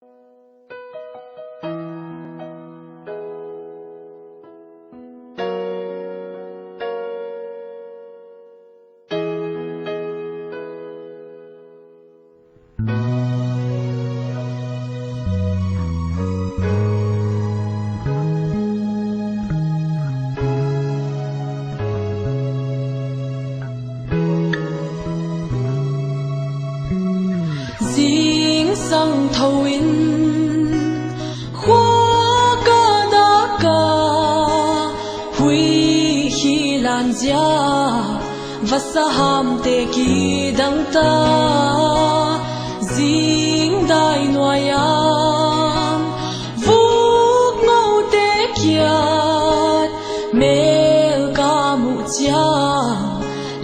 Ding sang thâu in khoa ca đa ca hui hi lan gia và sa ham te ki dang ta ding dai noyam vuk ngau te kiat mel ka mu cha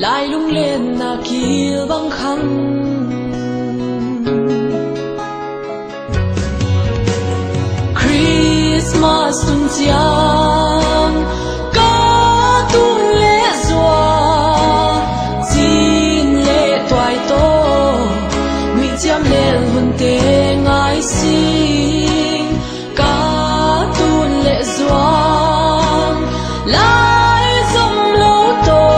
lai lung lên na kil bang khang Christmas tuần giang ca tuần lễ doa xin lễ toại tô nguy chăm lễ hồn tê ngài xin ca tuần lễ doa lại dòng lâu tô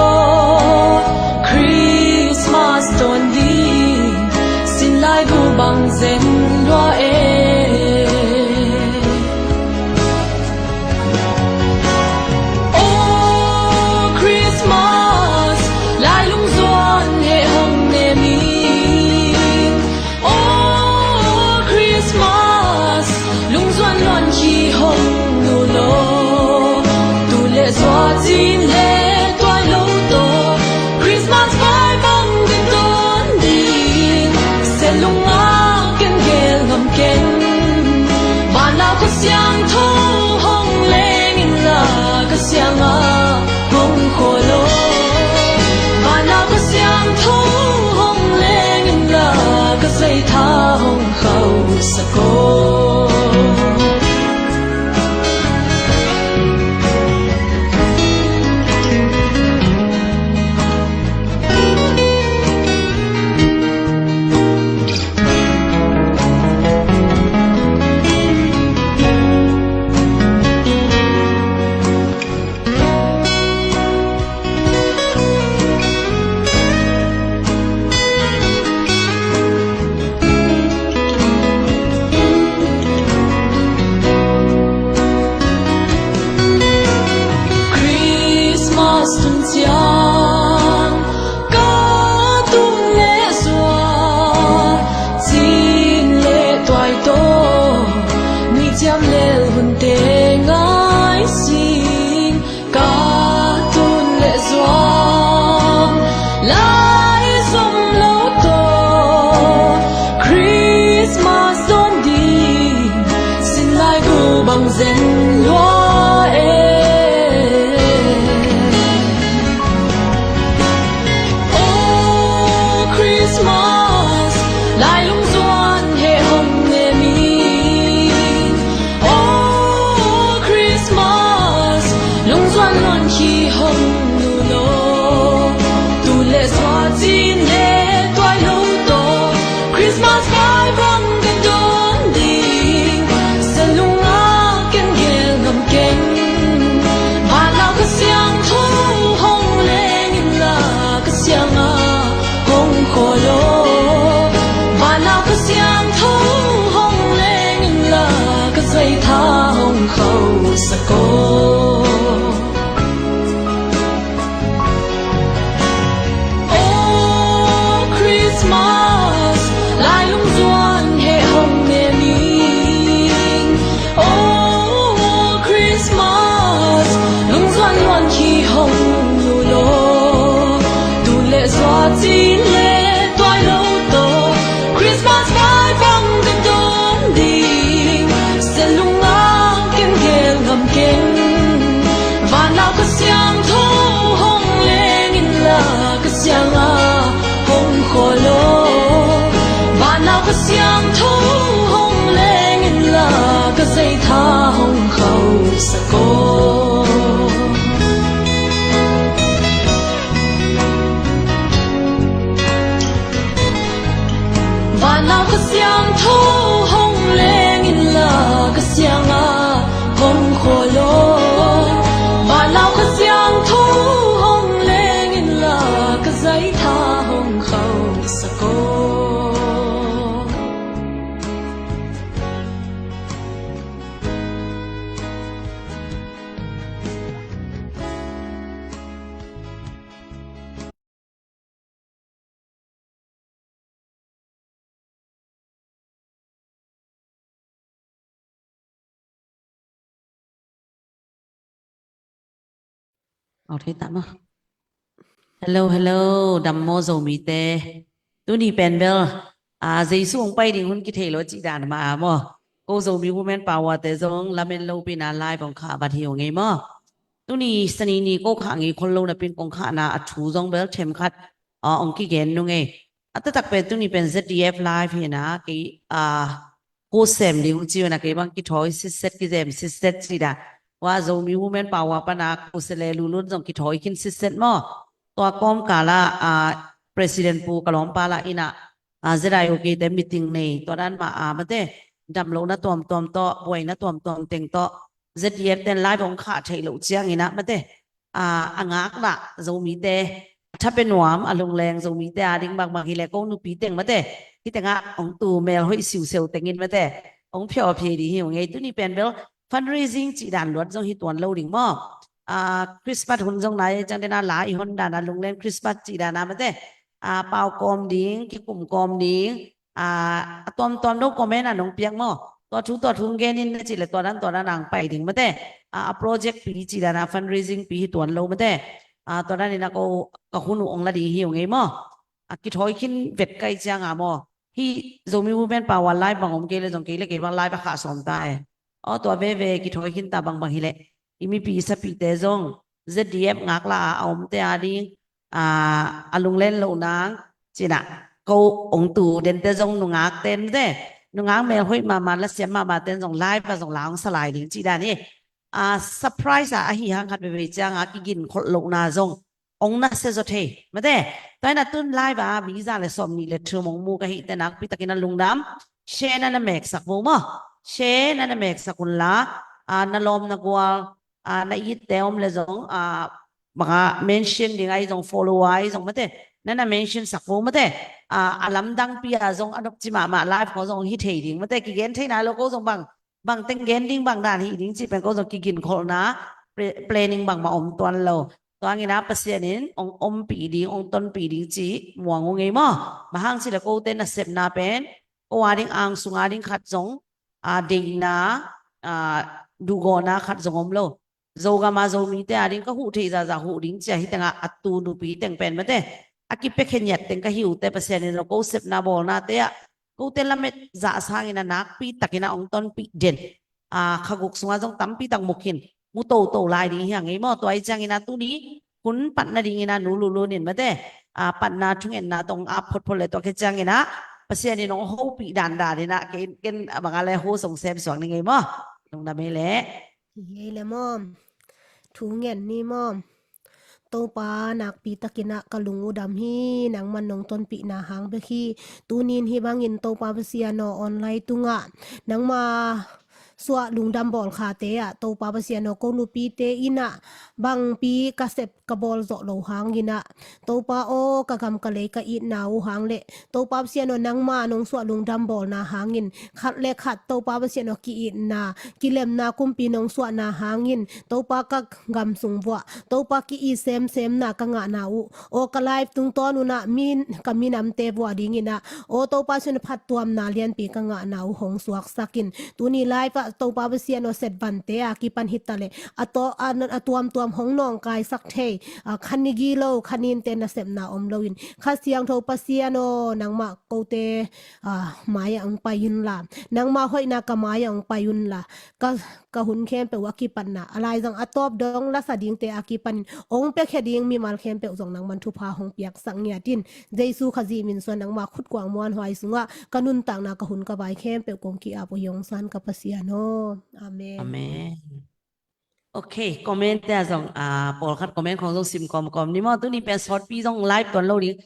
Christmas tuần đi xin lại gu bằng zen loa Xóa chín lễ toại lâu tổ Christmas vai băng đến đón đi sẽ lung á kén ghê ngầm kén và nào có xiang thâu hong lên là cái xiang á hong khổ lô và nào có xiang thâu hong lên là cái dây tha hong khâu sa cô tuần giang ca tuần lễ doa xin lễ toại tô nguy chăm lễ hồn tê ngài xin ca tuần lễ doa lại dòng lâu tô Christmas đón đi xin lại gu bằng zen loa Christmas lại lung doan hệ hồng nghe min oh Christmas lung doan luôn khi hồng nụ nô tu lệ xóa chín lễ toại lâu tổ Christmas vai băng gần đón đi sẽ lung á kén ghê ngầm kén và nào có xiang thâu hồng lên là cái xiang á khổ lô và nào có xiang thâu hong lên là cái dây tha hong khâu sa cô oh Christmas lại lung doan hệ hồng nghe min oh Christmas lung doan loan khi hồng nụ lô tu lệ xóa chín lễ toại lâu tổ Christmas vai băng đến đón đi sẽ lung á kén ghê ngầm kén và nào có xiang thâu hong lên là cái xiang á hong khổ lô và nào có xiang thâu hong lên là cái dây tha hong khâu sa cô và nào có xiang thâu hong lên giấy tha hồng khẩu sa cô thấy tạm không? Hello, đầm mô dầu mì tê. Tôi đi bèn bèl. Giấy xuống bay đi hun kí thể lo chị đàn mà mò. Cô dầu mì women power tê dòng làm em lâu bên live bằng khá bát hiểu ngay mò. Tôi đi sân đi cô khá ngay con lâu là bên con khá na chú dòng bèl thêm khát. Ông kí ghen nung ngay. Tất tắc bèn tôi đi bèn ZDF live hiện na cái cô xem đi hun chiều na cái bằng kí thoi sit cái dèm sit chị đàn. Wa dầu mì women power pa na cô sẽ lê lulun dòng kí thoi kín sit mò. Tua kom kala president pu kalom pala ina zerai okay te meeting nei to dan ma mate dam lo na tom to boy na tom teng to ZDF ten live ong kha thai lo chiang ina mate angak la zo mi te thape nuam alung leng zo mi te ading bang hi le ko nu pi teng mate hi tenga ong tu mel hoi siu seu tengin mate ong phyo phe di hi ngei tu ni pen bel fundraising chi dan lot zo hi tuan lo ding mo Christmas hun dòng này chẳng đến là lá y hôn đàn là lùng lên Christmas chỉ đàn làm thế bao com điếng cái cùng com điếng tóm đâu comment là nông piang mòตัวทุนเกนินchỉ làตัวนั้นนางไปถึงมาแต่project ปีจีดานา fundraising ปีตัวเรามาแต่ตัวนั้นนี่นะก็หุ่นองละดีหิวไงมอคิดถอยขึ้นเวทไกลจังมอที่โซมีวูแมนป่าวไลฟ์บางผมเกเลยจงเกเลยเกบางไลฟ์ประกาศสอนตายตัวเวคิดถอยขึ้นตาบางฮิเลอีมีปีสปีเตซง ZDF งักละเอาเตอาดิงลุงเล่นโลนางจีน่ะกูองตูเดนเตซงนุงักเต้นเด้นุงักเมลห้อยมาแล้วเสียมาเต้นส่งไลฟ์มาส่งหลังสไลด์ถึงจีดานี่เซอร์ไพรส์ฮิฮังคัดไปจังกินคนโลนาซงองน่าเซซเทมาเด้ตอนนั้นตุ้นไลฟ์มีซาเลสอมนี่เลทมงมูกะฮิแต่นักพิตากินลุงดำเชนันเมกสักมูมะเชนันเมกสักคนละนั่นลมนักวัวnaitteom le zong mga mention di ngay zong follow ay zong mate na mention sakpo mate alam dang pia zong anok chi ma live ko zong hit hey ding mate ki gen thai na lo ko zong bang teng gen ding bang dan hi ding chi pen ko zong ki gin khol na planning bang ma om tuan loตัวงี้นะเปอร์เซ็นต์นี้องปีดีองต้นปีดีจีหมวงงไงมั้งมาห้างสิละกูเต้นน่ะเสพนาเป็นกูว่าดิ้งอ่างสุงอาดิ้งขัดจงดิ่งนะดูกอนะขัดจงอมโลzoga ma zo mi te ading ka hu thei za hu ding cha hi tanga atu nu pi teng pen ma te aki pe khen yat teng ka hiu te pa sen no ko sep na bol na te ko te la met za sang ina nak pi takina ong ton pi den khaguk sunga jong tam pi tang mukhin mu to lai ding hyang ei mo to ai chang ina tu ni kun pat na ding ina nu lu nin ma te pat na thung en na tong phot phol le to ke chang ina pa sen ni no ho pi dan da ni na ken bangale ho song sem swang ni ngai mo nong na me le ye le mom thu ngen ni mom to pa nak pi takina kalungu dam hi nang man nong ton pi na hang be khi tunin hi bangin to pa sia no online tunga nang ma swa lungdam bol kha te to pa sia no ko nu pi te ina bang pi ka sep ka bol zo lo hang ina to pa o ka gam ka le ka i na u hang le to pa sia no nang ma nong swa lungdam bol na hangin khat le khat to pa sia no ki i na kilem na kumpi nong swa na hangin to pa ka gam sung bwa to pa ki i sem na ka nga na u o ka live tung ton na min ka minam te bwa ding ina o to pa sun phat tuam na lian pi ka nga na u hong suak sakin tuni live to pa sia no set ban te ki pan hitale ato atuam hong nong kai sak the khanigi lo khanin te na sep na om loin khasiang tho pa sia no nang ma ko te maya ang payun la nang ma hoi na ka maya ang payun la ka hun khem pe wa ki pan na alai jang atop dong la sa ding te akipan ong pe kheding mi mal khem pe jong nang man thu pha hong piak sang nya tin jesu khaji min so nang ma khut kwang mon hoi sunga kanun tang na ka hun ka bai khem pe kong ki apo yong san ka pasia no amen okay comment te jong pol khat comment khong jong sim com ni mo tu ni pe short pi jong live ton lo ding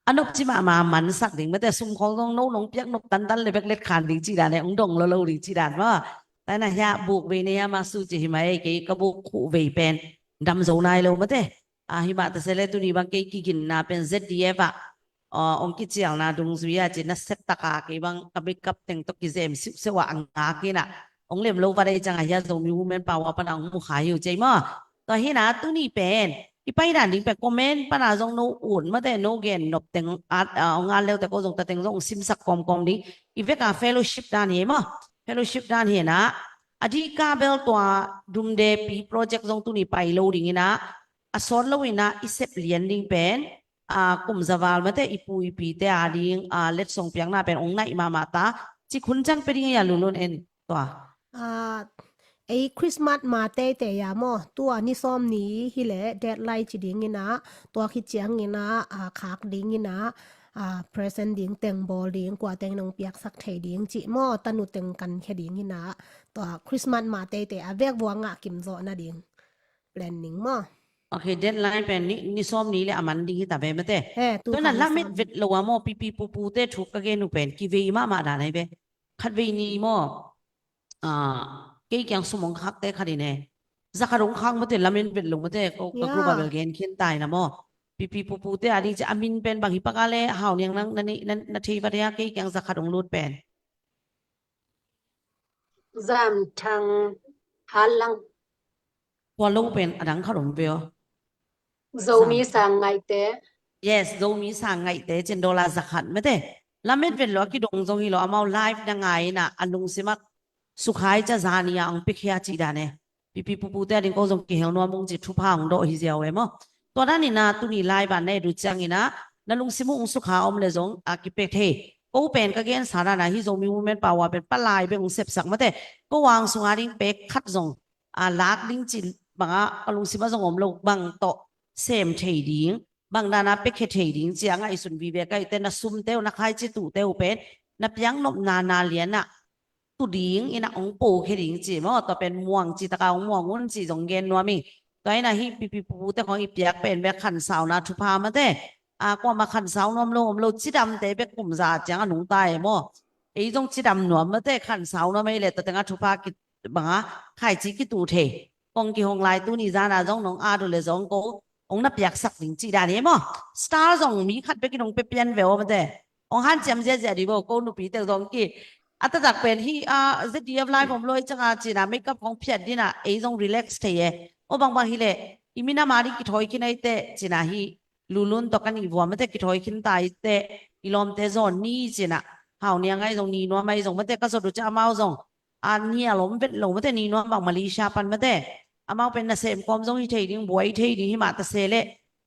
anok chi ma man sak ding ma te sum khong jong no nong piak nok tan le bek let khan ding chi dan ne ong dong lo ding chi dan maแต่น่ะยาบุกเวเนียมาสู้จีมาไอ้กี่กระบุกขู่เวเป็นดำโซนายโลมาเต้ hi ma ta se le tu ni bang ke ki gin na pen ZDF ong ki chiang na dung zuya chin na set ta ka ke bang ka be kap teng to ki zem su se wa ang nga ki na ong lem lo va dai chang a ya zo mi women power pa ang mu kha yu chei ma to hi na tu ni pen ipai dan ding pe comment pa na zong no un ma te no gen nop teng at ong an leo te ko zong ta teng zong sim sak kom kom ding i ve ka fellowship dan hi ma fellowship dan hi na adi ka bel to dum de pi project zong tu ni pai lo ding ina a son lo ina isep lian ding pen kum zawal mate ipu ipi te ading let song piang na pen ong nai ma mata chi khun chang pe ding ya lulun en to อ่าไอ้คริสต์มาสมาเตแต่ยามอตัวนี่ซ้อมนี้ฮิแหละเดดไลน์จิดิงงินะตัวคิดเจียงงินะขากดิงงินะเพรสเซนดิงแต่งบอลดิงกว่าแต่งนองเปียกสักเทดิงจิมอตนุแต่งกันแค่ดิงงินะตัวคริสต์มาสมาเตแต่เวกวังกิมโซนะดิงแปลนนิงมอโอเคเดดไลน์เป็นนี่ซ้อมนี้เลยอามันดีตาเบมเต้ตัว นั้นละเม็ดเวทโลวามอปีปูปูเต้ถูกกะเกนูเป็นกีเวมาดาไหนเบคัดเวนี่มอเกี่ยงสมองคักเต้คัดดีเน่สักครั้งข้างมาเต้ละเม็ดเวทลงมาเต้ก็กรูบาเบลเกนเขียนตายนะมอปีปูเต้อดีจะอามินเป็นบางฮิปกาเลหาวยังนั่นทีปัทยาเกี่ยงสักครั้งรูดเป็น giảm thằng Hà Lăng พอลูกเป็นอดังขนมเปียว dầu mi sang ngày tế yes โดมีสั่งไงแต่เจนโดลาสักขันไม่ได้แล้วเม็ดเป็นหรอกี่ดงจงฮีโร่เอามาไลฟ์ยังไงนะอันลุงสิมักสุขายจะจานีอังปิกยาจีดาเนี่ยปีปูแต่ดิ้งก็จงกี่เหงนัวมุงจิทุพาของโดฮิเซียวเอมอตัวนั้นนี่นะตุนี่ไลฟ์บ้านเนี่ยดูจังอีนะนั่นลุงสิมุงสุขาอมเลยจงกิเปกเทก็เป็นก็เกณฑ์สาระนะฮิจงมีวูแมนป่าวเป็นปลายเป็นองเสพสักไม่ได้ก็วางสุขาดิ้งเป็กคัดจงลักดิ้งจิบางลุงสิมาจงอมลูกบางโตเซมเทดิ้งบางดานาเป็กเทดิ้งเจียงไอสุนวีเบกไอเต้นซุ่มเต้วนักใครจิตุเต้วเป็นนับยังนบนาเลียนน่ะตุดิ้งอินะองปูเคดิ้งจีมั้งต่อเป็นม่วงจีตะกาวม่วงงุ้นจีจงเกณฑ์นัวมิตัวไอ้น่ะฮิปีปูแต่ของอีเปียกเป็นแบบขันสาวนาทุพามาเต้ก็มาขันสาวนอมโลจีดำเต้เป็กกลุ่มซาจังหนุ่งตายมั้งไอ้จงจีดำหนวมมาเต้ขันสาวนอไม่เลยแต่แต่งทุพากิบางใครจีกิตูเทกองกี่หงลายตู้นี่จานาจงน้องดูเลยจงโกองนับอยากสักหนึ่งจีดานี่มั้งสตาร์จงมีขัดไปกินองไปเปลี่ยนเวลมาเต้องหันจำเจ๊ดีบ่โกนุปีเต้จงกี่อัตจักเป็นที่ZDFไลฟ์ผมเลยจังจีน่ะเมคอัพของเพียรดีน่ะไอ้จงรีแลกซ์เทย์โอ้บางฮิเลอีมินามารีกิถอยกินไอเต้จีน่ะฮีลุลุนตอกันอีบัวมาเต้กิถอยกินตายเต้อีลอมเต้จอนนี่จีน่ะเฮาเนี่ยไงจงนี่นัวไม่จงมาเต้ก็สะดุดจะมาจงเนี่ยลมเป็นลมมาเต้นี่นัวบางมาลีชาปันมาเต้มาเป็นน่ะเสมความจงที่เทดิ้งบวยเทดิ้งที่มาตะเซเล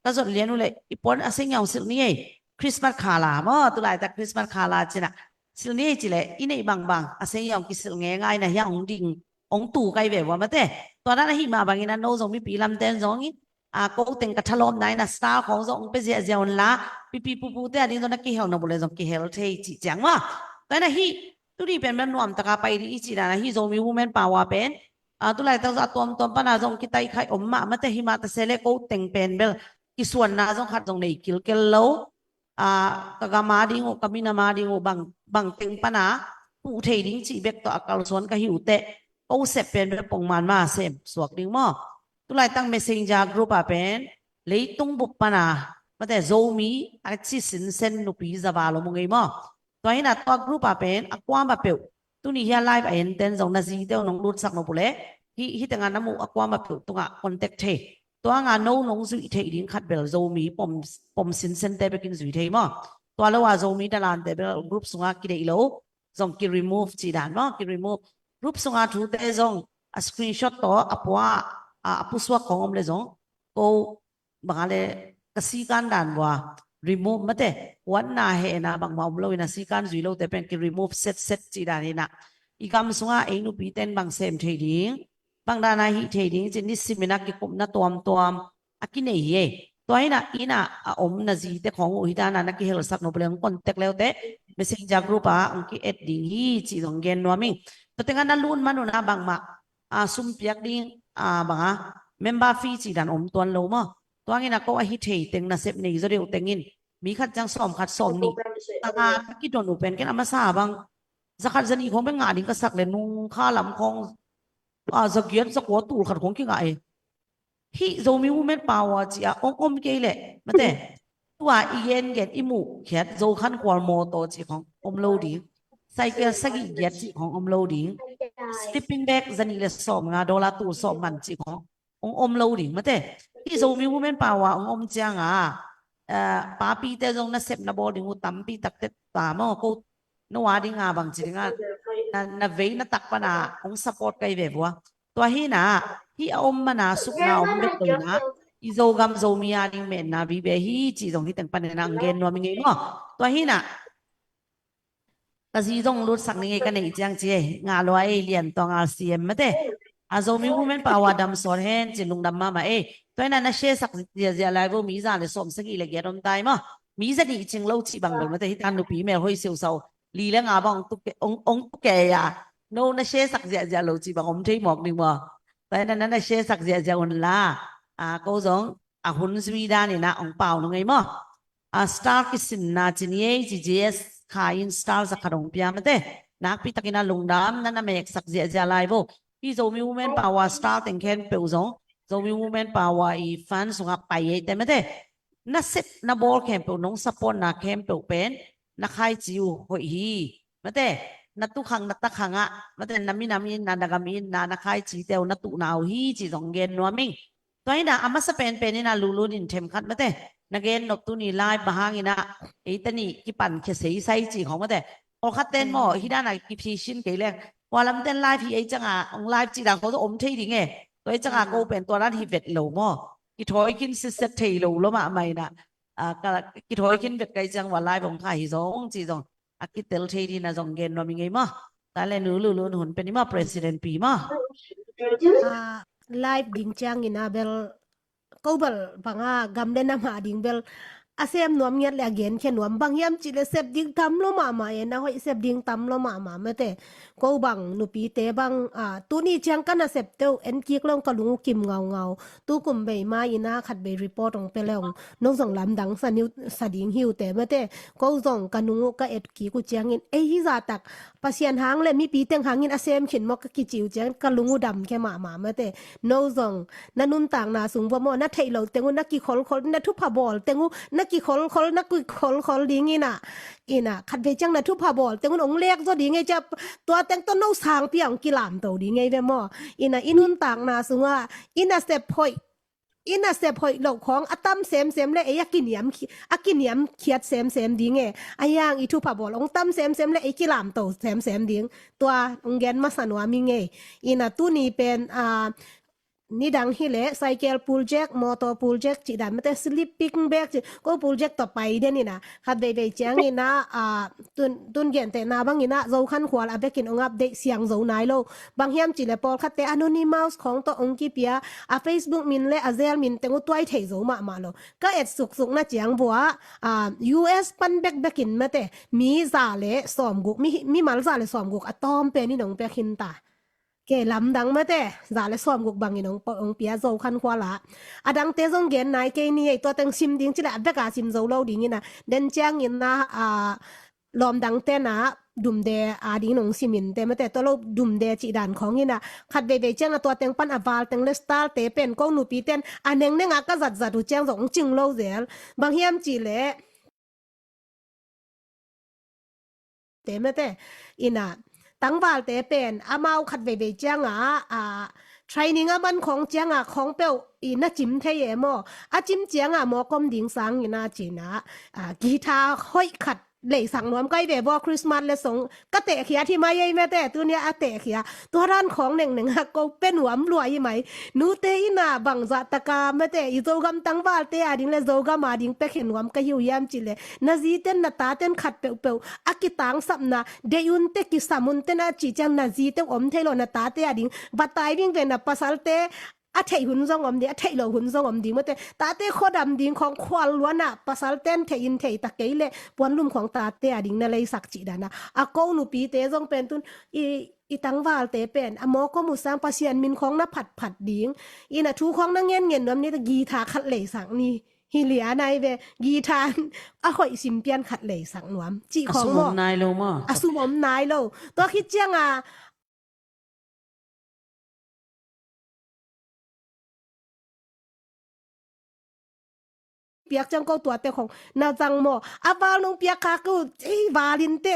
ก็สะดุดเลี้ยนนู่นเลยอีปอนอาเซียนอย่างสิ่งนี้คริสต์มาสคาลามั้งตุลาแต่คริสต์มาสคาลาจีน่ะสิ่งนี้จีเลยอินไอ้บางอาเซียนอย่างกิสิ่งง่ายๆนะอย่างองดิ่งองตู่ไกลแบบว่ามาเต้ตอนนั้นฮิมาบางอินะโน้จงมีปีลำเต้นจงก็เต็งกระทะลมไหนนะสตาร์ของจงเป็นเสียเจ้าละปีปูแต่อันนี้ตอนนั้นกี่เฮลนะบุเลยจงกี่เฮลเทจิจังว่าตอนนั้นฮิตุนี่เป็นแบบนวมตะกาไปดีจีนะฮิจงมีวูแมนป่าวเป็นตุลาตั้งแต่ตัวปนาจงกิตายใครอมมาเต้ฮิมาตะเซเลก็เต็งเป็นเบลกิส่วนนะจงขัดจงในกิลเกลโลกะกามาดิงโอกามินามาดิงโอบางเต็งปนาผู้เทดิ้งจีเบกต่ออักลส่วนก็หิวเตะก็เสพเป็นแบบปงมันมาเสพสวกดิ้งมั้งตุลาตั้ง messenger group เป็นเลยตุ้งบุปผามาแต่โซมีอาชีสินเซนนุปีจะบาลมงไงมั้งตัวนี้นะตัว group เป็นอความแบบเปล่าตัวนี้เฮียไลฟ์เอ็นเต้นจงนาซีเต้าน้องรูดสักนบุเล่ที่แต่งงานน้ำมูอความแบบเปล่าตัวคอนแทคเทตัวงานโน้องสุยเทดิ้งคัดเบลโซมีปมสินเซนเตไปกินสุยเทมั้งตัวเราว่าโซมีตลาดเตเบล group สุงากิเดอิโลจงกิ remove จีดานมั้งกิ remove group สุงาทูเตจงscreenshot ตัวอปัวผู้สวกของอมเลยจงก็บางอะไรก็สีกันด่านว่า remove มาเต้วันน่าเห็นนะบางมาอมเลยนะสีกันจุยโลแต่เป็นกิ remove set จีดานนี่นะอีกคำสุงาเองนุปีเต้นบางเซมเทดิ้งบางดานาฮิเทดิ้งจะนิสิมินักกิคุมนะตัวอากินเอเย่ตัวนี้นะอีน่ะอมนาจีแต่ของอุฮิดานานักกิเฮลสักโนเบลงคอนแทคแล้วเต้ไม่ใช่จากกรุ๊ปองค์กิเอ็ดดิ้งฮีจีตรงเกนนัวมิงตัวแต่งงานนั้นลุ้นมันนะบางมาซุ่มเปียกดิ้งบางเมมเบอร์ฟีจีดันตัวโลมั้งตัวนี้นะก็ฮิเทเต็งนะเซฟนี่จะเรียกเต็งอินมีขัดจังสอมขัดสอมนี่กิโดนอุเป็นกันอามาซาบางสักขัดจะนี่คงเป็นงานดิ้งก็สักเลยนุ่งข้าลำคงสักเกียรสักหัวตูขัดของกี่ไง hi zomi women power chi a om ke le mate tua igen get imu khet zo khan kwal mo to chi khong om lo ding cycle sagi get chi khong om lo ding sleeping bag zani le som nga dollar tu som man chi khong om lo ding mate hi zomi women power om chang a pa pi te zong na sep na bol ding utam pi tak te ta mo ko no wa ding nga bang chi nga na ve na tak pa na ong support kai ve bua tua hi na hi om mana suk na om bet do na izo gam zo mia ding men na bi be hi chi zong hi tang pan na ngen no mi ngai mo tua hi na ka zi zong lut sak ni ka nei chang che nga lo ai lian to nga cm mate a zo mi women power dam sor hen chi lung dam ma ma toy na she sak zia zia lai bo mi za le som sagi le ge rom tai ma mi za ni ching lo chi bang bel mate hi tan nu pi me hoi siu sau li le nga bang tu ong tu ke ya no na she sak zia zia lo chi bang om thei mok ni mo toy na she sak zia zia on la ko zong a hun swi da ni na ong pau no ngai mo star kisin na chin ye ji gs khain star za kharong pia mate nak pi takina lungdam na mek sak zia zia lai bo pi zo mi women power star teng khen pe zong zo mi women power I fan sunga pai ye te mate na sip na ball khen pe nong support na khen pe pen na khai chiu hoi hi mate na tu khang na ta khanga mate nami na dagami na khai chi teu na tu nau hi chi zong gen no ming toy na ama sa pen pen na lulu din them khat mate nagain nok tu ni live bahangina itani ki pan khe sei sai chi khong mate or khaten mo hidana ki phishin ke le walam ten live hi ai changa ong live chi dang ko om thei ding e toy changa ko pen to ran hi vet lo mo ki thoi kin se set thei lo lo ma mai na ka ki thoi kin vet kai chang wa live ong khai zong chi zong ki tel thei di na zong gen no mi ngai ma ta le nu lu hun pen ma president pi ma live ding chang ina bel ko bal banga gamle na ma ding bel asem nuam nget le again khe nuam bang yam chi le sep ding tam lo ma e na hoi sep ding tam lo ma mate ko bang nu pi te bang tu ni chang kana sep te en ki klong ka lungu kim ngau tu kum be ma ina khat be report ong pe leong no zong lam dang sa niu sa ding hiu te mate ko zong kanu ka et ki ku chang in e hi za tak pasian hang le mi pi teng hangin asem khin mo ka ki chiu chang ka lungu dam ke ma mate no zong nanun tang na sung bo mo na thei lo tengu na ki khol na thu pha bol tengu na ki khol na ki khol ding ina khat ve chang na thu pha bol tengu ong lek zo ding e cha to teng to no sang piang ki lam to ding e ve mo ina inun tang na sunga ina step hoi lo khong atam sem le e yakiniam khiat sem ding e ayang I thu pha bol ong tam sem le e ki lam to sem ding to ong gen ma sanwa mi nge ina tu ni pen ni dang hi le cycle pull jack motor pull jack chi dan mate sleeping bag chi ko pull jack to pai de ni na khat be chang ina tun gen te na bang ina zo khan khwal a bekin ong update siang zo nai lo bang hiam chi le pol khat te anonymous khong to ong ki pia a facebook min le azel min te ngo twai thei zo ma lo ka et suk na chiang bua us pan bekin mate mi za le som guk mi mal za le som guk atom pe ni nong pe khin ta ke lam dang mate za le som guk bang inong ong pia zo khan khwala adang te zong gen nai ke ni to teng sim ding chila beka sim zo lo ding ina den chang in na lom dang te na dum de ding nong simin te mate to lo dum de chi dan khong ina khat be chang to teng pan aval teng le star te pen ko nu pi ten aneng nenga ka zat u chang zong ching lo zel bang hiam chi le te mate ina tang wal te pen amau khat be chang training man khong chang khong pe ina chim the ye mo chim chang mo kom ding sang ina china guitar hoi khat le sang nom kai ve bo christmas le song ka te khia thi mai ye me te tu nia te khia to ran khong neng ko pen wam lua yi mai nu te ina bang za taka me te I zo gam tang wal te ading le zo gam ading pe khen wam ka yu yam chi le na zi ten na ta ten khat pe akitang sap na de yun te ki samun te na chi chang na zi te om the lo na ta te ading batai wing ve na pasal te thei hun zong om di thei lo hun zong om di mate ta te khodam ding khong khwal luana pasal ten thein thei ta keile pon lum khong ta te ading na lei sak chi dana ko nu pi te zong pen tun I tang wal te pen mo ko mu sang pasian min khong na phat ding ina thu khong na ngen nom ni ta gi tha khat lei sang ni hi lia nai ve gi than hoi sim pian khat lei sang nuam chi khong mo nai lo mo asumom nai lo to khit chang เปียกจังก็ตัวแต่ของนาจังโมอาบาลนงเปียกคากูวาลินเต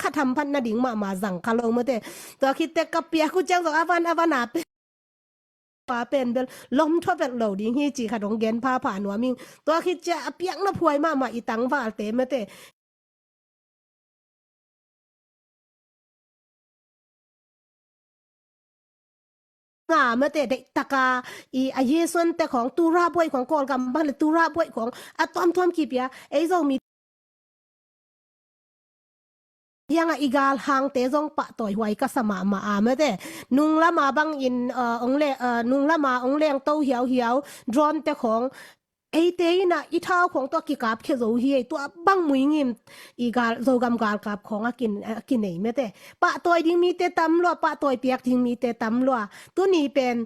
ข้าทำพันนาดิ่งมาจังคาลงมาเตตัวคิดแต่กับเปียกกูจังสองอาวันนาเปป้าเป็นเบลลมทั่วแบบเหล่าดิ่งฮีจีขดงเกนพาผ่านหัวมิงตัวคิดจะเปียกน่ะพวยมาอีตังวาเตมาเตเมื่อแต่ตะกาอาเยส่วนแต่ของตุราบวยของกอลกำบังหรือตุราบวยของอะตอมทอมกีเปียไอ้เรามียังอีกาลหางเตจงปะต่อยหวยก็สมามาเมื่อแต่นุงละมาบังอินองเลนุงละมาองเลงเต้าเหียวดรอนแต่ของไอ้เตยน่ะอีเท้าของตัวกิกาบเคโซเฮียตัวบังมุยงิมอีกาโซกำกาลกับของกินไหนเมื่อแต่ปะต่อยดิ้งมีเตตำลัวปะต่อยเปียกดิ้งมีเตตำลัวตัวนี้เป็น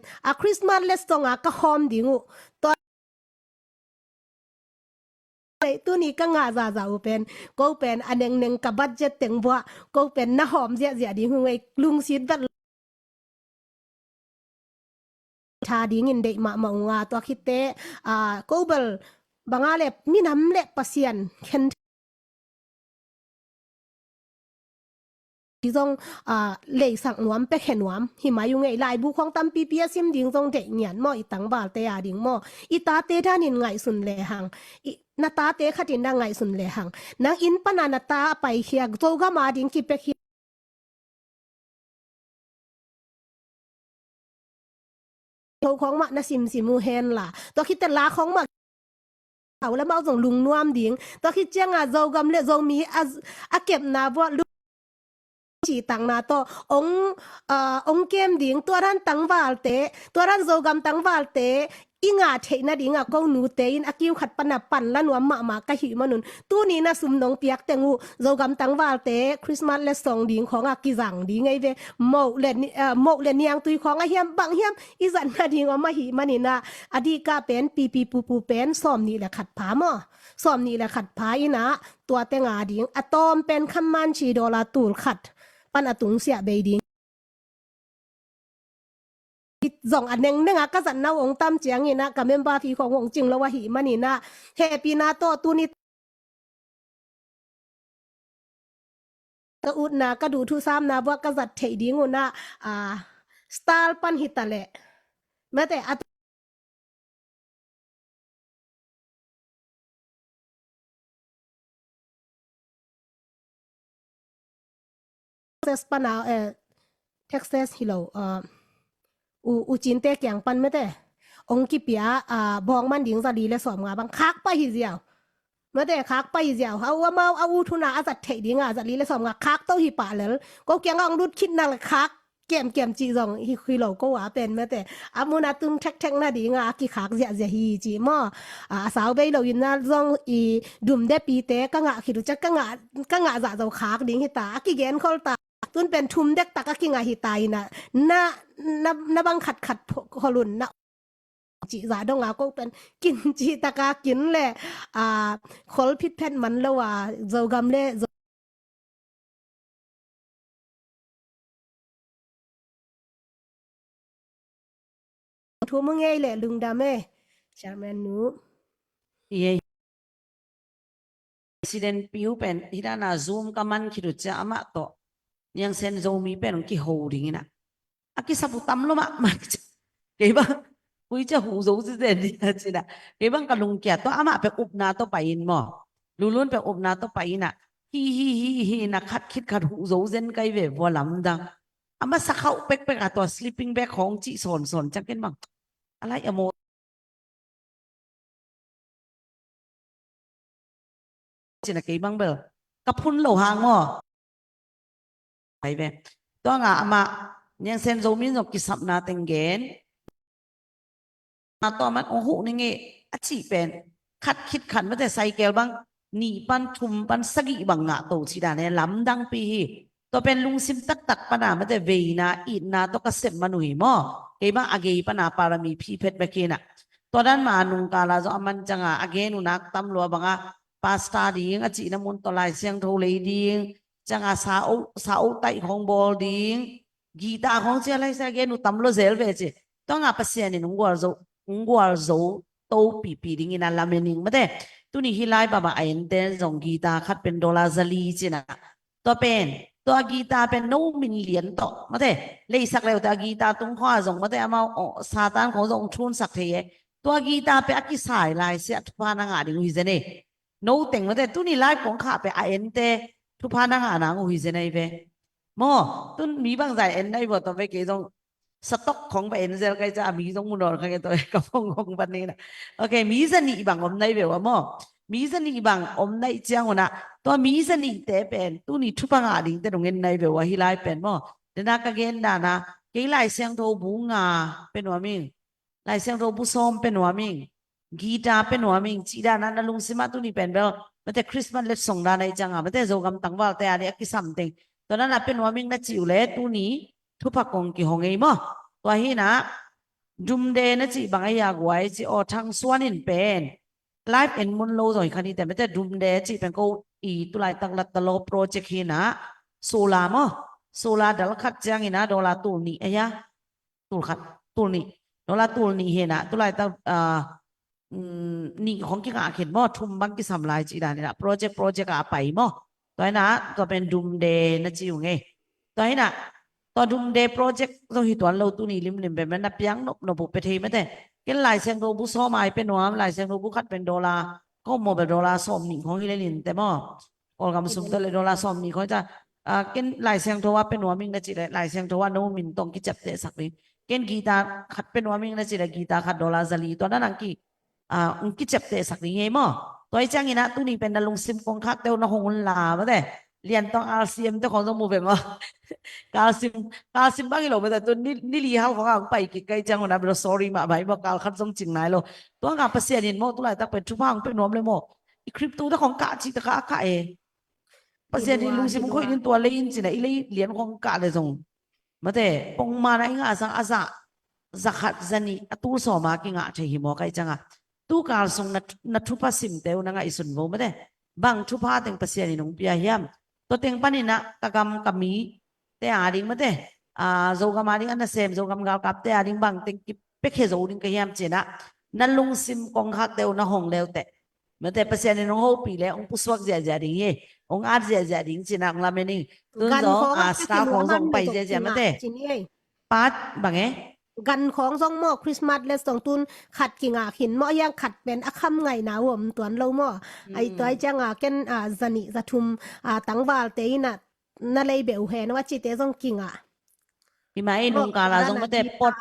คริสต์มาสเลสตงก็หอมดิ้งตัวตัวนี้ก็งาซาเป็นก็เป็นอันหนึ่งกับบัดเจ็ตเต็งบัวก็เป็นน้าหอมเสียดิ้งหวยลุงซิดบัดชาดิ้งอินเดมาอุงาตัวคิดเตก็เบลบางอาเล็บมีน้ำเล็บปัสยันเข็นที่จงเลยสั่งหนวมไปแข่หนวมหิมาอยู่ไงลายบุของตั้มปีเปียซิมดิ้งจงเด็กเหนียนหม้ออีตังบาลเตยดิ้งหม้ออีตาเตท่านินไงสุนเลหังนาตาเตขัดินดังไงสุนเลหังนางอินปนานาตาไปเฮียโจกามาดิ้งกิเปกโจของมานาซิมมูเฮนล่ะตัวคิดแต่ลาของมาเอาแล้วมาส่งลุงนวมดิ้งตัวคิดเจ้าโจกำเลโจมีเก็บนาบัวจีตังนาโตองเกมดิ้งตัวรันตังวาลเตตัวรันโจกำตังวาลเตอิงาเทนะดิ้งก็นูเตอินคิวขัดปนับปันละหนวมมากะหิมนุนตัวนี้นะสุมนงเปียกเตงูโจกำตังวาลเตคริสต์มาสและสองดิ้งของกิจังดิ้งไงเวโมเลนยังตุยของเฮียมบังเฮียมอีจันนะดิ้งมาหิมันนี่นะอดีกาเป็นปีปูเป็นซ้อมนี่แหละขัดผามอซ้อมนี่แหละขัดผาอีนะตัวเตงาดิ้งอะตอมเป็นคัมมันชีดอลาตูลขัดปันอตุงเสียเบดิงสองอันหนึ่งก็สันนาองตั้มเจียงนี่นะกับเมมบาพีขององจริงแล้วว่าหิมันนี่นะเฮปีนาโตตูนี่ก็อุดนะก็ดูทุซ้ำนะว่ากษัตริย์เทดิงอุนะสไตล์ปันหิตะเละแม้แต่เท็กซัสปันเท็กซัสฮิโลอูจินเตกอย่างปันไม่แต่องค์กิเปียบองมันดิ้งจะดีและสอมงาบังคักไปหิเดียวเมื่อแต่คักไปหิเดียวเขาว่ามาเอาทุนาอาจัดเทดิ้งจะดีและสอมงาคักเต้าหิปะเลยก็เกี่ยงเอาดุดคิดนั่งคักเกมจีจงฮิคุยเราก็ว่าเป็นเมื่อแต่อามุนาตุงแท็กนาดิ้งกิคักเสียฮีจีมอสาวไปเรายินน่าจงดุมได้ปีเตก็งะคิดรู้จักก็งะจะเจ้าคักดิ้งหิตากิเกนเขาตาตุนเป็นทุมเด็กตากกิงาหิตายนะบังขัดพลุนนะจีจาดงาก็เป็นกินจีตากากินแหละคอลพิษแผ่นมันแล้วว่าเจ้ากำเล่ทัวมึงไงแหละลุงดาเม่ชาแมนนูเย่ President ปิวเป็นที่ด้านซูมก็มันคิดจะอามาโตยังเซนโซมีเป็นกี่โฮดิ้งนะอากิสับตั้มลมะมันเก็บบ้างคุยจะหูสูงสิเดนดีนะสินะเก็บบ้างกับลุงเกียรตัวอามาไปอุบนาตัวไปอินหมอลุนไปอุบนาตัวไปอินะฮีนะคัดคิดขัดหูสูงเซนไกเว็บวอลลัมดังอามาสักเขาเป็กกับตัว sleeping bag ของจีสนจังเก็นบ้างอะไรอะโมสินะเก็บบ้างเบลกับพุ่นเหล่าหางหมอไปเว้ตัวงาอามายังเซนโซมินจบกิสับนาเต็งเกนมาต่อมันโอ้โหนี่ไงอาชีพเป็นคัดคิดขันมาแต่ไซเกลบ้างหนีปันทุมปันสกีบังงะโตชิดาเนี่ยล้ำดังปีตัวเป็นลุงซิมตักปนามาแต่เวนาอีนาตัวกเสพมาหนุ่ยมอเก็บบ้างอาเกยปนาปารามีพี่เพชรเบกินะตัวนั้นมานุงกาลาจอมันจังอาเกนุนักตำรวจบังอาปาสตาดิ้งอาจีน้ำมันตัวลายเสียงโทเลดิ้งจังอาสาวไตของบอลดิ้ง กีตาของเจ้าไรสักแกนูตั้มโลเซลเวจิต้องอาปัสยานินงวาร์โซโตปีดิ่งนันลามินิงมาเด้ตุนี่ฮิไลบาบาไอเอ็นเดนซงกีตาขัดเป็นดอลลาร์ซาลีจินะตัวเป็นตัวกีตาเป็นโนมิลเลียนต่อมาเด้เลยสักแล้วตัวกีตาตุ้งข้อซงมาเด้อามาซาตานของซงชุนสักเทียตัวกีตาเป็นอักษรสายลายเสียทุพานังอาดิงวิเซเน่โน้ตเต็งมาเด้ตุนี่ไลฟ์ของข้าเป็นไอเอ็นเดทุพานังอานังวิเซเน่เว้มอตุนมีบางใจเอ็นได้บ่ตัวไปเกี่ยงสต็อกของไปเอ็นเซลก็จะมีตรงมุนอร์กันตัวกระพงของปันนี้นะโอเคมีสันนี่บางอมได้เว้ว่ามอมีสันนี่บางอมได้เจ้านะตัวมีสันนี่แต่เป็นตุนี่ทุพังอาดิงแต่ตรงเงินได้เว้ว่าฮิไลเป็นมอเดนักกันเงินดานะเกี่ยไลเสียงโทบุงาเป็นว่ามิงไลเสียงโทบุซอมเป็นว่ามิงกีตาร์เป็นว่ามิงจีดานะนั่นลุงสิมาตุนี่เป็นเบลมันแต่คริสต์มาสเล็ดส่งดาในจังอ่ะมันแต่โจกำตังว่าแต่อะไรกิสัมติงตอนนั้นเป็นว่ามิงนัดจิวเล่ตุนี่ทุพักกงกี่หงไงมอตัวฮีนะดุมเดนจีบางอย่างไว้จีออทางส่วนนี้เป็นไลฟ์เอ็นมุนโลสอยคันนี้แต่ไม่ใช่ดุมเดจีเป็นกูอีตุลายตั้งลัตโลโปรเจกต์ฮีนะโซลามอโซลาดัลขัดจังฮีนะดอลลาร์ตูนี่เอ้ยตูขัดตูนี่ดอลลาร์ตูนี่เฮนะตุลายตั้งนี่ของกี่งาเขียนมอทุ่มบังกี่สำลายจีดานี่นะโปรเจกต์อะไรมอตัวนี้นะตัวเป็นดุมเดนจีอยู่ไงตัวนี้นะตัวดุมเดย์โปรเจกต์เราหิตวันเราตุนี่ลิมเป็นมันนับยังนบุไปทีไม่ได้กันหลายเซงโรบุซ้อมายเป็นหวามหลายเซงโรบุคัดเป็นดอลลาร์ก็โมเป็นดอลลาร์ซ้อมนี่ของฮิเลนินแต่มอออกกำสุนทรดอลลาร์ซ้อมนี่เขาจะกันหลายเซงโทว่าเป็นหวามิงนะจีเลยหลายเซงโทว่าโนมินต้องกิจับเตะสักนิดกันกีตาร์คัดเป็นหวามิงนะจีเลยกีตาร์คัดดอลลาร์ซาลีตัวนั้นอังกีกิจับเตะสักนิดไงมอตัวไอ้จังงี้นะตุนี่เป็นนักลงซิมกงคัดเตวนะหงุนลาไม่ได้เรียนต้อง RCM เจ้าของต้องมูเป็นมกาซิมบางอีหลไม่แต่ตัวนี่ลีฮาวของเราไปกี่ไกลจังวันนั้นเรา sorry มาไปบอกการคัดส่งจริงไหนเราตัวงานเปอร์เซ็นต์นี่โมตัวไหนตั้งเป็นทุกพังเป็นหนวมเลยโมอีคริปโตตั้งของกาจิตกะกะเปอร์เซ็นต์นี่ลุงซิมคุยนี่ตัวเล่นสินะอีเลยเหรียญของกาเลยส่งมาแต่ปงมาในงานสังอาซาzakat zani atur so ma ki nga the hi mo kai changa tu kal song na thupa sim teu na nga isun bo ma de bang thupa teng pasien ni nong pia hiam to teng panina kagam kami te ading ma de zogam ading ana sem zogam gal kap te ading bang teng ki pekhe zo ding ka hiam chena na lung sim kong khak teu na hong leu te ma te pasien ni nong ho pi le ong puswak ja ding ye ong at ja ding chena ang la me ni tun zo sta khong zong pai ja ma de pat bang eกันของซองหม้อคริสต์มาสและสองตุนขัดกิ่งหินหม้อยังขัดเป็นอคัมไงนะผมตัวเราหม้อไอตัวจังเกนสนิจะทุมตั้งวาลเตยน่ะนั่นเลยเบลเห็นว่าจิตเตซองกิ่งพี่มานุ่งกาลาซงมาแต่ปด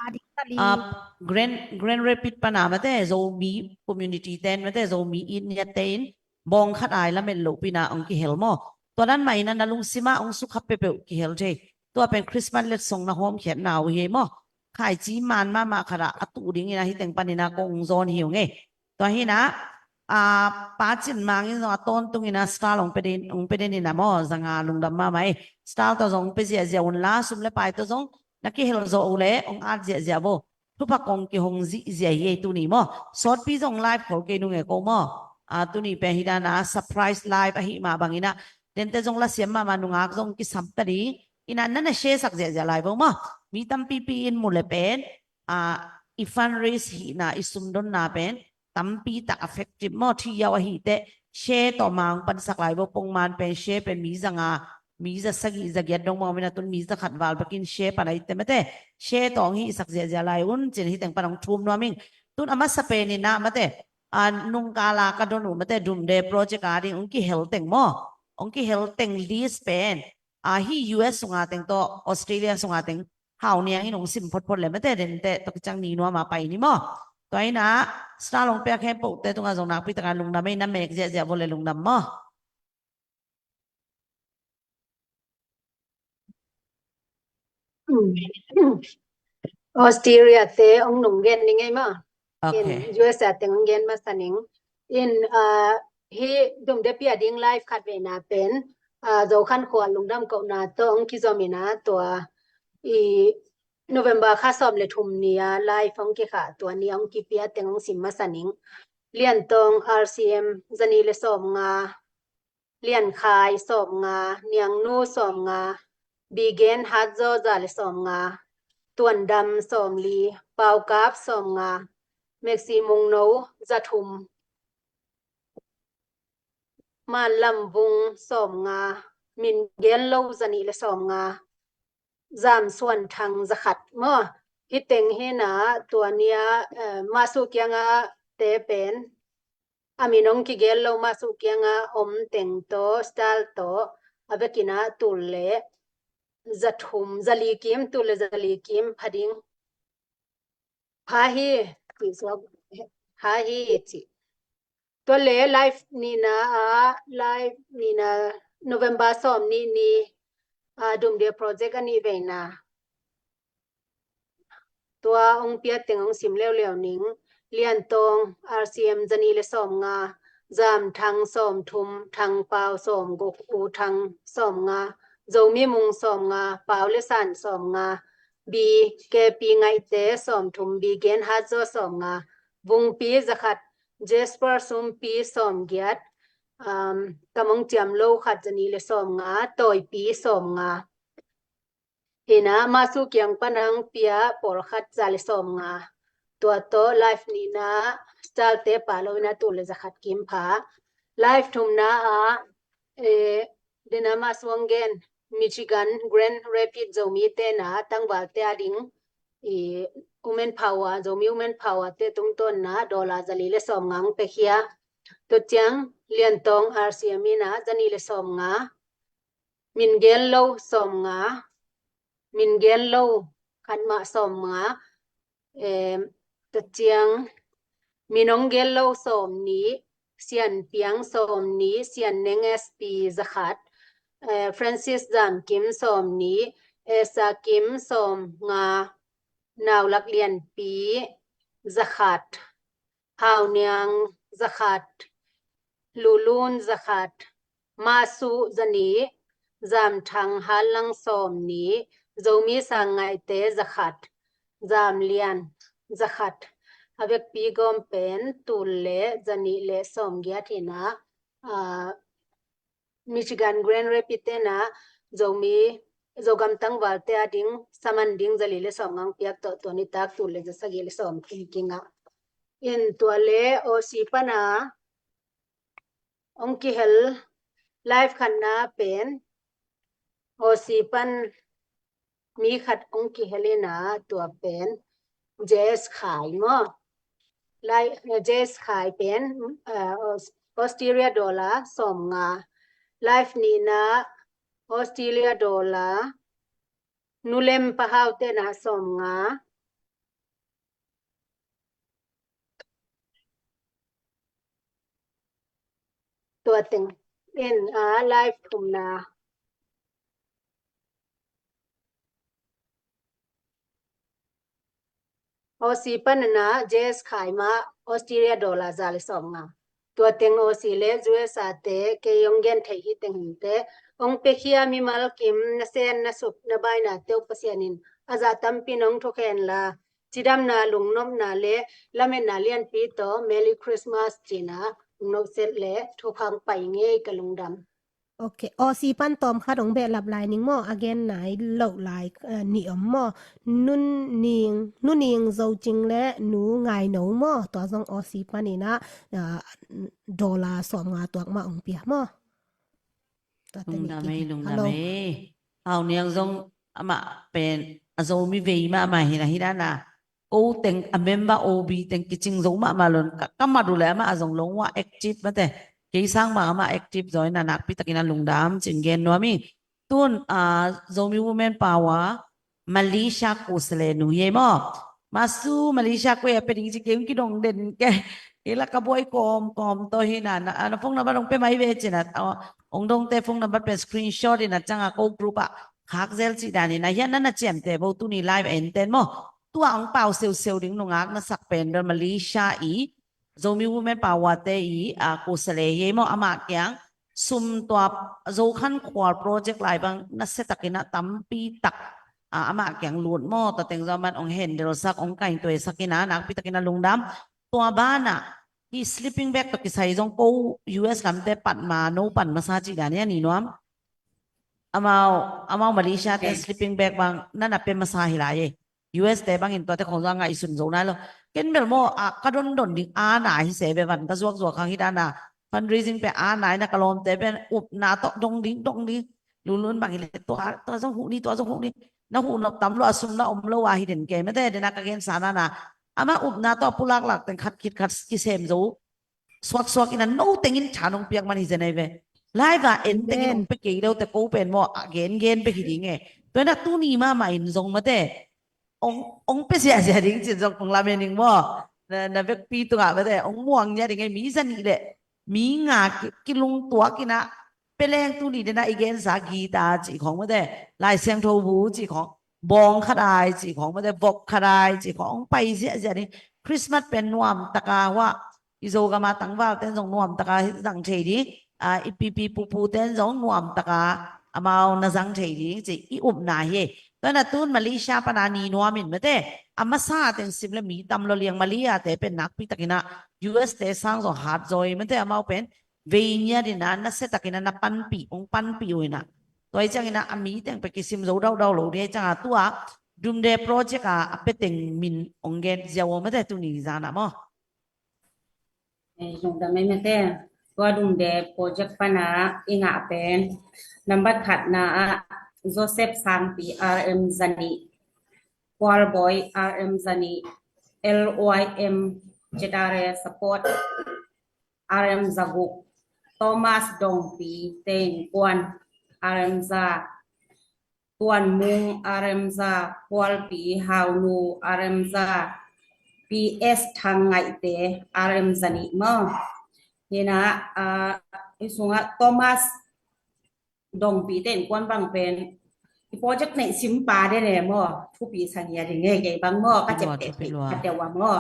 grand rapid ปนามาแต่โซมี community เต้นมาแต่โซมีอินเนี่ยเต้นบองขัดไอแล้วเป็นลูกพี่นาองค์กิเฮลหม้อตัวนั้นใหม่นั้นลุงซิมาองค์สุขเปเปลกิเฮลเจตัวเป็นคริสต์มาสเล็ดส่งนะโฮมเขียนหนาวเฮหม้อขายจีมันมาขระอตูดิ้งนะที่แต่งปันนะกงโซนหิวไงตัวนี้นะป้าจินมังนี่ตัวต้นตรงนี้นะสตาร์ลงไปเดินนี่นะมอสังหารลงดำมาไหมสตาร์ตัวสองไปเสียอุ่นล้าสุดเลยไปตัวสองนักเฮลโซอุเล่องอาร์เสียโบทุกพักกงกี่หงเสียเยตัวนี้มอสอดปีสองไลฟ์เขาเกี่ยนุ่งเอโกมอตัวนี้เป็นฮิดานะเซอร์ไพรส์ไลฟ์หิมาบางนี้นะเดินแต่สองละเสียมานุ่งอาร์สองกี่สัมตารีอินันนั่นเชสักเสียไลฟ์มอมีตั้มปีปีอินมูลเป็นอีฟันเรสฮีน่ะอิสุมดอนน่ะเป็นตั้มปีตักเอฟเฟกติฟมอที่ยาวฮีเตเชต่อมาปันสักหลายบ่ปงมันเป็นเชเป็นมีจังมีจะสักอีจะเกียดดงมองไม่น่าตุนมีจะขัดวาลไปกินเชปอะไรเต็มไม่เตเชต่อฮีสักเสียจะหลายอุ่นเจนฮีแต่งปนองทุ่มนัวมิงตุนอามาสเปนินะไม่เตนุ่งกาลากระโดนไม่เตดุมเดโปรเจกต์อะไรองค์กี่เฮลแต่งมอองค์กี่เฮลแต่งลีสเป็นฮี US ส่งอาแต่งตัวออสเตรเลียส่งอาแต่งเฮาเนี่ยที่หนุ่มสิมพดเลยไม่แต่เด่นแต่ตกจังนี้นัวมาไปนี่มั้งตัวนี้นะสตาร์ลงไปแค่ปุ๊บแต่ตรงนั้นส่งนักพิจารณาลงดำไม่นั่นเมกเสียบนเลยลงดำมั้งออสเตรเลียเตองหนุ่มเกนนี่ไงมั้งอิน US แต่งเกนมาสันนิงอินฮีดุมเดปีอดิ้งไลฟ์คัดเวน่าเป็นโจขันขวานลงดำเก่านาตัวองคิจอมินาตัวโนเวมเบอร์ข้าสอบเลยทุมเนียไลฟ์องกิค่ะตัวนี้องกิเปียแต่งองสิมมาสันิงเรียนตรง RCM จันีเลยสอบงาเรียนคายสอบงาเนียงนูสอบงา begin hat zo zal som nga tuan dam som li pau kap som nga maximum no zathum ma lam vung som nga min gen lo zani le som nga zamส่วนทางzakat mo hi teng he na ตัวเนี้ยมาสุเกียงะเตเป็นอามินงกิเกลโลมาสุเกียงะอมเต็งโตสตาลโตอเวกินะตุลเลจัดหุมซาลีกิมตุลเลซาลีกิมพดิงพาฮีติสวกพาฮีติตัวเลไลฟ์นี่นะไลฟ์นี่นะโนเวมเบอร์2นี่ดุมเดียโปรเจกต์อันนี้เวนะตัวองเปียเต็งองสิมเร็วๆนิงเลียนตรง RCM จะนี่เลยสอมงาจามทางสอมทุมทางเปล่าสอมกอูทางสอมงาโจมีมุงสอมงาเปล่าเลสันสอมงาบีแกปีไงเตสอมทุมบีเกนฮัดโจสอมงาวงปีจะขัดเจสเปอร์ซุมปีสอมเกียดกำมงเจียมโลขัดจะนี่เลยสอมงาต่อยปีสอมงาเห็นนะมาสุเกียงปนังเปียปอลขัดจาลิสอมงาตัวโตไลฟ์นี่นะสตาร์เตปาโลนะตัวเลจะขัดกิมพาไลฟ์ทุมนะเดนามาสวงเกนมิชิกันแกรนด์แรปิดโจมีเตนะตั้งวาลเตอดิงwomen power โจมี women power เตตุงต้นนะดอลลาร์จะลีเลสอมงังเปเคียตัวเจียงเลียนตอง RCM นะจะนี่เลสอมงามินเกนโลสอมงามินเกนโลขันมาสอมงาตัวเจียงมีน้องเกลโลสอมนี้เสียนเปียงสอมนี้เสียนเนง SP จะขัดฟรานซิสจามกิมสอมนี้ซากิมสอมงานาวลักเลียนปีจะขัดฮาวเนียงจะขัดลูลูนจะขัดมาสุจะนี้จามทางฮัลลังสอมนี้โจมีสังไงเตจะขัดจามเลียนจะขัดอเวกปีกอมเป็นตุลเลจะนี่เลสอมเกียทีนะมิชิกันแกรนด์เรปิเตนะโจมีโจกำตั้งวาลเตอดิงสมันดิงจะลีเลสอมงังเปียกตัวนี้ตักตุลเลจะสกิเลสอมกิงอ่ะอินตัวเลโอซีปนาองกิเฮลไลฟ์ขันนาเป็นโอซีปันมีขัดองกิเฮเลนะตัวเป็นเจสขายมั้งไลเจสขายเป็นAustralia dollar สมงาไลฟ์นี้นะ Australia dollar นุเลมปะฮาวเตนะสมงาตัวตึงไลฟ์ทุมนาโอซีปันนะเจสขายมาออสเตรเลียดอลลาร์จาลิสองงาตัวเต็งโอซีเลจูเอสาเตเกยองเกนเทฮิเต็งหิเตองเปคียมีมาลกิมนเซนนสุบนบายนาเตวปเสียนินอาจาตัมปีนองทุกเห็นละจิดามนาลุงนมนาเลละเมนาเลียนปีโตเมลีคริสต์มาสจีนานกเซตเลทุกพังไปเงยกะลุงดำโอเคออซีปันตอมค่ะดองเบลับลายนิงมออเกนไหนเหล่าลายนี่อมมอนุ่นนิงโจจริงและหนูไงหนูมอตัวจงออซีปันนี่นะดอลลาร์สอมงาตัวมาองเปียมอตัวเต็ ลุ ม ง อีก ดา ที ไม่ลุง ฮั ดา ลโหล ไม่เอาเนี่ยทรงมาเป็นโจมีเวีมามาเห็นฮิดานะโอเต็งอเมมบาโอบีเต็งกิจิงโจมาลนก็มาดูแลมาจงลงว่าแอคทีฟมาแต่กี่สร้างมาแอคทีฟจอยนานักพิตากินาลุงดามจิงเกนนัวมีตุนโจมีวูแมนพาวเวอร์มาเลเซียกุสเลนุเยมอมาสู้มาเลเซียกุเอเป็นจริงๆกิดงเด่นแกเอลักกะบอยกอมโตหินานะฟงนับลงไปไม่เวจินะองดงเตฟงนับเป็นสกรีนช็อตนะจังอะโกกรุ๊ปอะฮักเซลสิดานี่นะยันนั่นนะเจมเตบตุนี่ไลฟ์เอ็นเตนโมตัวอังเปาเซลดิ้งนงอักนะสักเป็นเดอร์มาเลเซียอีโจมีวูแมนพาวเวอร์เตอีกุสเลเยมออามาเกียงซุมตัวโจขันควอลโปรเจกต์ไลฟ์บังนัสเซตักินะตัมปีตักอามาเกียงหลุดโมแต่เต็งจอมันองเห็นเดลสักองไก่ตัวสักินะนักพิตากินะลุงดำตัวบ้านอะที่ sleeping bag ตัวกิสัยจงโก US ลำเตปัดมาโนปัดมาซาจิดานี่นี่น้อม amaw Malaysia te sleeping bag bang nana pe masahi la ye US te bang in to te khong nga isun zo na lo ken bel mo ka don ding na hi se be ban ka zuak khang hi na fundraising pe na na kalom te ben up na to dong ding lun bang ile to zo hu ni na hu nop tam lo asum na lo wa hi den ke me te na ka gen sa na ama up na to pulak lak ten khat ki sem zo swak in no tengin chanong piak man hi je nei ve lai và en tengin pe ke đâu te ko pen mo gen pe hi ding e to na tu ni ma in zong ma te ông pe sia ding chin zong pong la men ning mo na ve pi tu ga ba te ông muang nya ding e mi san ni le mi nga ki lung tua ki na pe leng tu ni de na igen sa gi ta chi khong ma te lai siang tho bu chi khong bong kha dai chi khong ma te bok kha dai chi khong pai sia ding Christmas pen nuam taka wa izo ga ma tang wa ten zong nuam taka dang chei di ipipi pu ten zong nuam taka amao na zang chei di chi I na he to na tun Malaysia panani nuamin mate amasa ten simle mi tam lo liang Malia te pen nak pi takina US te sang zo hat zoi mate amao pen ve nya di na se takina na pan pi oina toy chang ina ami teng pe kisim zo dau lo de chang tua dum de project apeteng min ongen jawo mate tu ni zana mo dùng đam mê thế qua dùng để project pana inga pen number khat na Joseph Sang PRM Zani Wall Boy RM Zani LYM Jedare Support RM Zaguk Thomas Dongpi Ten Kwan RM Za Tuan Mung RM Za Wall Pi Hau Nu RM Za PS ทางไงเตอารมณ์สนิมอนี่นะสุงะโทมัสดงปีเต้นกวนบางเป็นโปรเจกต์ในซิมปาได้เลยมอทุกปีสัญญาถึงไงไงบางมอก็เจ็บเตะก็เดียวว่ามอ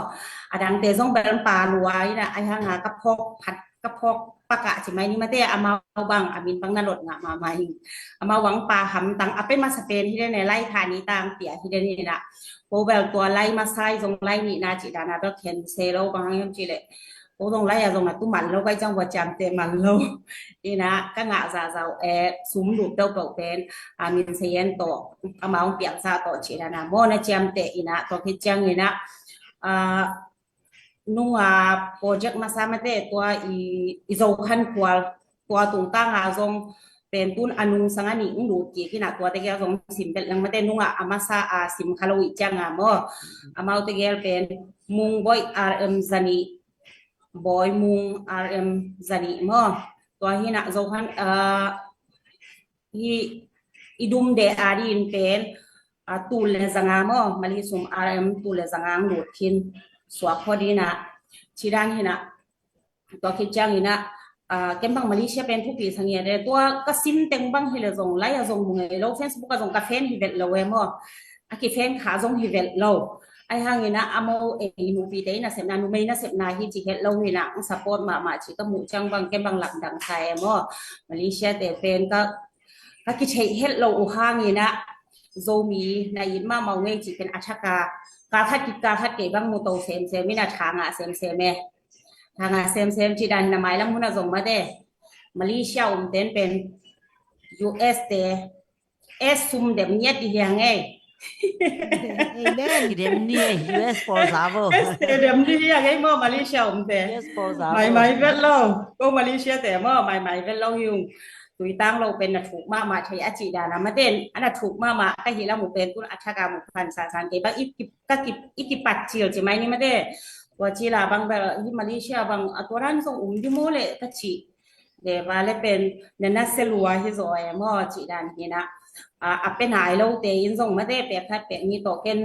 ดังเตะส่งไปลำปาลัวนี่นะไอ้ห่างกับพกผัดกับพกปากะใช่ไหมนี่มาเตะอามาบางอามินบางนั่นหลดงะมาใหม่อามาหวังปลาหำตังเอาเป็นมาสเปนที่ได้ในไร่ธานีต่างเตี่ยที่ได้นี่นะโอเวลตัวไล่มาไซตรงไล่นี่นาจิดานาต้องเขียนเซโลบางอย่างจีเลยโอ้ตรงไล่อะตรงนั้นตุ้มมันแล้วก็จังหวัดจำเต็มมันแล้วนี่นะก็งะซาเจ้าซุ้มดูดเต้าเป่าเป็นมีเซียนโตเอามาเปียกซาโตจิดานาโมนะจำเตะอีนะตัวคิดจังนี่นะนุ่งโปรเจกต์มาซามาเตะตัวอีโซคันควาตัวตุงตั้งทรงเป็นตุนอนุสังหาริงดูจีที่หนักตัวตะเกียบของสิมเป็นยังไม่ได้นุ่งอามาซาสิมคาโลวิจังมออามาตะเกียบเป็นมุงบอยRM ZaniบอยมุงRM Zaniมอตัวที่หนักโซคันที่อิดุมเดอาดินเป็นตูเลสังมอมาลิสุมRMตูเลสังดูทินสวกพอดีนะชีด้านที่หนักตัวคิดจังนี่นะเก็บบางมาเลเซียเป็นผู้ปีสังเกตเลยตัวก็ซิมเต็งบางฮิเลซงไล่ซงมุงเอโลเฟซบุ๊กก็ซงกาเฟนฮิเวลโลเวมออากิเฟนขาซงฮิเวลโลไอ้ห่างนี่นะอโมมูปีเตนะเสพนานุไม่นะเสพนาฮิจิเฮลโลนี่นะสปอร์ตมาชิก็มูจังบางเก็บบางหลักดังไทยมอมาเลเซียแต่เฟนก็กิเชเฮลโลอุห่างนี่นะโซมีในยินมาเมาเงจิเป็นอาชกากาคัดกิกาคัดเก็บบางมูโตเซมไม่น่าทางเซมทางเซมจีดันนามายแล้วมุนส่งมาเด้มาเลเซียเต้นเป็น US เตซุมเดมเนียดียังไงเดมเนีย US for Zavo เดมเนียยังไงมอมาเลเซียเต US for Zavo ไม่เวลโลก็มาเลเซียแต่มอไม่เวลโลยุงตุยตั้งเราเป็นถูกมากมาใช้อาจีดานะมาเต้นอันนั้นถูกมากมาก็เห็นแล้วหมู่เป็นกุนอัชกาหมู่พันสาสารเก็บอีกปัดเจียวใช่ไหมนี่มาเด้ว่าจีลาบางแบบที่มาเลเซียบางตัวร้านส่งดิโมเลก็จีเดี๋ยวว่าเลยเป็นเนนัสเซลัวที่ซอยมอจีดันนี่นะเป็นหายเราเตยินส่งมาได้เปียกคัดเปียกมีต่อเกิน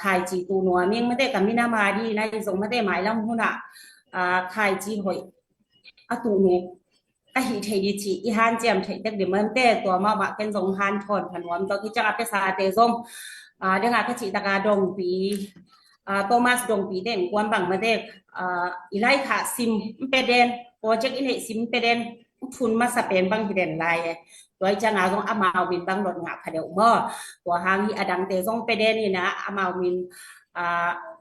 ขายจีตูนัวเมียงมาได้กับมินามาดีนะส่งมาได้หมายลำหุ่นขายจีหอยตูนูหิเทดิจีอีฮันเจียมเทเด็กเดี๋ยวมันเต้ตัวมาบะเป็นส่งฮันทอนผันวันตัวที่จะเอาไปซาเตส่งเดี๋ยวงานก็จีตากาดงปีโทมัสดงปีเด่นกวนบังมาเด็กอีไลค่ะซิมเปเดนโปรเจกต์อินเนซิมเปเดนทุนมาสเปนบังที่เด่นไลโดยจะงานต้องอามาวินบังหลดงาผเดียวเมื่อตัวหางที่อดังเตซงเปเดนนี่นะอามาวิน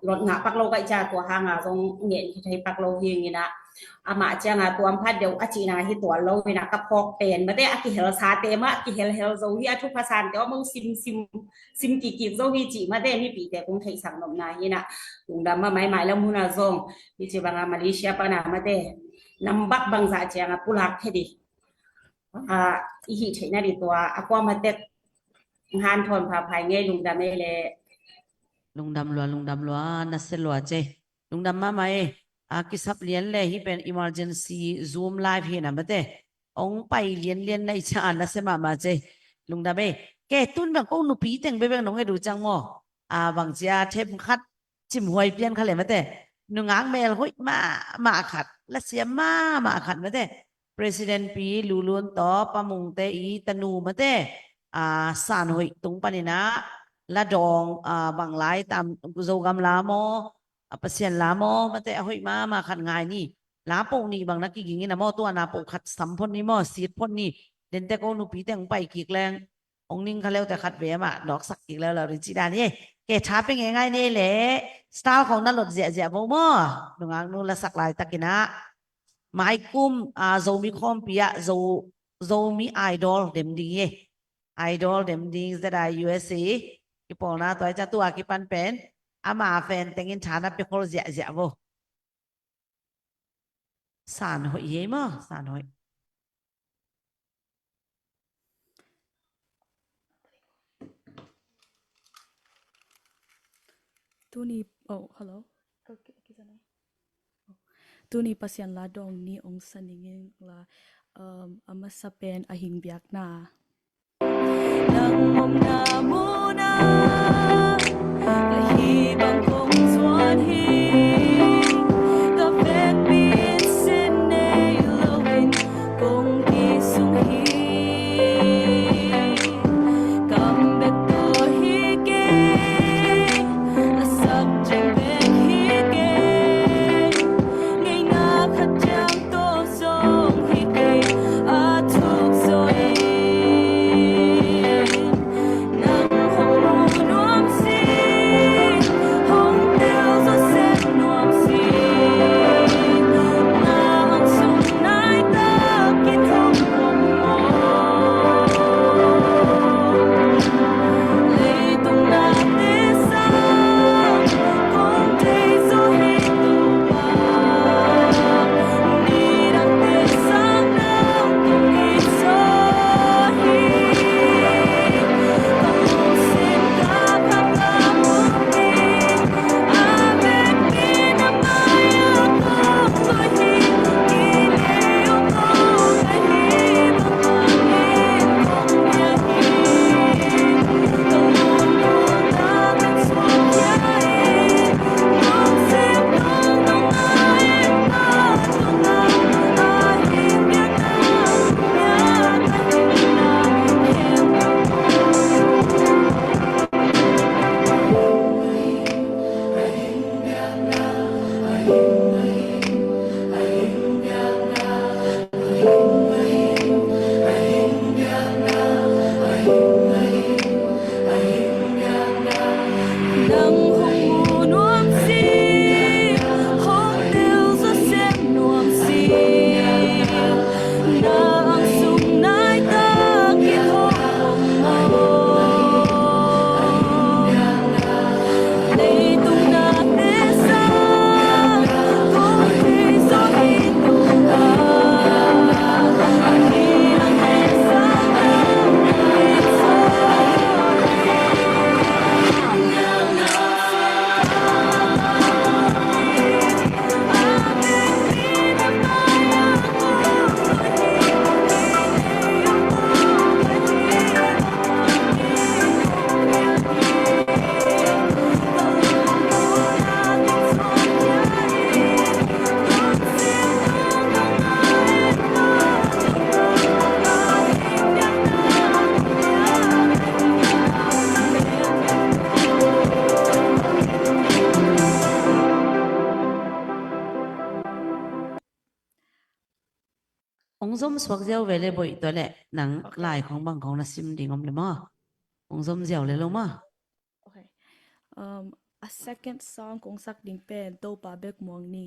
รถงาปักโลก็จะตัวหางตรงเงี้ยที่ปักโลยิงนี่นะมาจะงาตัวพัดเดี๋ยวอาจีนาที่ตัวโลวินะกับพอกเป็นมาได้อากิเฮลซาเตมาอากิเฮลโซฮีอาทุกภาษาแต่ว่ามึงซิมกี่โซฮีจีมาได้มีปีแต่คงไทยสั่งนมนายนี่นะลุงดำมาไม่แล้วมุนาซงที่จะบางมาเลเซียปานามาได้นำบักบางสาเจียงปุลักแค่ดีอีหิใช้นาดีตัวอากว่ามาเต็ดงานทนพาภัยเงี้ยลุงดำไม่เลย ลุงดำลัวนัสลัวเจลุงดำมาไหมกิสับเลียนเลยที่เป็น emergency zoom live เห็นนะมาเต้องไปเลียนในชานัสมาเจลุงดำแกตุ้นแบบก็นุปีแต่งไปแบบน้องให้ดูจังมั้บางทีเทปคัดจิมหวยเปลี่ยนเขาเลยมาเต้นุงางเมลหุยมาขัดและเสียมาขัดมาเต้ president ปีลูลุนต่อปะมุงเตอีตนูมาเต้สานหุยตรงปนินะละดองบางหลายตามกุโซกำลาโมเปเซียนลาโมมาแต่หุยมาขัดง่ายนี่ลาปงนี่บางนักกิงนี่นะโมตัวนาปงขัดสัมพนนี่โมสีพนนี่เด่นแต่ก็นุปีแต่งไปกีกแรงองนิ่งเขาแล้วแต่ขัดเวมาดอกสักอีกแล้วเราดิจิดานี่แกช้าเป็นไงนี่แหละสไตล์ของนั่นหลดเสียโมโมนุ่งอังนุ่งละสักลายตะกินะไม้กุ้มโซมีคอมปีโซมีไอดอลเดมดีไอดอลเดมดีจะได้ USA ki pona to cha tu ki pan pen ama fen tengin thana pe khol zia vo san hoi ye ma san hoi tu ni hello okay sana tu ni pasyan la dong ni ong saningin la ama sa pen ahing biak na nang mom na muna kahibang kong swan hi ka vet bin sin nei lowin kong kisung hi kam bet to hi ke la sak chen bet hi ke ngay na khat chang to song hi ke a thuk soi ông zoom swag gieo về lên bụiตัวแหละหนังลายของบางของนักซิมดีงอมเลยมั้งองzoom เจียวเลยลงมั้ง okay a second song kung sak ding pen to pa bek muang ni.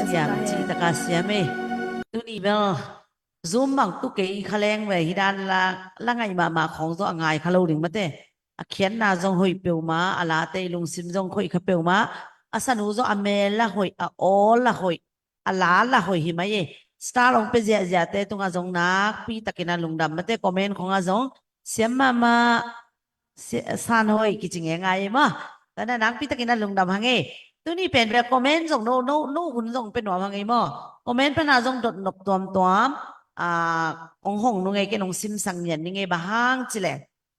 siam chi taka siam tu ni bel zoom bang tu ke i khaleng ve hidan la ngai ma khong zo angai khalo ding mate a khian na zong hoi peu ma ala te lung sim zong khoi kha peu ma asanu zo amel la hoi a all la hoi ala la hoi hi mai star long pe zia zia te tunga zong nak pi takina lungdam mate comment khonga zong siam ma san hoi ki ching ngai ma tana nak pi takina lungdam hange tu ni pen be comment zong no hun zong pe no hange mo comment pe na zong dot nop tuam ong hong nu ngai ke nong sim sang yen ni ngai bahang chile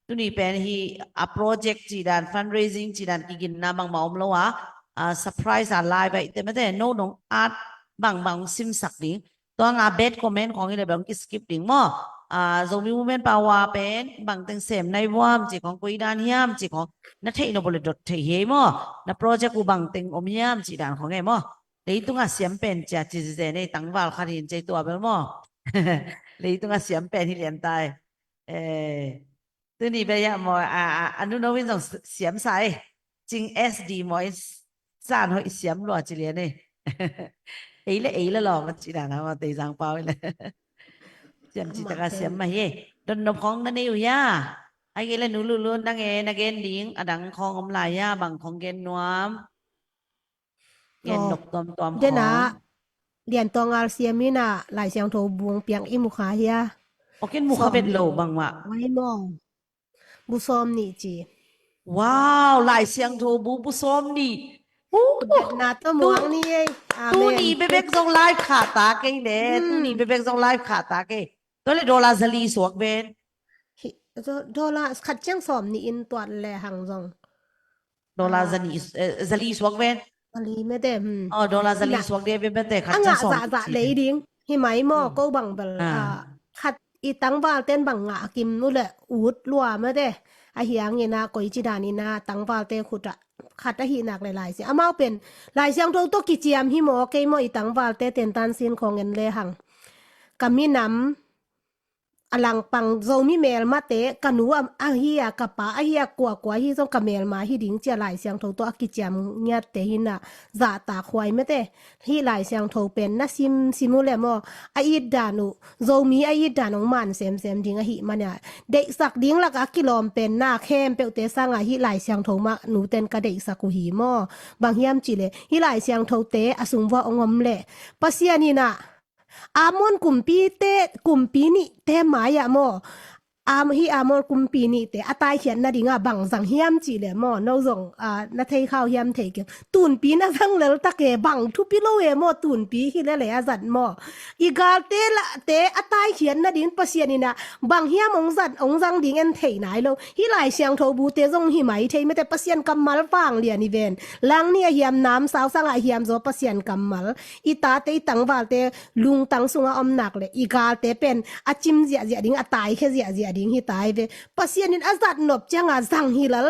tu ni pen hi a project chi dan fundraising chi dan ki gin na bang maum lo surprise live ba te mate no nong art bang sim sak ding to nga bad comment khong ile bang ki skip ding mo zomi movement power pen bang teng sem nai wam chi khong koi dan hiam chi khong na thei no bole dot thei he mo na project u bang teng omiam chi dan khong ngai mo lấy tung xiêm pen cha chỉ giờ này tăng vào khai hiện chơi tua bên mò lấy tung xiêm pen thì liền tai từ này bây giờ mò anh nói với dòng xiêm sai chính SD mò sàn hội xiêm loa chỉ liền này ấy là lò mà chỉ là nào mà tây giang bao này xiêm chỉ ta xiêm mà he đồn nộp phong nó nhiều ya ai cái là nụ luôn đang nghe na gen điếng đang phong ông lại ya bằng phong gen nuam gen nộp tòm Dia na lian tong al siam ni na lai siang tho buang piang i mukha hia. ok mukha bet low bang ma Wai mo. Bu som ni chi. wow lại siang tho bu som ni Na to muang ni ei. tu ni bebek zong live khata ke ne tu ni bebek zong live khata ke to le dollar zali suak ben Dola khat chang som ni in twat le hang zong. dollar zali suak ben Ali me de dollar zali suak de be te khat anga cha som za le ding hi mai mo ko bang bel khat i tang wal ten bang nga kim nu le ut lua me de a hiang ni na koi chi da ni na tang wal te khuta khat a hi nak le lai si amao pen lai siang tho to ki chiam hi mo ke mo i tang wal te ten tan sin khong en le hang kami nam alang pang zomi mel mate kanu a hi a kapa a hi a kwa hi zong kamel ma hi ding chia lai siang tho to akicham nya te hina za ta khwai mete hi lai siang tho pen na simule mo a i danu zomi a i danong man sem ding a hi manya de sak ding la ka kilom pen na khem pe te sanga hi lai siang tho ma nu ten ka de sak ku hi mo bang hiam chi le hi lai siang tho te asung wa ongom le pasiani na amon kumpi ni te maya mo hi amon kumpi ni te atai hian na dinga bang zang hiam chi le mo no zong na thei khao hiam thei ke tun pi na zang lel ta ke bang thu pi lo e mo tun pi hi le azat mo igal te atai hian na din pasiani na bang hiam ong zang ding en thei nai lo hi lai siang tho bu te zong hi mai thei me te pasian kamal pang lian event lang ni hiam nam saw sang a hiam zo pasian kamal ita te tang wal te lung tang sunga om nak le igal te pen achim zia ding atai khe zia ding hi tai ve pasianin azat nop changa zang hilal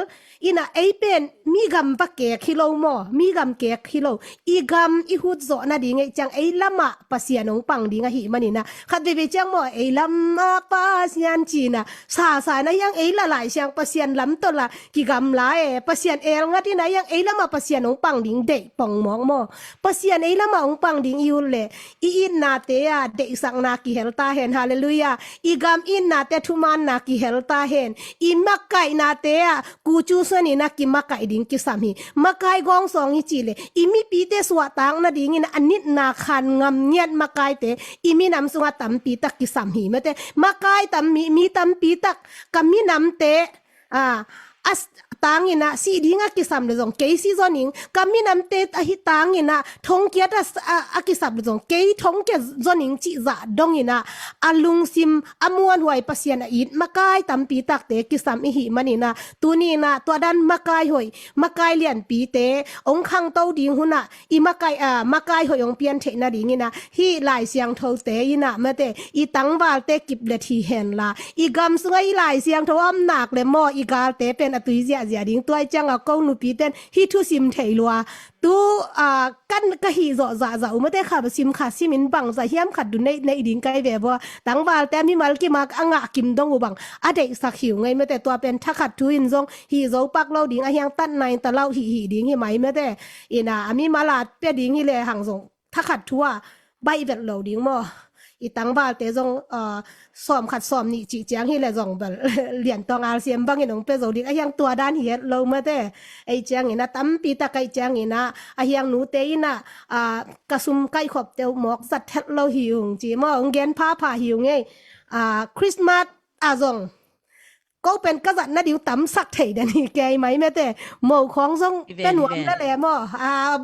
ina ei pen mi gam pa ke khilo mo mi gam ke khilo i gam i hut zo na ding ei chang ei lama pasianong pang ding a hi manina khat ve chang mo ei lama pasian china sa na yang ei la lai siang pasian lam to la ki gam la e pasian el ngati na yang ei lama pasianong pang ding de pong mong mo pasian ei lama ong pang ding iul le i in na te a de sang na ki helta hen hallelujah i gam in na te thuman na ki helta hen in makai na te a ku chu sani na ki makai ding ki sami makai gong song hi chile imi pi te swa tang na ding in anit na khan ngam nyat makai te imi nam sunga tam pi tak ki sam hi mate makai tam mi tam pi tak kami nam te as tangina si dinga kisam le jong ke si zoning kami nam te a hi tangina thong kia ta a kisam le jong ke thong ke zoning chi za dongina alung sim amuan huai pasian a it makai tampi tak te kisam i hi manina tuni na to dan makai hoi makai lian pi te ong khang to ding huna i makai hoi ong pian the na dingina hi lai siang tho te ina mate i tangwal te kip le thi hen la i gam sunga i lai siang tho am nak le mo i gal te pen atui zia ding toy chang a ko nu pi ten hi thu sim thei lua tu kan ka hi zo za umate kha sim kha simin bang za hiam khat du nei ding kai ve bo tangwal te mi mal ki mak anga kim dong u bang a de sak hiu ngai mate to pen tha khat thu in zong hi zo pak lo ding a hiang tan nai ta lau hi ding hi mai mate ina ami mala pe ding hi le hang zong ถ้าขัดทั่วใบแบบเหลาดิ้งมออีตังบาลเตจงซ้อมขัดซ้อมนี่จีเจียงให้แลจงแบบ เหรียญตองอาเซียนบางอย่างเปโซดิ้งไอ้ยังตัวด้านเฮียเรามาแต่ไอ้เจียงนี่นะตั้มปีตะไกเจียงนี่นะไอ้ยังหนูเตยนะกระซุมไก่ขอบเตียวหมอกสัตว์เท็ดเราหิวจีมอเงนผ้าหิวไงคริสต์มาสจงก็เป็นกษัตริย์นะดิวตำสักไถเดนี่แกไหมแม่แต่หมอของทรงเป็นหัวนั่นแหละหมอ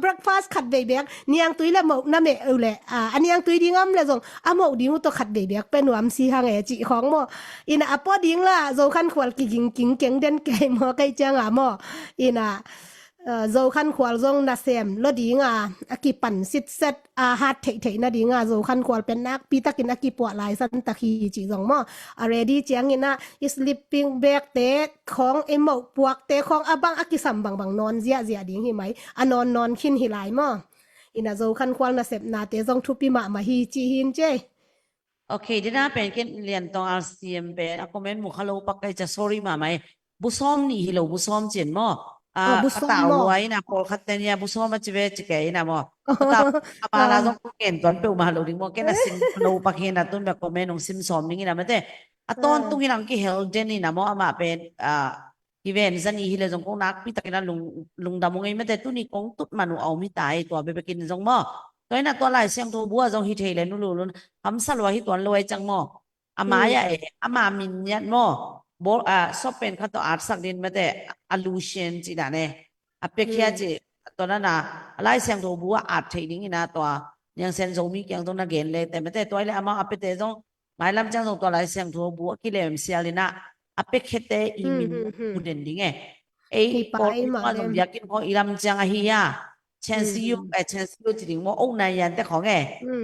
breakfast ขัดเบเบียกนี่ยังตุยละหมอนั่นแม่แหละอันนี้ยังตุยดิ้งอ้ำเลยทรงหมอดิ้งตัวขัดเบเบียกเป็นหัวสีหางจีของหมออินะปอดิ้งละโจคันขวลกิ่งเก่งเด่นแกหมอไกจังหมออินะโจคันขวลทรงนาเซมแล้วดิ้งกิปั่นซิดเซตฮัดเถนะดิ้งโจคันขวลเป็นนักปีตะกินกิปวดลายสันตะคีจีจงหมอready เจียงนี่นะ sleeping bag เตะของไอ้หมอกปวกเตะของบังกิสัมบังนอนเจียดิ้งหิไหมนอนขินหิหลายหมออินะโจคันขวลนาเซมนาเตะจงทุปีมาฮีจีหินเจโอเคดีนะเป็นกันเรียนตองอาเซียนเป็นอะคอมเมนต์มุขโลปักไกจะ sorry มาไหมบุซ้อมนี่ฮิโลบุซ้อมเจนมอบุษ ตา หมอ ไว้นะพอคัตเตเนียบุซ้อมมาจิเวจิเกยนะมอตามาลาจงเก่งตอนเปิลมาโลดิ้งมอแกน่ะซิมโลปักเฮนะตุนแบบคอมเมนต์ของซิมซ้อมนี่นะมันแต่ตอนตุงฮินังกิเฮลเดนนี่นะมอมาเป็นอีเวนต์ซันนี่ฮิเลจงคงนักพี่ตะกินลุงดำมงไงมันแต่ตุนี่คงตุดมานูเอาไม่ตายตัวไปกินจงมอตัวนั้นตัวลายเสียงตัวบัวจงฮิเทเลนูลุนคำสลวยฮิตัวลอยจังมออามาใหญ่อามามินยันมอบอกชอบเป็นขั้นตอนอาร์ตสักดินมาแต่ illusion จีน่ะเนี่ยเป็กแค่จีตอนนั้นนะลายเสียงตัวบัวอาร์ตเทดิ้งนะตัวยังเซนโซมิยังต้องนักเรียนเลยแต่ไม่แต่ตัวเลยอามาเป็กแต่จงหมายลำจังตรงตัวลายเสียงตัวบัวกิเลมเสียเลยนะเป็กแค่แต่อีมินพูดเด่นดิ้งไอ้คนว่าจงอยากกินของอีลำจังอะฮียาเชนซิโยจริงๆว่าองค์นายยันแต่ของ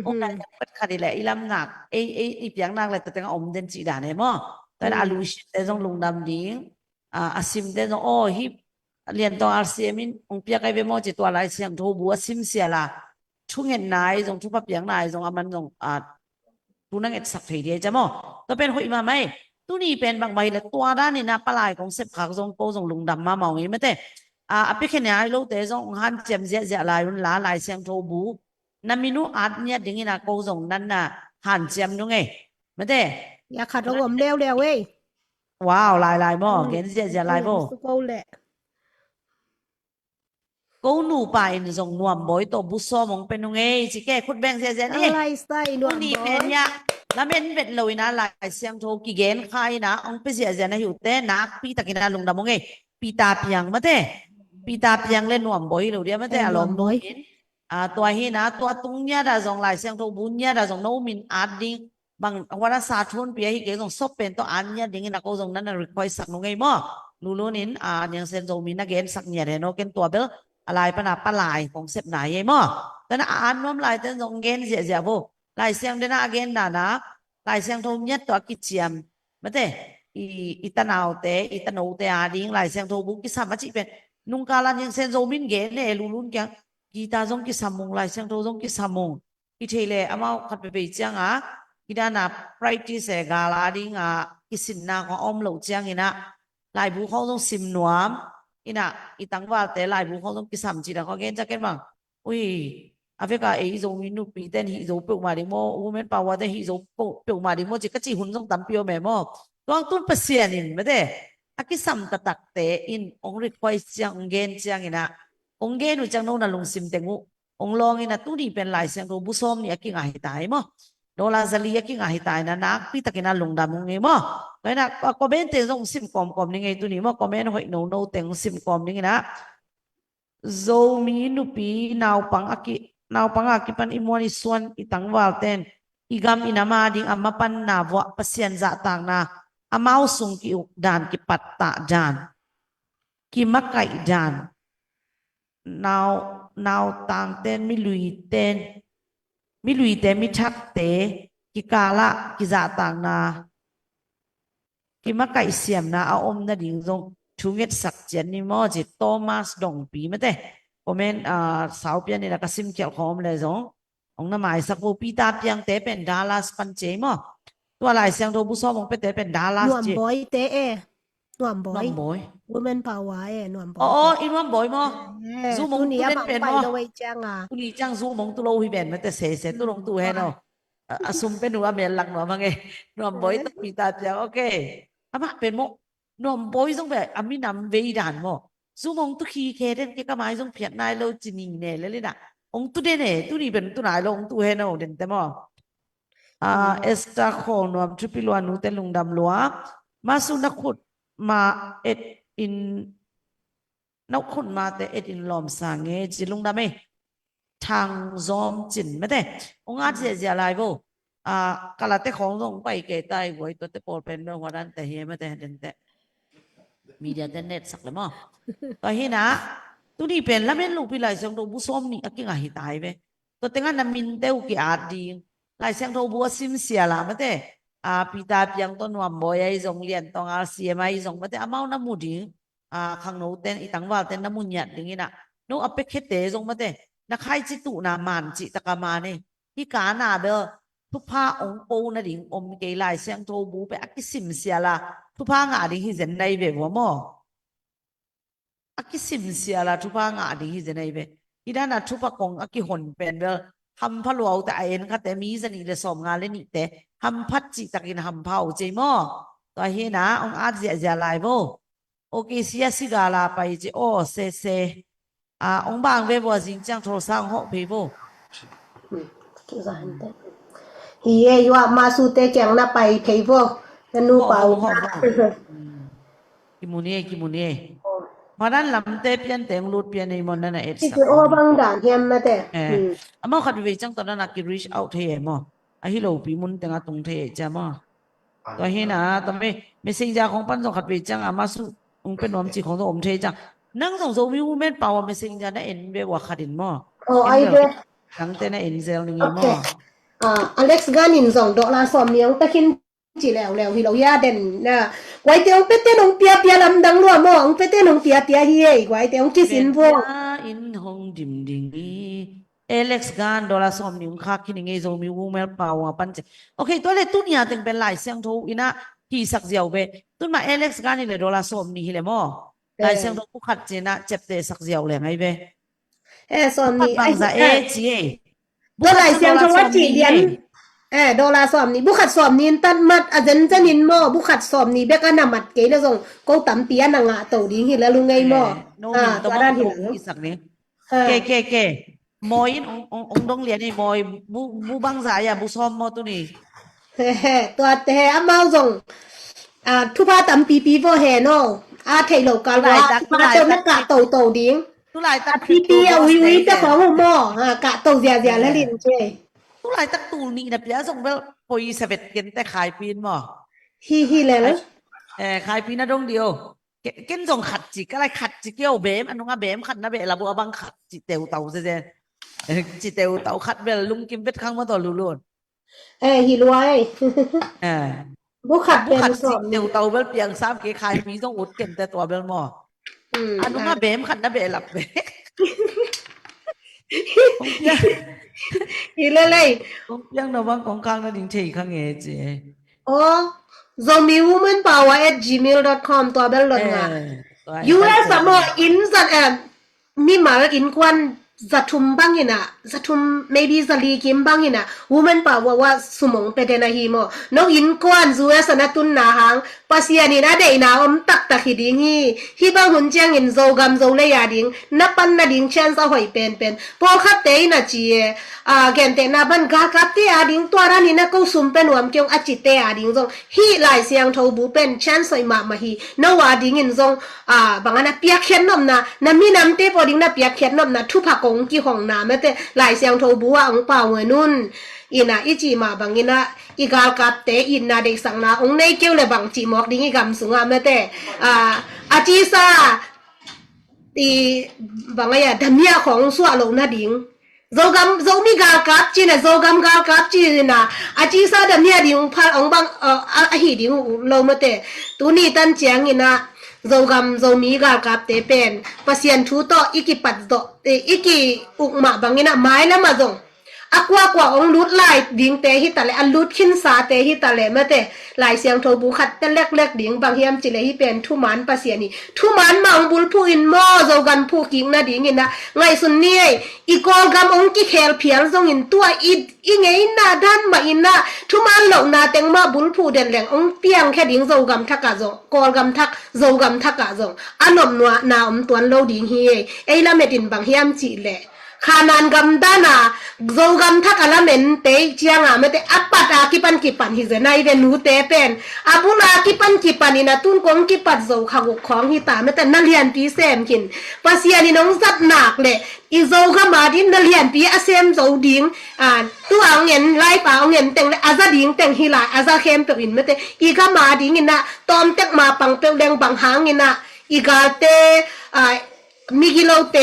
องค์นายยันเป็นคดีแหละอีลำหนักไอ้เปียงนักเลยแต่ตั้งอมเด่นจีด่าเนี่ยมั้งแต่อาลูชิแต่จงลงดำดิ้งอาซิมแต่จงโอ้ฮิเรียนตอนอาเซียมินองเปียกไอ้เบมอจิตัวลายเสียงโทบัวซิมเสียละช่วงเห็นนายจงทุบเปียงนายจงอามันจงทุนังเอ็ดสักทีเดียวจ้ะมั้งตัวเป็นหัวอีมาไหมตัวนี้เป็นบางใบเลยตัวด้านนี้นะปลายของเสพขาวจงโปจงลงดำมาเมาอย่างนี้ไม่แต่เป็กแค่เนี่ยลูกแต่จงหันเจียมเสียลายรุ่นลายเสียงโทบูนั่นมีนู้อาร์ตเนี่ยดิ้งนะโปจงนั่นน่ะหันเจียมนู้ไงไม่แต่อย่าขัดระวมเร็วเว้ยว้าวลายมั้งเห็นเสียลายมั้งกูแหละกูหนูไปนี่จงนวมบ่อยตัวบุษมองเป็นยังไงสิแกขุดแบงเสียนี่อะไรสไตล์นวมนี่เป็นเนี่ยแล้วเป็นเลยนะลายเสียงโทกี่เกณฑ์ใครนะองไปเสียนะอยู่แต่นักปีตะกินนะลงดำมงไงปีตาเพียงมาเต้ปีตาเพียงเล่นนวมบ่อยเลยเดียวมาเต้อารมณ์บ่อยตัวเฮนะตัวตรงเนี้ยดาจงลายเสียงโทบุญเนี้ยดาจงโนมินอาร์ดดิ้งบางวารสารทุนเปียฮิเกจงซบเป็นตัวอันเนี้ยดิ้งนะก็จงนั้นรีควอสักนงไงมั้งรู้นินยังเซนโซมินนะเกณฑ์สักเนี่ยเห็นโนเกณฑ์ตัวเบลอะไรปะนะปลายของเสพไหนยัยมั้งแต่น่ะอ่านน้ำลายแต่จงเกณฑ์เสียโบลายเสียงเดน่าเกณฑ์นะลายเสียงโทมยัดตัวกิจเจียมมาเต้อีตาหนาวเตอีตาหนูเตดิ้งลายเสียงโทบุกิสามาจิเป็นนุ่งกาลันยังเซนโซมินเกณฑ์เนี่ยลุ้นกันกีตาจงกิสามงลายเสียงโทจงกิสามงอีเทเลอามาขัดไปจังกีดานาไพรติเสกาลาดิ้งกิสินนาของอมเหลวจังอีน่ะลายบุเขาต้องซิมหนวมอีน่ะอีตังว่าแต่ลายบุเขาต้องกิสามจีนะเขาเกณฑ์จะเกณฑ์มั้งอุ้ยอาเฟกาอีโซมินุปีเต้นฮิโซเปิลมาดิโมวูแมนปาวาเต้ฮิโซเปิลมาดิโมจิกจิหุ่นจงตั้มเปียวแม่โมตัวตุนเปเซียนินไม่ได้อากิสัมตะตักเตอินองริควายจังเกนจังอินะองเกนุจังโนนาลงซิมเตงูองลองอินะตุนี่เป็นลายเสียงโรบุซอมนี่อากิงาฮิตายโมโดลาซาลีอากิงาฮิตายนะนักพี่ตะกินาลงดำมงไงโมไว้นะก็เป็นเตงจงซิมกอมนี่ไงตุนี่โมก็เป็นหอยโนเตงซิมกอมนี่ไงนะโซมินุปีนาวปังอากิnaw pangakipan imon iswan itang walten igam inama ding amapan na wa pasyan za tang na amaw sung ki ukdan ki patta dan ki makai dan naw tang ten mi lui ten mi thak te ki kala ki za tang na ki makai siam na a om na ding jong thunget sak chen ni mo ji Thomas dong pi ma te comment สาวเปียนี่นะก็ซิมเกี่ยวข้องเลยจ้ะองน้ำหมายสักปีตาเปียงเตะเป็นดัลลัสปันเจมตัวลายเสียงโทบุษมองเป็นเตะเป็นดัลลัสนวมบ่อยเตะ หน่วมบ น้ อ อย มบ่อย women power หน่วมบ อ๋ อ อย อินว่าบ่อยมั้ง ซูมง ตัวนี้ ตุเล่น บัง เป็น ไป มั้ง โดยจังตุนี่จังซูมงตุโลหิเป็นมันแต่เสตุลงตุให้เนาะซุมเป็นหนูว่าเมียนหลักหนูว่าไงหนูบ่อยต้องมีตาเจ้าโอเคอะมาเป็นมั้งหนูบ่อยต้องแบบอามินำเวดานมั้งซูมงตุขี้เคเด่นเกี่ยวกับไม้ต้องเพียรนายเราจีนีเนี่ยเลยนะองตุเด่นเนี่ยตุนี่เป็นตุนายลงตุให้เนาะเด่นแต่มั้งเอสตาโคหนูทริปลวนูเตลุงดำลัวมาสุนัขขุดมาเอ็ดอินนักขุดมาแต่เอ็ดอินลอมสังเกตจิลุงดำไหมทางซอมจินไม่ได้องอาจจะอะไรบ่กาลเตของลงไปเกตายไว้ตัวเตปอลเป็นเรื่องวันนั้นแต่เฮียไม่ได้เด่นแต่มีเดียเน็ตสักเลยมั้งตอนนี้นะตัวนี้เป็นแล้วเป็นลูกพี่ไหลเสียงโดบุซ้อมนี่กี่งาหิตายไปตัวเต็งนั้นมินเตวกี่อาดีไหลเสียงโดบัวซิมเสียละไม่ได้ปีตาเพียงต้นวันบ่อยไอ้ทรงเรียนต้องอาเซียมาไอ้ทรงไม่ได้อาเมาน้ำมูดีข้างโน้ตเต้นอีตังว่าเต้นน้ำมูหยัดอย่างนี้นะโน้ตเอาไปคิดเตะทรงไม่ได้นักใครจิตุนามันจิตกามาเนี่ยที่การน่ะเบลทุกผ้าองค์ปูนะดิ่งอมเกลายเสียงโทบูไปอักซิมเสียละทุกผ้างาดิ่งฮิเซนในเบหัวหม้ออักซิมเสียละทุกผ้างาดิ่งฮิเซนในเบอีด้านน่ะทุกผ้ากงอักกิหนเป็นเบลทำพะโล้แต่เอ็นค่ะแต่มีสนิทเลยสมงานเลยนี่แต่ทำพัดจิตกินทำเผาเจมอตัวเฮนะองอาจจะลายโบโอเคเสียสิกาลาไปเจโอเซองบางเว็บว่าจริงจังโทรศัพท์หกเพย์โบเฮียว่ามาสูเตแกงน่ะไปเพย์โบนันนูเปล่ากิมุนีเพราะนั้นลำเตเปียนเต็งรูดเปียนในมันนั่นเอ็ดสักที่โอบังด่านเฮียมาแต่มั่งขัดวิจังตอนนั้นนักกิริชเอาเทียมั่งไอ้ฮิโลปีมุนเต็งตรงเทียจ้ามั่งตัวเฮนะตอนไม่สิ่งจากของปั้นส่งขัดวิจังมาสู้เป็นน้อมจีของตัวอมเทียจังนั่งส่งโซวิวแม่นเปล่าว่าไม่สิ่งจากนั้นเอ็นเบว่าขัดินมั่งไอเด้นั่งเต้นเอ็นเซลนึงมั่งอเล็กซ์กานินส่งดอกลาสอมเมียงตะคินจีแล้วฮิโลยาเด่นนะไว้เตียงเป็ดเตียงเปียลำดังรัวมองเป็ดเตียงเปียเฮียไว้เตียงกิสินพวกอินหงดิมดิงเอเล็กซ์กันดอลลาร์สอมนิวคักคินเงยโซมิวเมลเปล่าปันเจโอเคตัวเล็กตุนยาตึงเป็นลายเสียงโทอินะที่สักเจียวเบตุนมาเอเล็กซ์กันนี่เลยดอลลาร์สอมนี่เลยมั้งลายเสียงโทผู้ขัดเจนะเจ็บเตะสักเจียวเลยไงเบสอมนี่บางจะจีดอลลาร์เสียงโทว่าจีเดียนดอลลาร์สอมนี่บุขัดสอมนี่ตัดมัดอาจจะนินมอบุขัดสอมนี่เบกันนามัดเกยแล้วส่งก็ตั้มเปียนังอ่ะตัวดิ้งหิแล้วลุงไงมอตัวด้านหิแล้วสักนี้เกมอยองดงเรียนนี่มอยบูบังสายบูซ้อมมอตัวนี้ตัวแต่อามาส่งทุพาตั้มปีโฟเฮโนเทโลกาลว่ามาเจ้านักกะโตดิ้งตุลายตักปีวิเจ้าของมอกะโตเสียแล้วลินเจตุลายตักตูนี่นะเปียส่งเบลปอยเสบ็ดเกินแต่ขายปีนมอฮีเลยขายปีน่ะดงเดียวเกินส่งขัดจิก็ไรขัดจิเกี่ยวเบมอันนู้นเบมขัดนะเบลบัวบังขัดจิเตวเต่าเจจิเตวเต่าขัดเบลลุงกิมเป็ดข้างมาต่อลุนฮีรวยบุขัดจิเตวเต่าเบลเปียงซ้ำเกขายปีต้องอุดเกินแต่ตัวเบลมออันนู้นเบมขัดนะเบลหลับเบฮีเลยยังระวังของกลางนั่นจริงเฉยข้างเงยจีzombiewomanpower@gmail.com ตัวเบลลอนงา US สมออินสันมีมาอินควันzatum bangina zatum maybe zali kim bangina woman power wa sumong pedena himo no in kwan zuwa sanatun na hang pasiani na de na tak hiding hi bang hun chang in zogam zole ya ding na pan na ding chance a hoi pen po khat te na chi gen te na ban ga kap te a ding twara ni na ko sum pen wam kyong a chi te a ding zong hi lai siang tho bu pen chance soi ma hi no wa ding in zong bangana pia khen nom na mi nam te po ding na pia khen nom na thu pha kong ki hong na me te lai siang tho bu wa ong pa we nun ina ichi ma bangina igal kap te in na de sang na ong nei keu le bang chi mok ding i gam sunga me te achi sa ti bangaya damia khong su alo na ding zomi gal kap chi na zogam gal kap chi na achi sa damia ding phal ong bang a hi ding lo me te tu ni tan chiang ina zogam zomi gal kap te pen pasien thu to iki pat do iki ukma bangina mai la ma zong กว่าองลุดลายดิ่งเตฮิตะเลอันลุดขินสาเตฮิตะเลมะเตลายเสียงโทบุขัดแต่เล็กๆดิ่งบางเฮียมจิเลฮิเป็นทุมันปะเสียนี่ทุมันมาองบุลผู้อินมอโจกันผู้กิงนะดิ่งอินนะไงสุนนี่อีกอลกำองกิเคลเพียงจงอินตัวอีไงน่าดันมาอินนะทุมันหลงนาเต็งมาบุลผู้เด่นแหลงองเปียงแค่ดิ่งโจกำทักกะจงกอลกำทักโจกำทักกะจงอันนมนัวนาอมตวนโลดิ่งเฮไอละเมดินบางเฮียมจิเลขานานกำดานาโจกำทักอะไรเมนเตยเจียงอะเมเตอัปปัตอากิปันฮิเจนายเดนูเตเป็นอาบุลากิปันนี่นะตุนกงกิปัดโจขากของฮิตาเมเตนัเลียนปีเซมกินภาษานี่น้องจัดหนักเลยอีโจก็มาดินนัเลียนปีอาเซมโจดิงตัวเอาเงินไล่ป่าเอาเงินแต่งอาซาดิงแต่งฮิลาอาซาเข้มเป็นเมเตอีก็มาดิงินนะตอมเต็กมาปังเปลแดงปังหางงินนะอีกาเตมิกิโลเต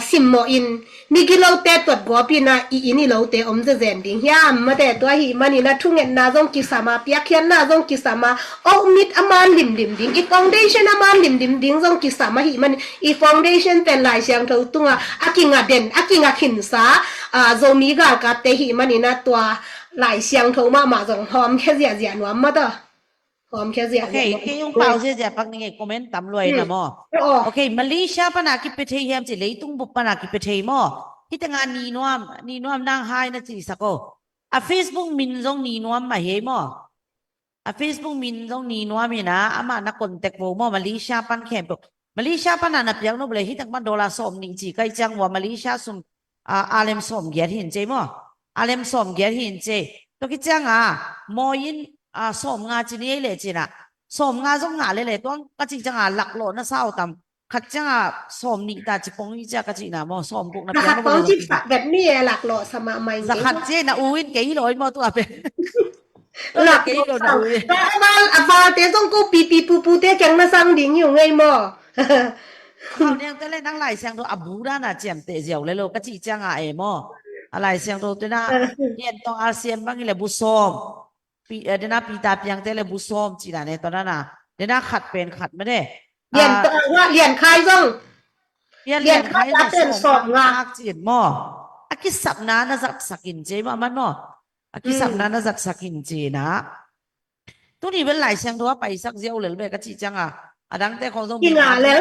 สิมโมอินมีกิโลเตตวดกอปีนะอีนี่โลเตอมเจเจนดิงยามมาแต่ตัวหิมันนี่นะทุ่งเงินนาจงกิสามาเปียกเขียนนาจงกิสามาโอมิดอมานลิมดิงอีฟาวเดชั่นอมานลิมดิงจงกิสามาหิมันอีฟาวเดชั่นเป็นลายเสียงเท่าตุงอากิงาเด่นอากิงาขินสาโจมีกากาเตหิมันนี่นะตัวลายเสียงเท่ามาจงหอมแค่เสียหนวมมาเด้อหอมแค่เสีย Okay, okay, yung pause siya pag ni comment tamloy na mo. Okay, Malaysia pa nakipitay yam si leitung bu pa nakipitay mo. Kita nga ninuam nang hay na si sako. A Facebook minzong ninuam mahe mo. A Facebook minzong ninuam ina ama na contact mo Malaysia pan kempo. Malaysia pa na napiyang no boleh hitang $1 som ning chi kai chang wa Malaysia sum alem som gyat hin je mo. Alem som gyat hin je. To ki chang moyinสมงาจีนี้เลยจีน่ะสมงาจงงาเลยต้องก็จีจังหลักโลน่ะเศร้าตำขัดจังสมนี่ตาจีปงยี่จ้าก็จีน่ะมอสมกุกนะเพียงไม่รู้แบบนี้หลักโลสมาไม่จะขัดเจน่ะอุ้ยเกี่ยร้อยมอตัวเป็นหลักเกี่ยร้อยแต่มาเตะต้องกูปีปูเตะแกงมาสั่งดิ่งอยู่ไงมอเขาเนี่ยแต่เล่นนั่งไหลเสียงตัวอับบูด้าน่ะเจียมเตะเจียวเลยโลก็จีจังเอมออะไรเสียงตัวตัวน่ะเย็นตองอาเซียนบางทีเลยบุษอมปีเดน่าปีตาเพียงแต่เลยบุษอมจีน่ะเนี่ยตอนนั้นน่ะเดน่าขัดเป็นขัดไม่ได้เรียนตัวว่าเรียนใครต้องเรียนใครต้องสอบงานจีนมออากิสับนานะจักสักินเจมามันมออากิสับนานะจักสักินเจนะตัวนี้เป็นหลายเสียงตัวไปสักเดียวเลยแบบก็จีจังดังแต่ของต้องกินงาแล้ว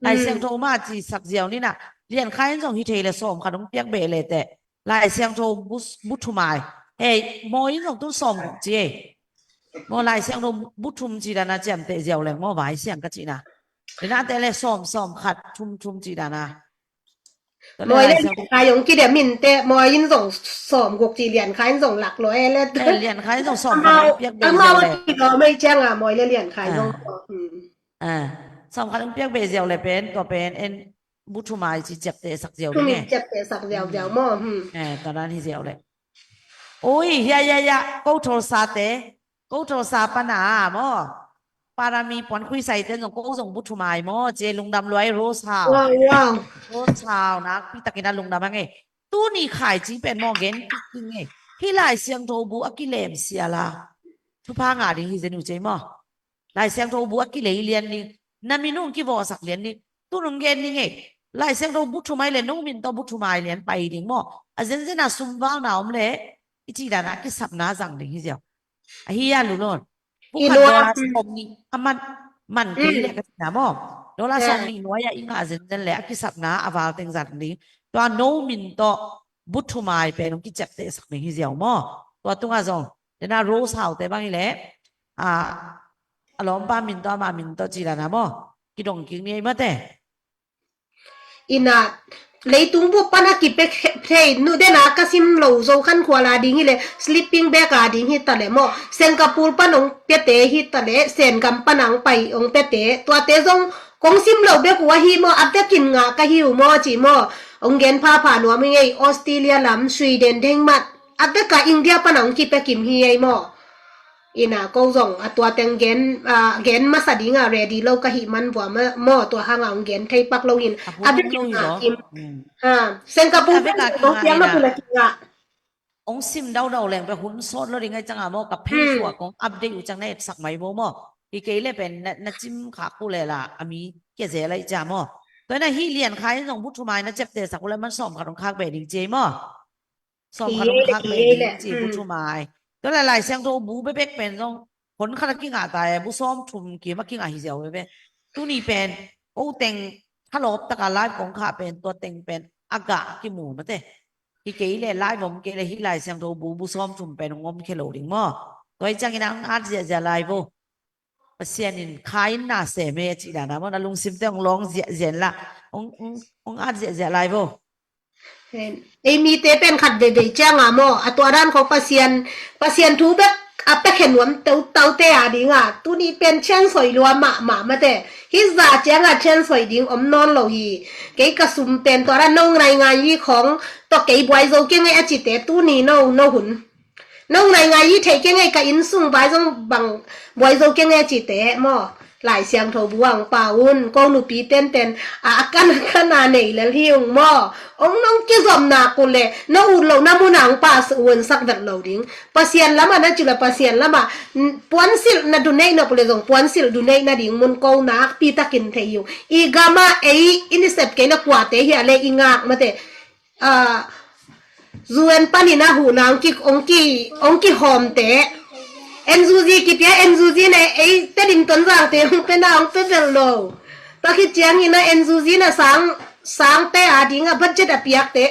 หลายเสียงโทรมาจีสักเดียวนี่น่ะเรียนใครต้องฮิตเลยสอบขนมเปียกเบลเลยแต่หลายเสียงโทรบุทุมายเฮ้ยมอยิ่งต้องสอบเจมอหลายเสียงโทรบุทุมจีดานะเจมเตเดียวเลยมอหลายเสียงก็จีนะเดี๋ยวนะแต่เลยสอบขัดทุมจีดานะมอเล่นใครยงกี่เดียมินเตมอยิ่งส่งสอบกจีเรียนใครส่งหลักร้อยแล้วเรียนใครต้องสอบขนมเปียกเบลเลยไม่แจ้งมอเรียนใครต้องสอบขนมเปียกเบลเลยเป็นก็เป็นเอ็นบุทุมายจีเจ็บเตะสักเดียวนี่เจ็บเตะสักเดียวมอตอนนั้นที่เดียวเลยโอ้ยยะกูโทรศัพท์กูโทรศัพท์ปนามอปารามีปอนคุยใส่เต้นส่งกูส่งบุทุมายมอเจลุงดำรวยโรสฮาวโรสฮาวนะพี่ตะกินลุงดำไงตู้นี่ขายจีเป็นมอเกนกินไงที่หลายเสียงโทบุอักิเลมเสียละทุพางาดิฮิเจนุเจมอหลายเสียงโทบุอักิเลเลียนนี่นามินุ่งกิวอสักเลียนนี่ตู้นุ่งเกนนี่ไงหลายเสียงโทบุทุมายเลยนุ่งมินโตบุทุมายเลียนไปดิ่งมออาเจนเจน่าซุ่มว่างหนาวมเลยอีจีดานะกิสับนาจังดิ่งฮิเจ้าเฮียลุลอนผู้ขัดดอลลาร์สมนี่มันกี่เลยก็นะมอดอลลาร์สมนี่น้อยอิงอาเจนเลยกิสับนาอาวาลเต็งจัดนี่ตัวโนมินโตบุทุมายเป็นกิจับเตะสักดิ่งฮิเจ้ามอตัวตุงอาจงเดน่าโรสฮาวแต่บางทีเลยอารมณ์ป้ามินโตมามินโตจีดานะมอกิดงกิงนี่มาแต่อินาเลยตุ้งบุปผานักกิเปเพย์นูเดน่าก็ซิมโลโซขันขวาลาดิ่งฮิเลสลิปปิ้งแบกาดิ่งฮิตาเลมอเซนคาปูร์ปนองเปเตฮิตาเลเซนกัมปนังไปองเปเตตัวเตซงกงซิมโลเบกว่าฮิมออัปเดกินงาก็ฮิวมอจิมอองเกนพาผ่านว่าไม่ไงออสเตรเลียลำสวีเดนเดนมาร์กอัปเดกาอินเดียปนังกิเปกิมฮิไอมออินาก็ส่งตัวเต็งเกนมาสดิ้งเรดีโลก็หิมันว่ามอตัวห่างองเกนไทยปักโลหินอัปเดกินกิมเซนคาปูร์ต้องเตรียมมาเป็นกินองซิมเดาแรงไปหุ่นโซนแล้วยังไงจังมอกับเพจหัวของอัปเดตอยู่จังในสักไหมโมอีกเลยเป็นนักจิมขากูเลยล่ะมีเกี่ยเสียอะไรจ้ามอตัวนั้นฮีเลียนใครส่งบุตรมายนะเจ็บเตะสักคนแล้วมันสอบกับตรงข้างเบรดจริงๆมอ ซ้อม ขี่ ขนมคัก ขี่ เมดิ แห ง ละ จีบุชุมายตัวหลายๆเสียงโทบูไปเบกเป็นตรงผลขนาดกิ้งอาตายบุซ้อมชุมกี่มากิ้งอาหิเสียวไปตัวนี้เป็นโอ้เต็งถ้าลบตะการไลฟ์ของข้าเป็นตัวเต็งเป็นอากาศกี่หมู่มาเต้ที่เกยเลยไลฟ์ผมเกยเลยฮิไลเสียงโทบูบุซ้อมชุมเป็นงมเคโลดิงมั้งตัวจังกินังอาจจะไลฟ์บุเสียนินขายน่าเสียเมจิดานะมันลุงซิมเตงลองเสียนละองอาจจะไลฟ์บุ ไอ้มีเตเป็นขัดเดจ้างอ่ะมออะตัวด้านของpasienทูเบกอะเปเข็นวมเตาเตอะดิงอ่ะตัวนี้เป็นเช่นสอยรัวหมามาเตฮิซาเจ้างอ่ะเช่นสอยดิงอมนอนโลฮีเกยกระสุมเป็นตัวด้านน้องรายงานยี่ของตัวเกยบวยโซเกงไออจิเตตัวนี้โนหุ่นน้องรายงานยี่เทเกงไอกับอินซุงบายซงบังบวยโซเกงไอจิเตมอหลายเสียงโทบวงป่าวุ่นก็หนูปีเต้นอากันขนาดไหนแล้วที่องมอองน้องกิจอมนากุเลยน้าอุ่นเหล่าน้ามุนังป่าสวนสักดัดเหล่าดิ้งpasien lama na chula pasien lama puan sil na dunay na pule dong puan sil dunay na ding mun ko na pita kin thayu igama ei inisep ke na kwate hi ale ingak mate zuen panina hu nang ki ongki hom te enzuji kipya enzuji ne ei te ding ton jang te pe na ong pe vel lo ta ki chiang ina enzuji na sang te adinga budget apiak te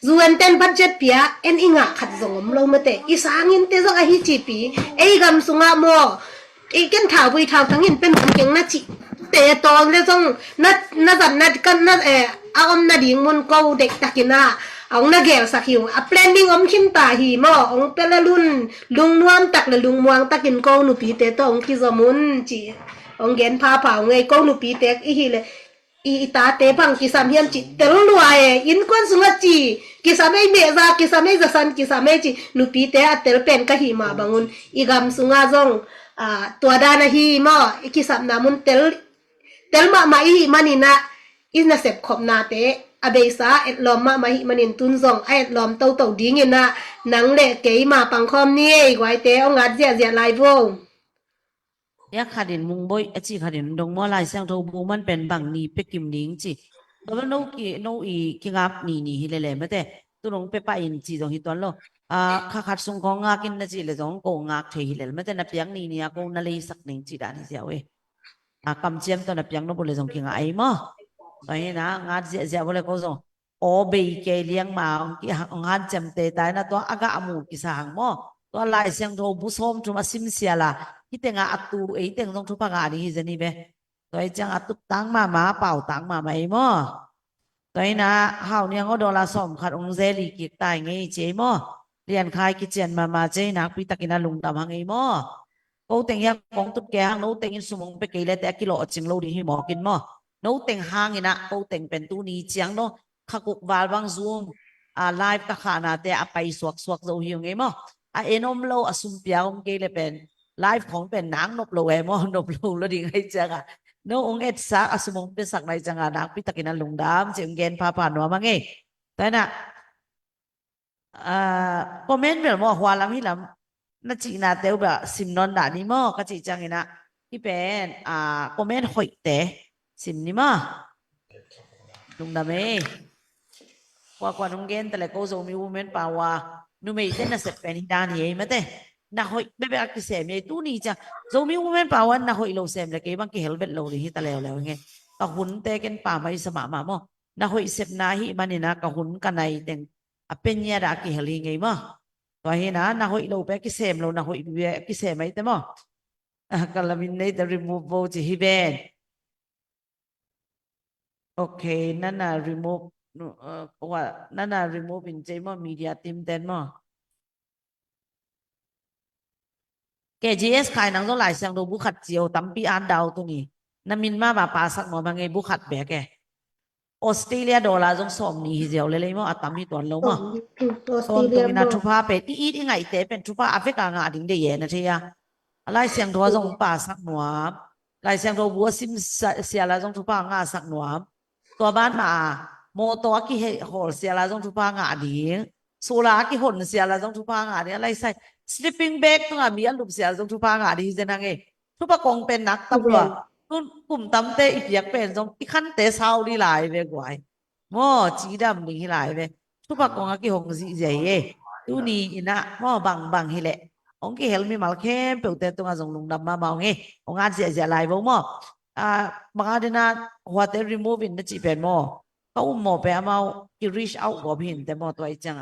zuen ten budget pia en inga khat zongom lo mate isangin te zong a hi chi pi ei gam sunga mo ei ken thau bui thau thangin pen keng na chi te tong le zong na zan na kan na a om na ding mun ko dek takina ong na gel sakhiu a planning om khim ta hi mo ong pelalun lung nuam tak le lung muang takin ko nu pi te to ong ki zomun chi ong gen pha pha ngai ko nu pi te i hi le i ta te phang ki sam hiam chi tel luae in kon sunga chi ki samai me za ki samai za san ki samai chi nu pi te a tel pen ka hi ma bangun i gam sunga zong tua da na hi mo ki sam na mun tel ma hi manina isna sep khop na te abesa et lom ma hi manin tun zong ai lom to ding ina nang le ke ma pang khom ni ei gwai te ong at ja lai bo ยาขาดินมุงบอยจีขาดินดงมอลายเสียงโทบูมันเป็นบางนีเปกิมนิงจีตัวมันโนอีกิงับนี่ฮิเลเลไม่แต่ตัวน้องเปปาอินจีตรงฮิตวันโลขัดสงของงากินนะจีเลยสงโกงาเทฮิเลไม่แต่นับยังนี่โกนาเลยสักหนึ่งจีดานี่เสียวกำเจียมตัวนับยังโนบุเลยสงกิงไอมั้งตอนนี้นะงาเสียบุเลยก็สงโอเบยเกเลี้ยงมางาเจมเตตายนะตัวอากาอมูกิสางมั้งตัวลายเสียงโทบุส้มจุมาซิมเสียละที่แต่งatuแต่งต้องทุบปากนี่จะนี่เบ้ตัวจังatuตั้งมาเป่าตั้งมาไม่มั้งตัวนะเฮาเนี่ยก็โดนละสมขัดองเซลีกิตายไงเจมั้งเรียนคายกิจเจนมาเจนักพิตากินาลุงตามหางไงมั้งกูแต่งยังกองตุ๊กแกงนู้แต่งอินสมองไปกี่เลยแต่กิโลจิงโลดีให้หมอกินมั้งนู้แต่งหางนี่นะกูแต่งเป็นตู้นี้เจียงเนาะขักุกวาลบางซูมไลฟ์ตะขานาแต่ไปสวกโซหิวไงมั้งเอ็นอมโลอสุมเปียงกี่เลยเป็นไลฟ์ของเป็นหนังนบโลเอมอนบโลแล้วดีไงจังโน้องเอ็ดซักอสมองเป็นสักในจังนักพิตากินันลุงดามเจียงเกนพาผ่านหัวมาไงแต่น่ะคอมเมนต์แบบว่าหัวลำที่ลำน่าจีน่าเตวแบบซิมนอนด่านี่มั้งก็จีจังไงนะที่เป็นคอมเมนต์หอยเตะซิมนี่มั้งลุงดามเองว่าน้องเกนแต่ละก็จะมีคอมเมนต์ป่าวว่านุ่มเต้นน่ะเสร็จเป็นที่ด้านนี้มั้งเต้นะหอยไม่เป็นอะไรเสียมีตู้นี้จ้ะจะมีโมเมนต์ป่าวันนะหอยเราเสียมเลยกี่บางกี่เฮลเบตเราดีที่ตะแล้วไงกับหุ่นเตะกันป่าไม่สมามามั้งนะหอยเสพนาฮิมันนี่นะกับหุ่นกันในเต็งเป็นเนี่ยรักกี่เฮลิไงมั้งตัวเห็นนะหอยเราไปกี่เสียมเรานะหอยไปกี่เสียมไม่เต็มมั้งกันละมินในแต่ remove โบจีฮิเบนโอเคนั่นน่ะ remove ว่านั่นน่ะ remove เป็นใจมั้ง media team เต็มมั้งแก GS ขายหนังต้องหลายเสียงดูบุขัดเจียวตั้มปีอันดาวตรงนี้น้ำมินมาป่าสักหน่อยบางไงบุขัดแบกแกออสเตรเลียดอลลาร์จงสมนี่เจียวเลยมั้งตั้มมีตัวเรามั้งตอนตรงนี้นะทุพาเป็ดอียังไงเตะเป็นทุพาแอฟริกางาดิ่งเดียนะเทียอะไรเสียงตัวจงป่าสักหน่อยหลายเสียงตัวบัวซิมเสียละจงทุพางาสักหน่อยตัวบ้านมาโมตัวกี่โหเสียละจงทุพางาดิ่งโซลากี่หนเสียละจงทุพางาดิ่งอะไรใส่sleeping bag ตรงนั้นมีอันลูกเสียตรงทุพางาดีจะนั่งเองทุพกองเป็นนักตำรวจกลุ่มตำเตะอีกอย่างเป็นตรงที่ขั้นเตะเศร้าดีหลายไปกว่าโม่จีดำดีหลายไป ทุกคนก็คงสิใจตัวนี้นะพ่อบางฮิเละองค์เฮลมีมาเข้มเปิดแต่ตัวงลุงดำมาเมาไงองค์อาจจะไล่บ่มั่บางอันนะหัวแต่ remove นั่นจีเป็นมั่ก็มั่ไปเอาที่ reach out ก็พินแต่มั่ตัวอีจัง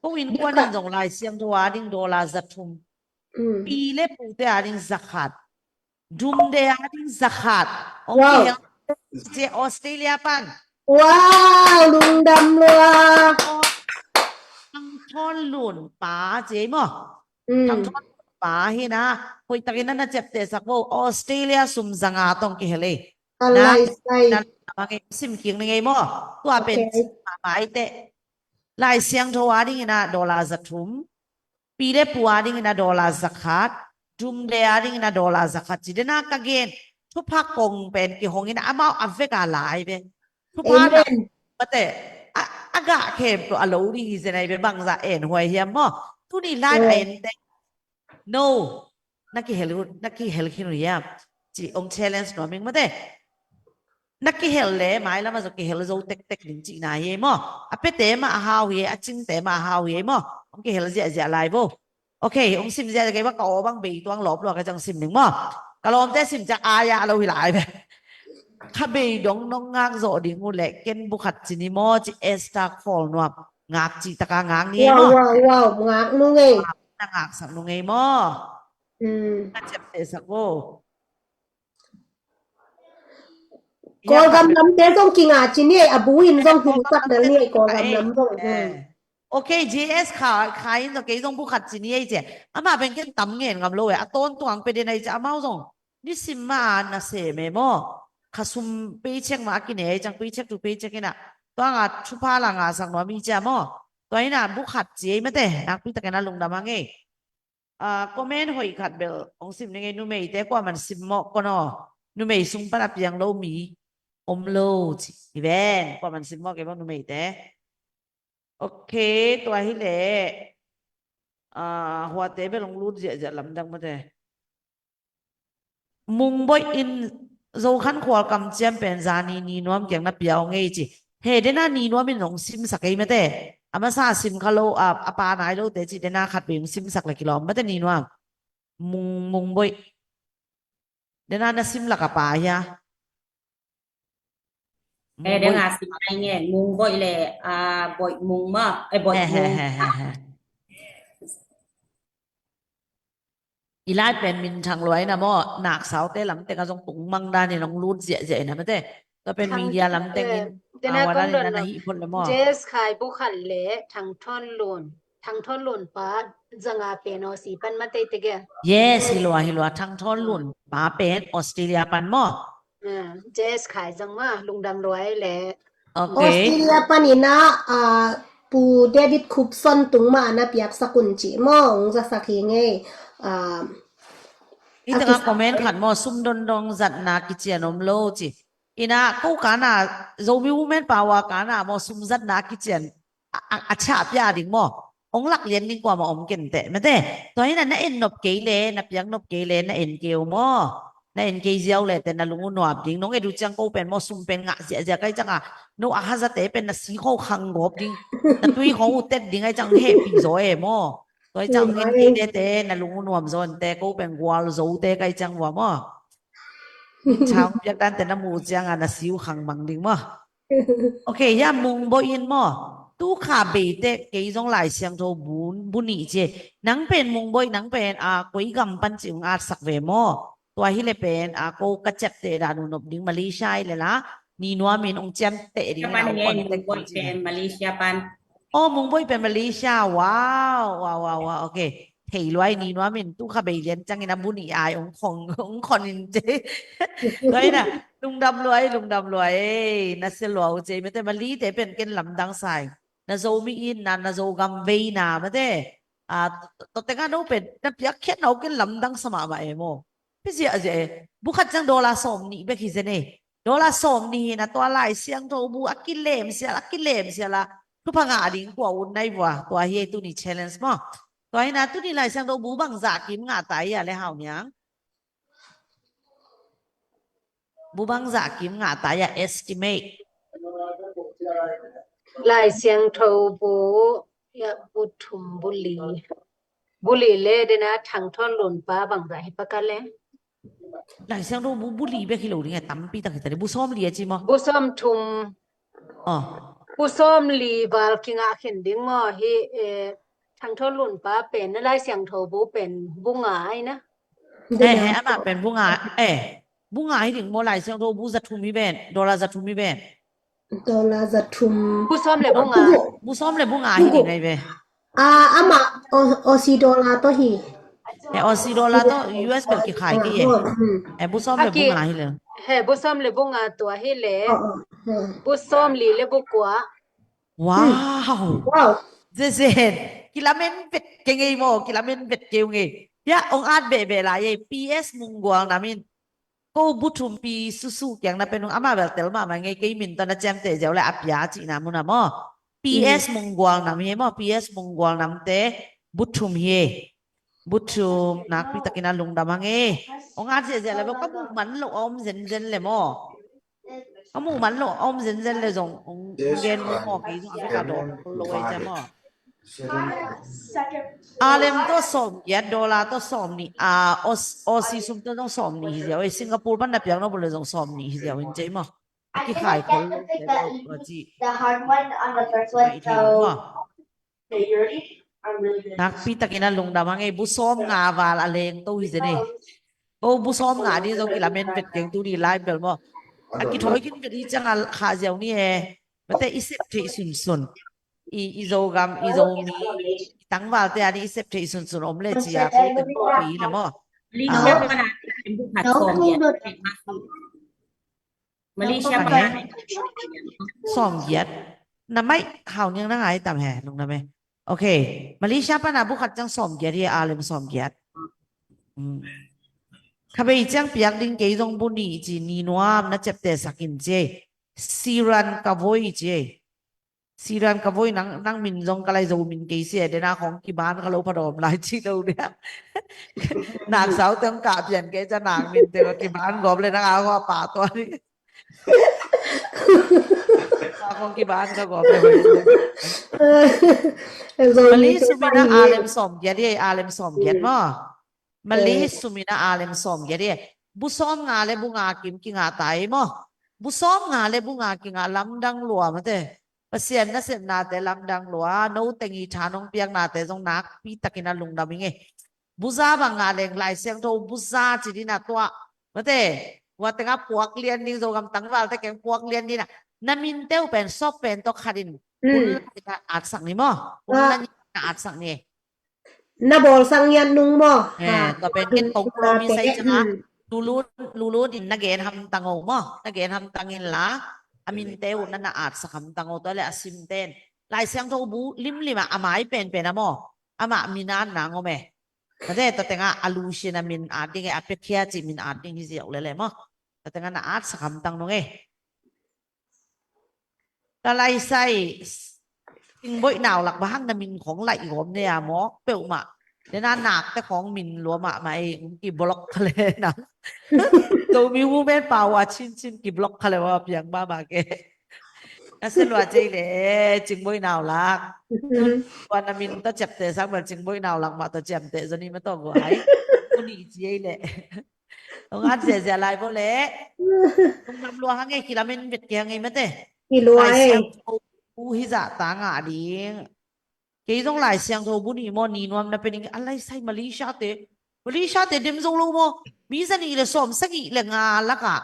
ก็วินกวนจงไล่เสียงตัวดิ้งดอลลาร์จัดทุ่มปีเล็บปูแต่ดิ้งสักขัดดุมเดียดิ้งสักขัดองค์เฮลเจออสเตรเลียปันว้าวลุงดำเลยทั้งท่อนหลุนป๋าเจ๊มั้งทั้งท่อนป๋าเฮนะคุยตะกี้นั่นนะเจ็บเตะสักว่าออสเตรเลียสุ่มสังอาตองกี่เฮเลยอะไรใส่นั่นมาไงซิมคิงยังไงมั้งตัวเป็นมาไอเตะลายเสียงทัวดิ้งนะดอลลาร์สักทุ่มปีเล็บปัวดิ้งนะดอลลาร์สักขัดดุมเดียดิ้งนะดอลลาร์สักขัดจีเดน่ากางเกนทุกภาคกงเป็นกี่หงอินะอามาอัฟเฟกาหลายเป็นทุกภาคแต่agak kepo alori senai be bangsa en hoi hiam mo tu ni live en te no nakki hel khinu ya chi ong challenge no ming mate nakki hel le mai la ma zo ki hel zo tek ling chi na ye mo ape te ma hao ye aching te ma hao ye mo ong ki hel ja live bo okay ong sim ja ke ba ko bang bi tuang lop lo ka jang sim ning mo kalom te sim ja aya lo hi lai beข้าไปดงน้องงางโจดิงูเล็กเกนบุขัดจินิมอจิเอสตาฟอลนวบงากจิตะกางางนี้มั้งว้าวงากนุ่งไงงากสักนุ่งไงมั้งน่าจะเป็นสักโว้กอลกำน้ำเต้ต้องกินอาจินี่อาบูอินต้องกินสักเดี๋ยวนี้กอลกำน้ำต้องโอเค GS ขายตัวเกยต้องบุขัดจินี่ไอ้เจ้อามาเป็นแค่ตั้มเงินกับโลยต้นตัวงเป็นยังไงจะอามาส่งนี่สิมาน่ะเสมมั้งข้าซุ่มไปเช็คมากินเองจังไปเช็คดูไปเช็คกินอ่ะตัวงาชุบผ้าหลังงาสังนวมีเจ้ามั้งตัวนี้น่ะบุขัดเจี๊ยไม่ได้นักพิจารณาลงดามังเองคอมเมนต์หอยขัดเบลองซิมยังไงนุ่มเอ๋แต่กว่ามันซิมหมอกก็นอนุ่มเอ๋ซุ่มปนับยังโลมีอมโลจิอีเวนกว่ามันซิมหมอกแกบ้างนุ่มเอ๋แต่โอเคตัวที่เล่หัวเตะไปลงรูดจะลำดังมาเด้มุงบอยอินเราขันขวากำเจียมเป็นจานีนวมเกี่ยงนับเปียวไงจีเฮ้เดน่านีนวมเป็นหลงซิมสักไงไม่ได้อามาซาซิมคาโลปาไหนโลแต่จีเดน่าขัดไปซิมสักเลยกิโลไม่ได้นีนวมมุงบอยเดน่าน่ะซิมหลักปายะเดี๋ยวงาสิไงเนี่ยมุงบ่อยเลยบ่อยมุงมากบ่อยมุงอีลาเป็นมินทางรวยนะมั่วหนักสาวเต้ลำเต้ก็ต้องปุ่งมังได้เนี่ยน้องรูดเจ๋ๆนะไม่ได้ก็เป็นมีเดียลำเต้กินวันนั้นนะฮิพนละมั่วเจสขายบุขันเละทางท่อนหลุนป้าจังอาเป็นอสีปันมาเตติเกะ yes ฮิลัวทางท่อนหลุนป้าเป็นออสเตรเลียปันมั่วเจสขายจังว่าลุงดำรวยแหละโอเคออสเตรเลียปันนี่นะปูเดวิดคุปสันตุงมานะเปียกสกุลจีมองจะสักยังไงนี่แต่ก็คอมเมนต์ขันมอซุ่มดงจัดนากิเจียนอมโลจิอินะกูการน่ะโจมิวเมนป่าวการน่ะมอซุ่มจัดนากิเจียนอาชาบยาดิ่งมอองหลักเรียนดิ่งกว่ามาอมเก่งแต่ไม่ได้ตัวนี้น่ะน่าเอ็นนบเกยเลน่ะเปียงนบเกยเลน่ะเอ็นเกลมอน่ะเอ็นเกยเจียวเลยแต่น่ะลุงหนวบดิ่งน้องเอดูจังกูเป็นมอซุ่มเป็นงะเสียใกล้จังอ่ะน้องอาฮาซาเตเป็นน่ะสีข้าวคังกบดิ่งน่ะตุยของอุเต็ดดิ่งไอ้จังเฮปีโซเอมอตัวจังเงินเต้น่ะลุงนวมโซนแต่กูเป็นวัวโซเต้ไกจังว่ามั้งชาวอยากดันแต่น้ำมูจังอ่ะน่ะสิวขังบังดิ่งมั้งโอเคย่ามุงบ่ยินมั้งตู้ขาเบเต้เกี่ยงหลายเสียงโทบุญนี่เจนังเป็นมุงบ่ยนังเป็นกุยกำปั้นจิงสักเวมั้งตัวที่เลยเป็นกูกระจับเตะดานุนบดิ่งมาเลเซียเลยละนี่นัวมินองเจมเตะดิ่งนะคนเตะเป็นมาเลเซียปันโอ้มุงบอยเป็นมาเลเซียว้าวโอเคเฮ้ยรวยนี่นัวมินตู้ข้าไปเรียนจังไงนะบุญนี่อายองคนเจด้วยนะลุงดำรวยน่าเสียหลวงเจไม่แต่มาลีแต่เป็นเกณฑ์ลำดังใส่น่าโซมีอินน่าโซกัมเวน่าไม่ได้ตัวแต่งงานเราเป็นน่าเปียกแค่เราเกณฑ์ลำดังสมาบัยโมพี่เสียเจบุคคลจังโดลาสมนี่เบคิเซเน่โดลาสมนี่นะตัวลายเสียงโทบูอักกิเลมเสียละทุกพังอาดิ่งกว่าอุ่นได้บ่ตัวเฮตุนี่ challenge มั้งตัวนี้นะตุนี่ลายเสียงโทบูบังจากกิมงาตายอะไรเฮาเนี่ยบูบังจากกิมงาตายestimate ลายเสียงโทบูยะบุทุมบุลีเลเดนะทางท่อนหล่นป้าบังไรปะกันเลย lại sang đâu bu lì bé khi lâu đi nghe tắm pi tắc cái bu xóm lì chứ mà บุซ้อมทุม ờ บุซ้อมลีบาลคิงอาเข็นดิ้งมอฮีทางท่อนหล่นป้าเป็นลายเสียงโทบูเป็นบุงหงายนะ eh ama pen bunga hi ding mo lại sang đâu bu giật thum mi ben dollar giật thum mi ben ดอลลาร์จะทุม บุซ้อมเลยบุงหงาย bu xóm lại bunga hi ding này về อามาออซีดอลลาร์ตัวหี Aussie dollar to US bel ki khai ki ye bu xóm lại bunga hi le เฮ้บุซ้อมเลยบุงหงายตัวให้เละ อ๋อ บุซ้อมลีเลยบุกัว wow ว้าว this is kilamen vet ke ngai mo kilamen vet keu ngai ya ong at be la ye PS mungwang namin ko butum pi susu kyang na penung ama bel tel ma ngai ke min ta na jam te jaw la apya chi na mu na mo PS mungwang nam he mo PS mungwang nam te butum he butum nak pi takina lungdam hange ong at je la ka mu man lo om zen le mo kamu man lo om zen le jong ong gen mo ki jong ka do lo ai cha mo Alem to som ya dollar to som ni Aussie sum to som ni hi jaw Singapore ban na pyang no bol jong som ni hi jaw in jai ma ki khai khol lo ji The hard one on the first one, mai thi so ma the Yuri are really good. nak pi takina lung da mangai bu som nga wal aleng to hi je ne o bu som nga ni jong ki lamen vet keng tu ni live bel mo aki thoi kin vet hi chang al kha jaw ni he mate isep thi sun izogam izomi tăng vào thì anh xếp thị xuân xuân ôm lên chỉ à có từng phí là mò มาเลเซียปะนะเป็นผู้ขัดสองเนี่ยมาเลเซียปะนะ xòm giết nằm mấy hào nhưng nó ngay tầm hè đúng không em ok Malaysia pa na bukat chẳng xòm giết thì alim xòm giết khai bây chẳng biếc đến cái dòng bún đi chỉ ni noam nó chép tê sakin chế Siran kavoy chế Siran kavoy nang min dòng cái dầu min cái xe để naของกี่บ้านเขาเราพอดมหลายที่เราเนี่ยนางสาวเต็มกะเปลี่ยนแกจะนางมินเต็มกี่บ้านกอบเลยนะเขาป่าตัวนี้ของกี่บ้านก็กอบเลยมาลีสุมินาอาเลมสอมเกียร์อาเลมสอมเกียร์มั้งมาลีสุมินาอาเลมสอมเกียร์บุษอมงาเลบุงากิมกิงาตายมั้งบุษอมงาเลบุงากิงาลำดังหลัวมั้งเต้pasien na sen na te lamdang lua no tengi thanong piang na te jong nak pi takina lungdam nge buza banga leng lai siang tho buza chi di na twa mate wa tenga puak lian ding jogam tangwal te keng puak lian di na namin teu pen sop pen to kharin pul na at sang ni mo pul na at sang ni na bol sang yan nung mo to pen ken tong pro mi sai changa lulu din na gen ham tango mo na gen ham tangin la amin teu na at sa kam tango to le asim ten lai siang tho bu lim lima amai pen amo ama minan na ngome mate to tenga alusion amin ading e apekhia chi min ading hi jiaw le mo to tenga na at sa kam tang no nge ta lai sai ting boi nào lạc bahang na min khong lai gom ne ya mo peu ma de na nak te khong min lo ma mai ki block khale na to mi wu men pa wa chin ki block khale wa piang ba ba ke na sen wa chei le ching boi nào lạc wa na min to chep te sang bel ching boi nào lạc ma to chem te zoni ma to go ai ku ni chei le ông ăn dè lại vô lẽ ông nằm lúa hàng ngày khi làm mình biết kia ngày mất thế ki luai u hi dạ tá ngã đi cái dòng lại sang thô bún hi mo ni nuam na pening alai sai Malaysia te dim zong lo mo mi sa ni le som sa gi le nga la ka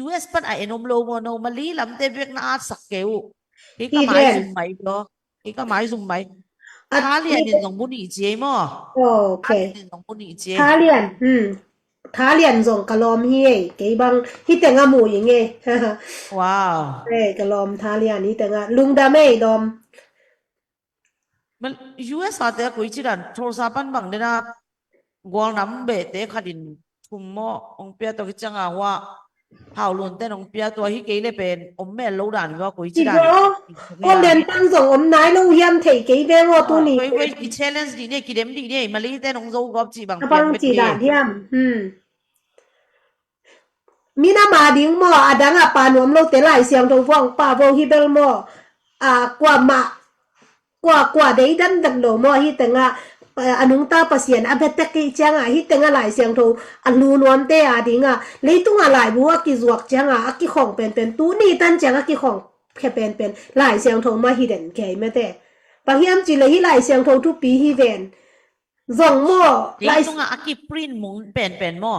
US pan ai enom lo mo no Mali lam te bek na at sak keu cái ka mai zum mai bro cái ka mai zum mai tha lian din dong bún hi che mo okay din dong bún hi che tha lian Thalian zong kalom hi ke bang hi tenga mu yin e wow kalom Thalian hi tenga lungda me domมัน US อาแต่กุยจิรันโทรศัพท์ปันบังเดนะกวางน้ำเบเตขัดินทุมโมองเปียตัวกิจังว่าเผาลุนเต้นองเปียตัวฮิเกเลเป็นอมแม่ลูดานว่ากุยจิรันก็เรียนตั้งส่งอมนายลูยันเทเกเวงว่าตัวนี้เว้ยกิเชลเลนส์ดีเนี่ยกิเดมดีเนี่ยมาลีเต้นองโซกอบจีบังเปีย บังจีดาเทียมมีนามาดิ้งหมออดังอ่ะปานวมโลเตไลเสียงตรงฟ้องป่าโวฮิเบลหมอ กว่ามากว่าได้ดันดังโลมอฮิแต่งอันุงตาปัสยันอเบตกิจังฮิแต่งหลายเสียงโทอันนูนวมเตดิงเลยตุงหลายบัวกิจวกจังกิของเป็นตูนี่ตันจังกิของแค่เป็นหลายเสียงโทมาฮิเดนแก่ไม่แต่บางยามจิเลยฮิหลายเสียงโททุกปีฮิเวนซองมอหลาย ตุงกิปรินมุงเป็นมอ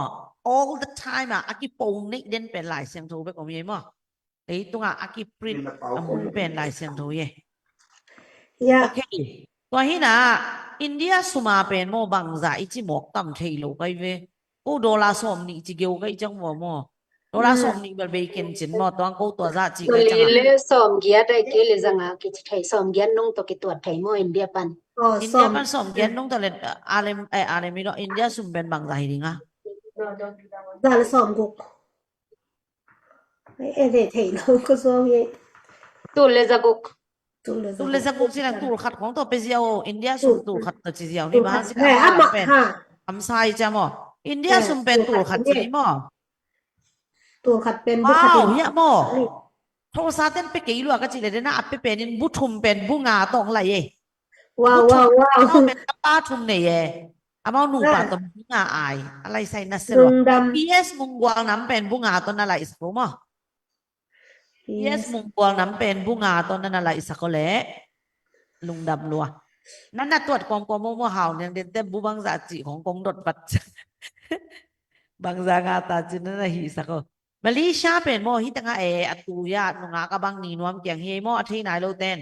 all the time กิปงนี่เด่นเป็นหลายเสียงโทไปกว่ามีมั้ยตุงกิปรินมุงเป็นหลายเสียงโทเย่โอเคตัวนี้นะอินเดียสุมาเป็นโมบังซาอิจิหมอกตั้มเทโลไปเวกูดอลลาร์สมนี่จิเกียวกันจังหวะโมดอลลาร์สมนี่เป็นเบกินจินโมตัวกูตัวซาจิกันจังเลยสอมเกียได้เกลจังกิจไทยสอมเกียนุ่งตัวกิตัวไทยโมอินเดียปันอินเดียปันสมเกียนุ่งตัวเล็ดอาเลมิโนอินเดียสุมเป็นบังซาฮิดิงะดาลสอมกุกเอเดเทโลก็ซองเยตุเลซากุกตุเลซากุกสินะตุลขัดของตัวเปเซียวอินเดียสุมตุลขัดตัวจิเซียวนี่บ้านสินะเป็นคำไซจ้ะโมอินเดียสุมเป็นตุลขัดจิโมตัวขัดเป็นว้าวเฮียโมโทรศัพท์เต้นไปกี่ลัวก็จิเลยนะอัปเป็นบุทุมเป็นบุงาตองไรเย่ว้าวเป็นป้าทุมเนี่ยอามาหนูป่าตัวบุงาอายอะไรใส่นัสโรPS มุงกวางน้ำเป็นบุงาต้นอะไรสักมั้งPS มุงกวางน้ำเป็นบุงาต้นนั้นอะไรสักก็เลยลุงดำลัวนั่นน่ะตรวจกองกองโมห่าวเนี่ยเด่นเต็มบุบังซาจิของกองดดปัดบางซางาตาจินนั่นหิสักก็มาเลเซียเป็นโมฮิตังอัตุยาหนุงากบังนีนวมเกียงเฮโมที่ไหนโลเต้น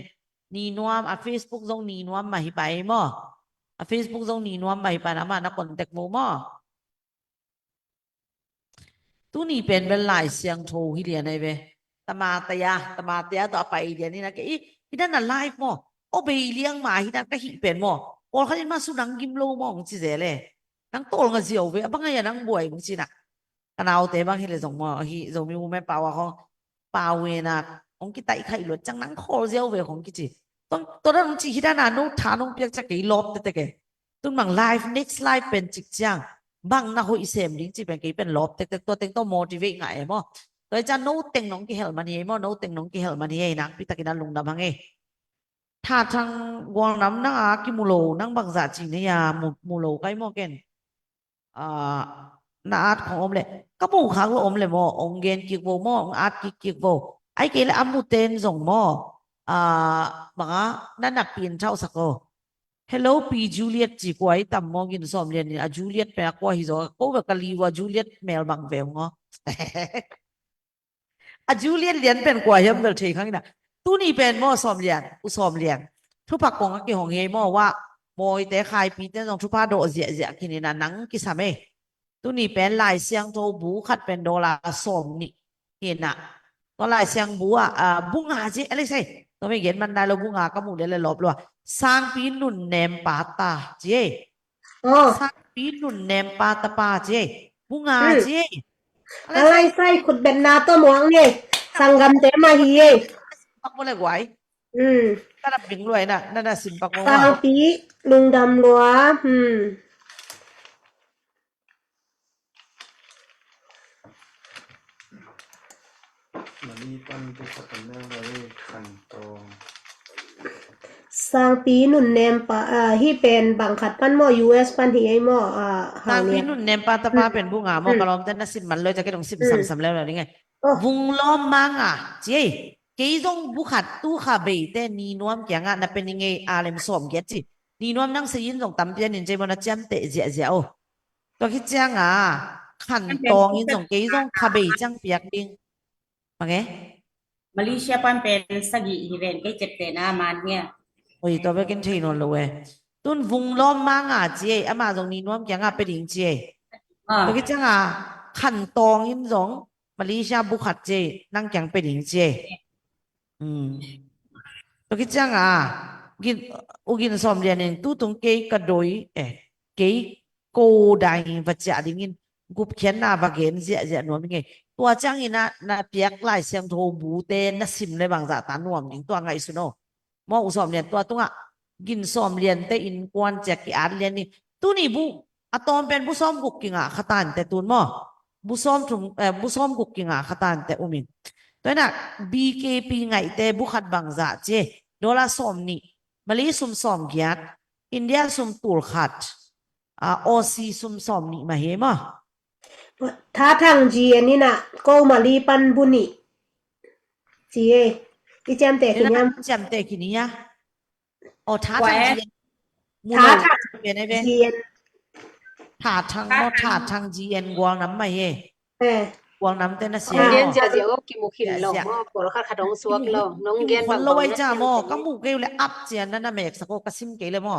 นีนวมเฟซบุ๊กตรงนีนวมมาฮิไปโมเฟซบุ๊กตรงนีนวมมาฮิไปนะมานักคอนแทคโมตู้นี่เป็นหลายเสียงโทรฮิเดียนไอเวตมาตยาต่อไปเดียนี่นะแกฮิดันน่ะไลฟ์โมโอเบเลี้ยงมาฮิดันก็ฮิเป็นโมโอเขาจะมาสุนังกิมโลโมงจิเจเลยนังโตงกันเสียวเวบางไงนังบวยมึงจินะกันเอาแต่บางทีเลยส่งมาฮิส่งมีมูแม่ป่าวของป่าวเวนะของกิตาอีกใครหลุดจังนังโคเสียวเวของกิจิตัวนั้นจิฮิดันน่ะนู้ทานุ่งเปียกจะกี่ลบแต่แกตุ้นบางไลฟ์ next live เป็นจิกจังบางน่ะหัวอีเซมดิ้งจิเป็นกี่เป็นลบแต่ตัวเต็งต้อง motivate ไงมั้งโดยจะโน้ตเต็งน้องกี่เฮลมันเย่มั้งโน้ตเต็งน้องกี่เฮลมันเย่นักพิตากินนั่นลุงดำฮังเอถ้าทางกวางน้ำนั่งกิมูโลนั่งบางซาจิเนี่ยมูโลใกล้โมเกนนาอาร์ตของอมเลยก็มูขังว่าอมเลยโมองเกนกิกโวโมองอาร์ตกิกโวไอ้เกลอัมบูเตนส่งโมบางนั่นนักปีนเช่าสักโก Hello ปีจูเลียตจีกวยต่ำมองกินสอมเรียนนี่จูเลียตเป็นกว่าฮิโซก็แบบกะลีว่าจูเลียตเมลบางเวงอ๋อจูเลียตเรียนเป็นกว่ายังเวลเทครั้งนี้นะตู้นี้เป็นโมสอมเรียนอุสอมเรียนทุกปักกงก็ของเฮโมว่าโมยแต่ใครปีแต่ต้องทุกภาคโดเสียกินนี่นะนังกิสามเอตู้นี้เป็นลายเสียงโทบูขัดเป็นดอลลาร์สอมนี่เห็นนะก็ลายเสียงบูบุงอาจีอะไรใช่ตัวไม่เห็นมันได้เราบุงอาก็มูเดลลบล้วนสร้างปีนุ่นเนมปาตาเจสร้างปีนุ่นเนมปาตาปาเจบุงอาเจอะไรใส่ขุดเป็นนาตัวมวงเนี่ยสังกัมเตมาฮีเอปักโมเลยไหวถ้าดับบิงรวยน่ะนั่นน่ะสิมปักโมสร้างปีลุงดำลัวมาลีปันตุกตันนาไว้ขันตองสร้างปีนุ่นเนมปาที่เป็นบังคัดปั้นหม้อ US ปั้นที่ไอ้หม้อสร้างปีนุ่นเนมปาตาปาเป็นบุงาหม้อกระลอมแต่น่ะสิมันเลยจะแค่ต้องสิสำแล้วนี่ไงวุงล้อมมังเจ๊กี่ตรงบุขัดตู้ขาเบยแต่นีนวมแกงน่ะเป็นยังไงอาเลมสอมเกจินีนวมนั่งสิยินส่งตำเปียนินเจมันจะจำเตะเจียโอตัวคิดจังขันตองยินส่งกี่ตรงขาเบยจังเปียกดิงมาไงมาเลเซียปันเป็นสกีอีเวนต์ใกล้เจ็บเตนะมันเนี่ยโอ้ยตัวไปกินที่นอนเลยตุนวุงล้อมมังเจ๊อามาตรงนี้น้อมแกงเป็นดิงเจ๊ตัวคิดจังขันตองยินส่งมาเลเซียบุขัดเจ๊นั่งแกงเป็นดิงเจ๊ตัวคิดจังกินกินสอมเรียนเองตู้ตรงเกย์กระโดยเกย์โกได้วัจจะดิ่งกุบเขียนหน้าบักเห็นเสียหนวมยังไงตัวจังอินะเปียกลายเสียงโทบูเตนนัสิมในบางจากตาหนวมอย่างตัวไงสุโนมออุสอมเรียนตัวตุ้งกินสอมเรียนแต่อินกวนจากกีอาร์เรียนนี่ตู้นี่บุอะตอมเป็นบุซ้อมกุกกิงขตานแต่ตูนมอบุซ้อมถุงบุซ้อมกุกกิงขตานแต่อุมิน ตัวน่ะ BKP ไงแต่บุคัดบางจะเจดอลลาร์สมนี่มาเลซุมสมกียดอินเดียซุมตูลขัดโอซีซุมสมนี่มาเห็นมั้ยถ้าทางจีนนี่นะก็มาลีปันบุนีจีอีแจมแต่ นี่ กินยาม นะจำแต่กี่นี้อะโอ้ท้า แหว ทาง น จีนมู ท้า โน ทาง เป็นไงเว้ จีน ท้าทางโมท้าทางจีนกวางน้ำมาเย่ เออก วางน้ำเต้นน่ะเสีย Ông มั้ gen ย giờ giờ có kim một khỉn lồng mà của khát khát đóng suốt lo nông กิม gen คน bằng ละไว้ bằng จ้า nhất หมอ tiền ก็หมู่เกลเลยอัพเจียนนั่นน่ะเมกสักกะซิมเกลเลยหมอ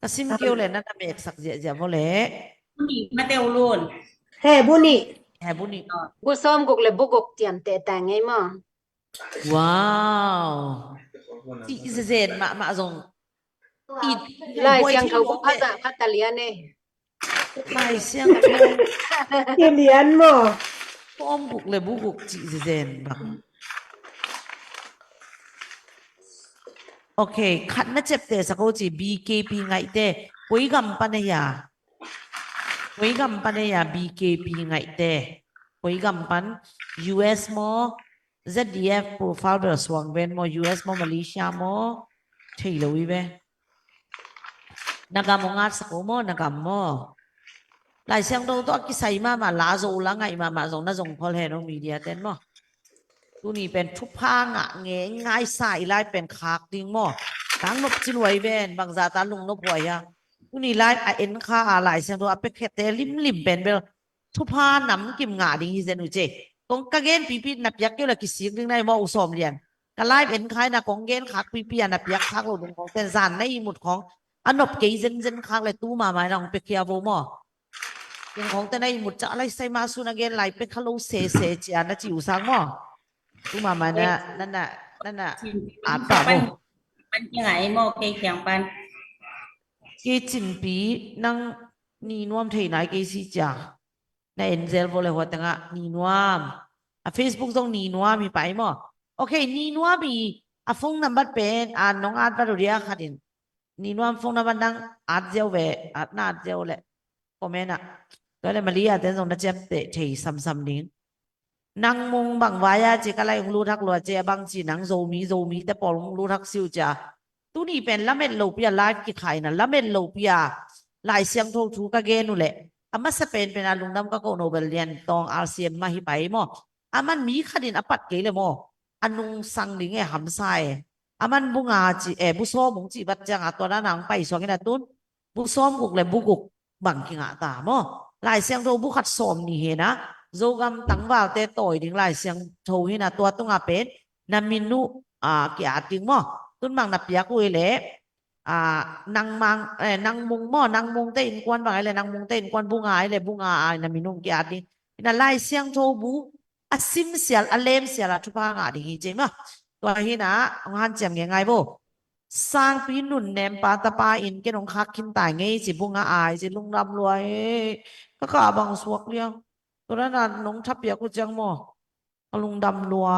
กะซิมเกลเลยนั่นน่ะเมกสักเจียบ่เลย นี่มาเตลลูน แห่บุนี แฮบุนี่ bút xóm cục là bút cục tiền tệ tài ngay mà ว้าวจีเซนมาส่งอีด lại บอย xem ที่ thầu หมอ bút เป phát dạ phát tài liền này ลายเสียงโท เทียนเหรียญหมอ พร้อมบุกเลยบุกจีเซนบังโอเคขันน่ะเจ็บแต่สักโอจี BKP ไงแต่ไว้กำปันยาไว้กำปันยา BKP ไงแต่ไว้กำปัน US มอ ZDF profile เบอร์สว่างเวนมอ US มอมาเลเซียมอเที่ยววิเวนักมงอาสักโมนักมอหลายเสียงตัวกิสัยมาลาโซละไงมาส่งน่าส่งพอลเฮนมีเดียเต้นมอตัวนี้เป็นทุกพางอ่ะเงี้ยง่ายสายไล่เป็นคากดิ้งมอตั้งนบจิรวยเวนบางซาตาลุงนบหวยอะตัวนี้ไล่เอ็นค่าหลายเสียงตัวเป็กเตลิมเป็นเบลทุกพาน้ำกิมงาดิ้งฮิเซนุเจกงกะเกนปีนับยักเกี่ยวกับกิสิงในมออุสมเรียนก็ไล่เป็นใครนะกงเกนคักปีนับยักคักหลุดของเต้นซานในหมุดของอันนบเกยเซนคักเลยตู้มาน้องเป็กเคียโวมอยังของแต่ในหมุดจะอะไรใส่มาสุนักเกนไล่เป็กฮัลโหลเซจีอันนั้นจิวสังมอตู้มานะนั่นน่ะอาบปะโม มันยังไงโมเกยเขียงปัน เกจินปีนั่งนีนวมเทนายเกสิจ่าในเอ็นเซลโวเลยหัวตังอ่ะนีนวมเฟซบุ๊กต้องนีนวมมีไปมั้งโอเคนีนวมมีฟงนัมเบอร์เป็นน้องอาร์ตบารุเรียขัดินนีนวมฟงนัมเบอร์นั่งอาร์ตเจลเวอาร์ตน่าอาร์ตเจลเลยคอมเมนต์อ่ะก็เลยมาเรียกแต่ตรงนั้นเจ็บเตะเทซ้ำนี้นั่งมุงบังวายาเจก็เลยรู้ทักลัวเจบังจีนังโซมีแต่พอรู้ทักซิวจ้าตัวนี้เป็นละเม็ดโลปียไลฟ์กี่ขายนะละเม็ดโลปียหลายเสียงถูกกะเกนู่นแหละมาสเปนเป็นลุงดำก็โนเบลเลียนตองอาเซียนมาฮิไปมั้งมันมีคดินปัดเกเลยมั้งนุงสังลิงหำไซมันบุงอาจีบุษมงจีบัดจังตัวนั้นนางไปสองกินตุนบุษมกุกเลยบุกุกบังกิงตามั้งหลายเสียงโทบุขัดสมนี่เห็นนะโจกำตั้งว่าเตะต่อยถึงหลายเสียงโทเห็นนะตัวตุงอาเป็นนามินุกี่อาทิงมั้งตุนบางนับยากุยเล่นางมังนางมุงม่อนางมุงเต้นกวนบางอะไรนางมุงเต้นกวนบุงายเลยบุงายนามินุ่งกี่อาทินั่นไล่เสียงโทบูซิมเสียอเลมเสียละทุกพางอาทิจริงมั้ยตัวเห็นนะงานเจียมยังไงบ่สร้างปีนุ่นเนมปาตาปาอินเกนองคักขินตายไงจิบุงายจิลุงรำรวยก็ข้าบางสวกเลี้ยงตัวนั้นน้องทับเปียกุจังมั้งลุงดำรัว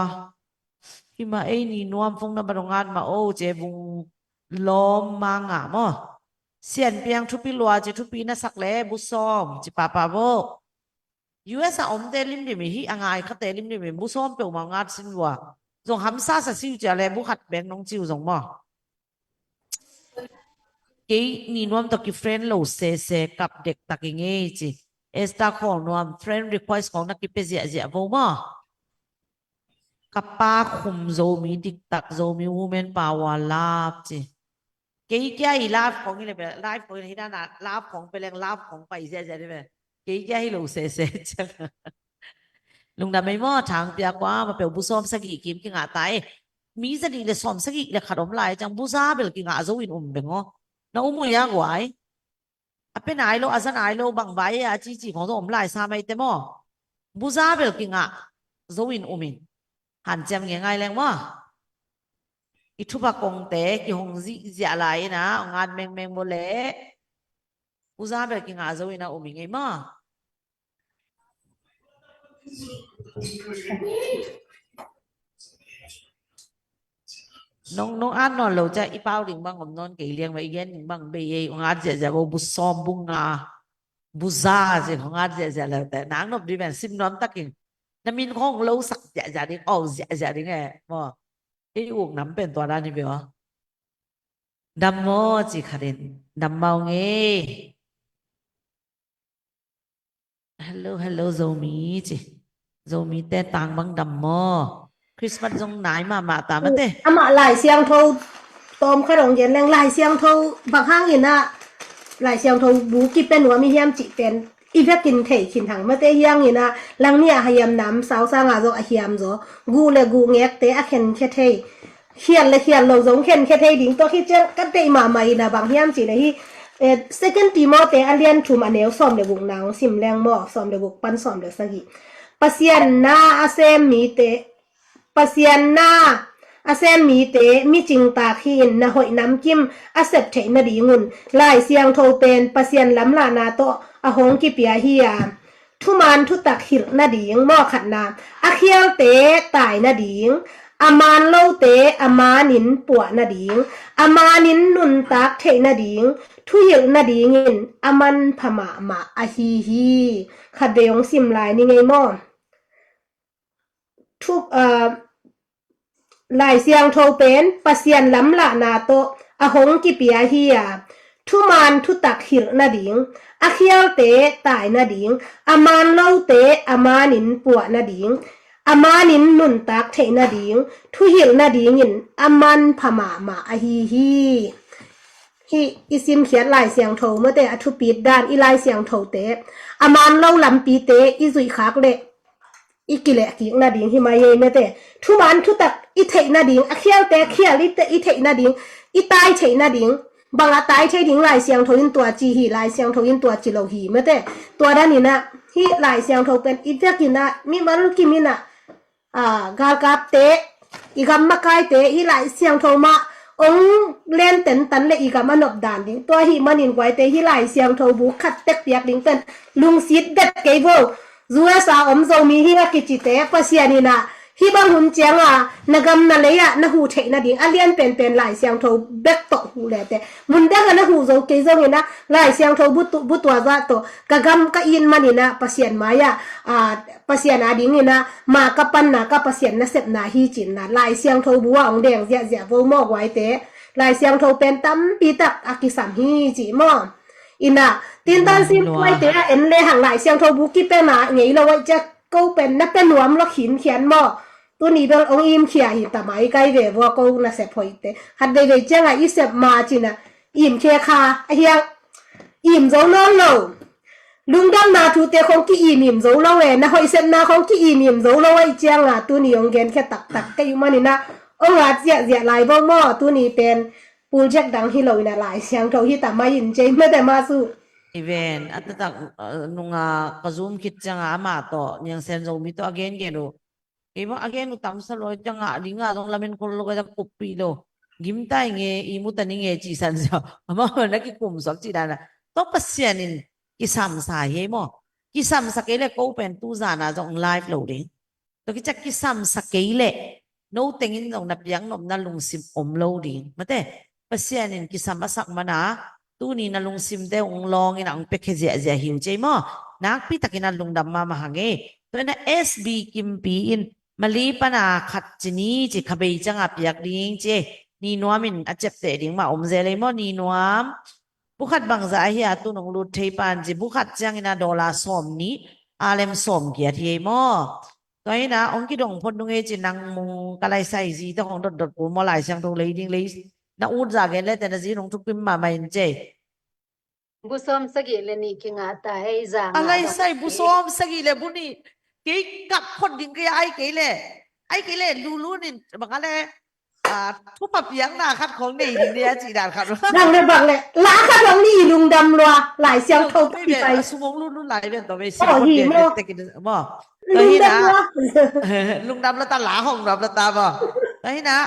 ที่มานี่นวมฟงนบรงงานมาโอ้เจบุงลมมังอ่ะมั้งเสียนเปียงทุปีลัวจะทุปีน่ะสักเล่บุษอมจิปาปาโบ US อมเตลิมดิมีฮีอ่างไอคัตเตลิมดิมีบุษอมเปียวมังอาสินวัวจงหำซาสสิวจะเลยบุขัดแบงน้องจิวจงมั้งเกยนี่นวมตะกี้เฟรนด์โลเซกับเด็กตะกี้เงี้ยจีเอสตาของนวมเฟรนด์รีควอสของนักกิเปเจียโวมั้งกับป้าคุมโซมีดิกตักโซมีวูแมนปาวาลาบจีเกี่ยไลฟ์ของนี่เลยไปไลฟ์ของที่นั่นนะไลฟ์ของไปเรื่องไลฟ์ของไปเสียได้ไหมเกี่ยให้ลูกเสียจังลุงดำไม่มอทางเปียกว่ามาเปียวบุษอมสักกี่กิมกิงอาตายมีสักกี่เลยสอมสักกี่เลยขนมลายจังบุษาเปลกิงอาโซวินเบงอ๋อน้องมุยยากไหวเป็นไหนโลอาศัยไหนโลบังไว้จีของตัวอมลายซาไม่เต็มอ๋อบุษาเปลกิงอาโซวินมินหันจำยังไงแรงวะอิทุบะกงเตะกี่หงจีอะไรนะงานเมงโมเล่อุซาเบกิงอาโซวินะอุมิงไงมาน้องอ่านนอนเราจะอีเป้าดิ่งบังผมนอนกี่เลี้ยงไว้เย็นดิ่งบังเบย์ของอาเจจะบุษอมบุงาบุซาสิของอาเจจะแล้วแต่นางนบดีแบบซิมน้อมตักกิ่ง น้ำมินของเราสักจะดิ้งออกจะดิ้งไงบ่ไอ้อุกน้ำเป็นตัวด้านนี้เปล่าดัมโมจิคารินดัมเมาเง hello โซมีจิโซมีแต่ต่างบางดัมโมคริสต์มาสตรงไหนมาตามมาเต้ อามาหลายเสียงโทตอมขนมเย็นแรงหลายเสียงโทบางห้างเห็นน่ะหลายเสียงโทบูกิเป็นหัวมีเฮียมจิเป็นอีเฟกินเถขินถังมาเตเฮียงเห็นน่ะลังเนี่ยหยำน้ำสาวสร้างอาโซอาเฮียมโซกูเลยกูเงกเตะเข็นแค่เทเขียนเลยเขียนลงสงเข็นแค่เทดิ่งตัวที่เจ้าก็เตะมาใหม่น่ะบางเฮียมจิเลยที่second team เตะอันเลียนทุมอันเนวซ้อมเดบุกนางซิมแรงหม้อซ้อมเดบุกปั้นซ้อมเดสกีปัสยันนาอาเซมมีเตปัสยันนาอาเซมมีเตมีจิงตาขีนนะหอยน้ำจิ้มอาเซบเทนดีงุนลายเสียงโทเป็นปัสยันล้ำลานาโตอาหงกิเปียเฮียทุมันทุตักหิลนาดีงหม้อขัดนาอาเคียวเตตายนาดีงอามานโลเตอามานินปวนาดีงอามานินนุนตักเทนาดีงทุหิลนาดีงินอามันพม่ามาอาฮีขัดเดยงซิมลายนี่ไงหม้อทุกหลายเสียงโทเป็นปัสยันล้ำละนาโตอาหงกิเปียเฮียทุมันทุตักหิลนาดิงอาเคียวเตตายนาดิงอามานเล่าเตอามานินปวนาดิงอามานินนุนตักเทนาดิงทุหิลนาดิงินอามันพม่ามาอาฮีฮีอิซิมเขียนลายเสียงโทเมื่อแต่อทุปีดด้านอีลายเสียงโทเตอามานเล่าลำปีเตอีซุยคักเละอีกิเลกินาดิงฮิมาเยเมเตทุมันทุตักอีเทนาดิงอาเคียวเตเคียลิเตอีเทนาดิงอีตายเทนาดิงบางอาตายเทดิงลายเสียงโทยินตัวจีฮีลายเสียงโทยินตัวจิโลฮีเมเตตัวด้านนี้นะฮีลายเสียงโทเป็นอีเตกินะมีมันกิมินะกาลกับเตอีกัมมะกายเตฮีลายเสียงโทมาองเล่นเต็นตันเลยอีกมันอบดานดิงตัวฮีมันอินไว้เตฮีลายเสียงโทบุขัดเต็กเปียกดิงเต็นลุงซิดเด็ดเกย์โวซัวสาอมโซมีฮีว่ากิจิเตปัสยานีนะฮีบางหุ่นเจียงนกำนาเลยนะหูเทนะดิงอันเลียนเป็นหลายเสียงโทเบ็กโตหูเลยแต่มุนเด็กนะหูโซเกย์โซเห็นนะหลายเสียงโทบุตัวว่าโตกะกำกะอินมันนี่นะปัสยานมายาปัสยานาดิงนี่นะมากะปันนะกะปัสยานนะเสพนาฮีจินนะหลายเสียงโทบัวองแดงเสียโวมอกไว้เตหลายเสียงโทเป็นตั้มปีตักอากิสามฮีจิมออินะตินตันซิมไว้เตะเอ็นเลยห่างหลายเสียงโทบุกิเป็นมาไงเราไว้จะกูเป็นนักเป็นหนวมแล้วขินเขียนหม้อตัวนี้เป็นองอิมเขียหิตาไม้ไกลเวว่ากูน่ะเสพหอยเตะหัดเดเจ้าไงอีเสพมาจีน่ะอิมเคียคาไอเฮียอิมโจนอนโลลุงดังนาทูเตของกี่อิมโจโลเวนะหอยเสพนาของกี่อิมโจโลไว้เจ้าตัวนี้องเกนแค่ตักก็อยู่มันนี่นะองอาเจียลายบ้องหม้อตัวนี้เป็นปูเจ็กดังฮิโลน่ะหลายเสียงโทฮิตาไม้ยินเจไม่แต่มาสู้อีเวนต์อัตตักนุงกระซุมคิดจังมาต่อยังเซนโซมิโต again เกดูiba again utam sa lo jang di nga dong lamin ko lo ka kupi lo gimtay nge imutan ni nge chi san sa ama nakikum sak chi dana to pasyanin kisam sa he mo kisam sa kele ko pen tu zana jong live lo ding to ki chak kisam sa kele no tengin dong napyang nom na lungsim om lo ding mate pasyanin kisam asak mana tu ni na lungsim de ong long ina ang pekhe ja hiu je mo nakpi takinan lungdam ma mahange to na SB kimpiin mali pa na khat chini chi khabei changa piak ding che ni nuamin achep te ding ma om zele mo ni nuam bukhat bangza hi atu nong lut thei pan chi bukhat chang ina dola som ni alem som kia thei mo toi na ong ki dong phot dung e chi nang mung kalai sai ji ta hong dot pu mo lai sang thong lei ding lei na ut za gen le te na ji nong thuk pim ma mai che busom sagi le ni kinga ta ei zang alai sai busom sagi le buni cái cặpคนดิ้งcái ai cái lệ lulu nên bằng cái lệทุบเปียงหน้าคัดของนี่ดิ้งเนี่ยจีดานครับดังเลยบังเลยล้าคัดของนี่ลุงดำรัวหลายเสียงโทไปไปสมองลุหลายเป็นตัวไม่เสียงคนเดียวแต่กินบ่ตัวนี้นะลุงดำแล้วตาหลาห้องดำแล้วตาบ่ตัวนี้นะ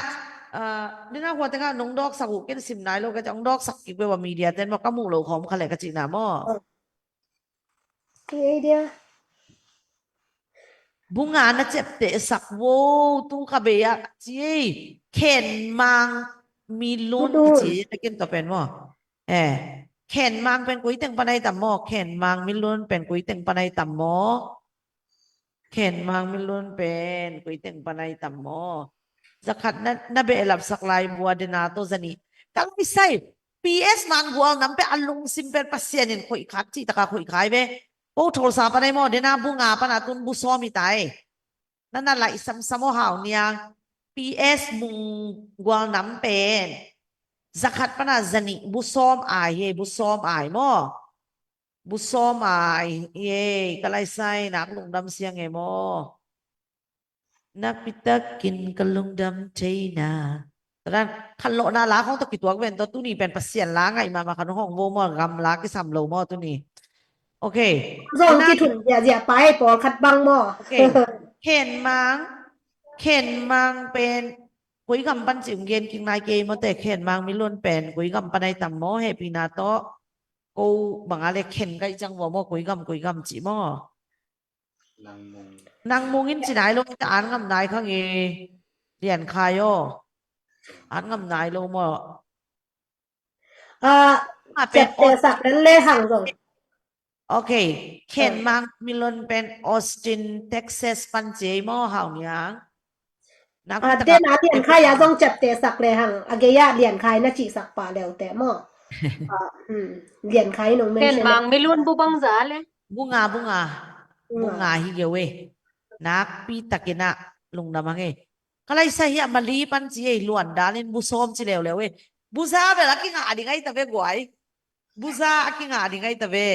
นี่นะหัวแต่ก็น้องดอกสักหูกินสิมนายโลก็จะน้องดอกสักกี่เวลามีเดียเต้นว่าก็มูโลของเขาเลยก็จีน่ะบ่เดียbunga na chepte sakwo tu kabeya chi khen mang milun chi takin to pen mo khen mang pen kui teng panai tam mo khen mang milun pen kui teng panai tam mo เข็นมังมิลุนเป็นกุยเต็งปนัยตัมโมสักขัดนะเบะหลับสักลายบัวเดนาโตซานีกังไม่ใช่ PS นางบัวน้ำเป็นอันลุงซิมเป็นปัสเซียนินคุยขัดจีตะกาคุยขายเบ้โอ้โทรศัพท์ปนัยโมเดนาบุงาปนาตุนบุซอมิตายนั่นน่ะไหลซ้ำโมหาวเนี่ย PS มุงบัวน้ำเป็นสักขัดปนาซานีบุซอมอายเฮบุซอมอายโมบุซอมอายเย่ก็ไล่ไส้นักลุงดำเสียงไงโมนักพิทักกินกะลุงดำเทนาตอนนั้นคันโลนาล้าของตะกี้ตัวเป็นตัวตู้นี้เป็นปัสเซียนล้าไงมาคันห้องโวมอกำล้ากี่สามโลมอตัวนี้โอเค ส่งที่ถุงอย่าไปปอคัดบังหม้อ โอเคเข็นมังเป็นกุยกำปั้นจิ๋มเย็นกินนายเกมแต่เข็นมังมิลุนเป็นกุยกำปั้นในตัมโมเฮปีนาโตกูบางอะไรเข็นก็จังว่าโมกุยกำจิโม นางมง นางมงอินสิไหนลงจะอ่านคำไหนข้างเอเรียนคายโออ่านคำไหนลงโม เจ็บแต่สักนั้นเล่ห่างส่ง โอเคเข็นมังมิลุนเป็นออสตินเท็กซัสปันเจโมเฮาเนี่ยนัก เดี๋ยวนะเรียนใครยังต้องเจ็บแต่สักเลยห่างอเกยะเรียนใครน่าจีสักป่าแล้วแต่หม้อเรียนใครหนุ่มไม่ เห็น ใช่ บางไม่รุ่นบุบังซาเลย bunga hi gewe nak pi takina lung namang kalai sa hiya mali pan chi ei luan dalin busom chi lew lew buza be la ki nga adi ngai tabe gwai buza ki nga adi ngai tabe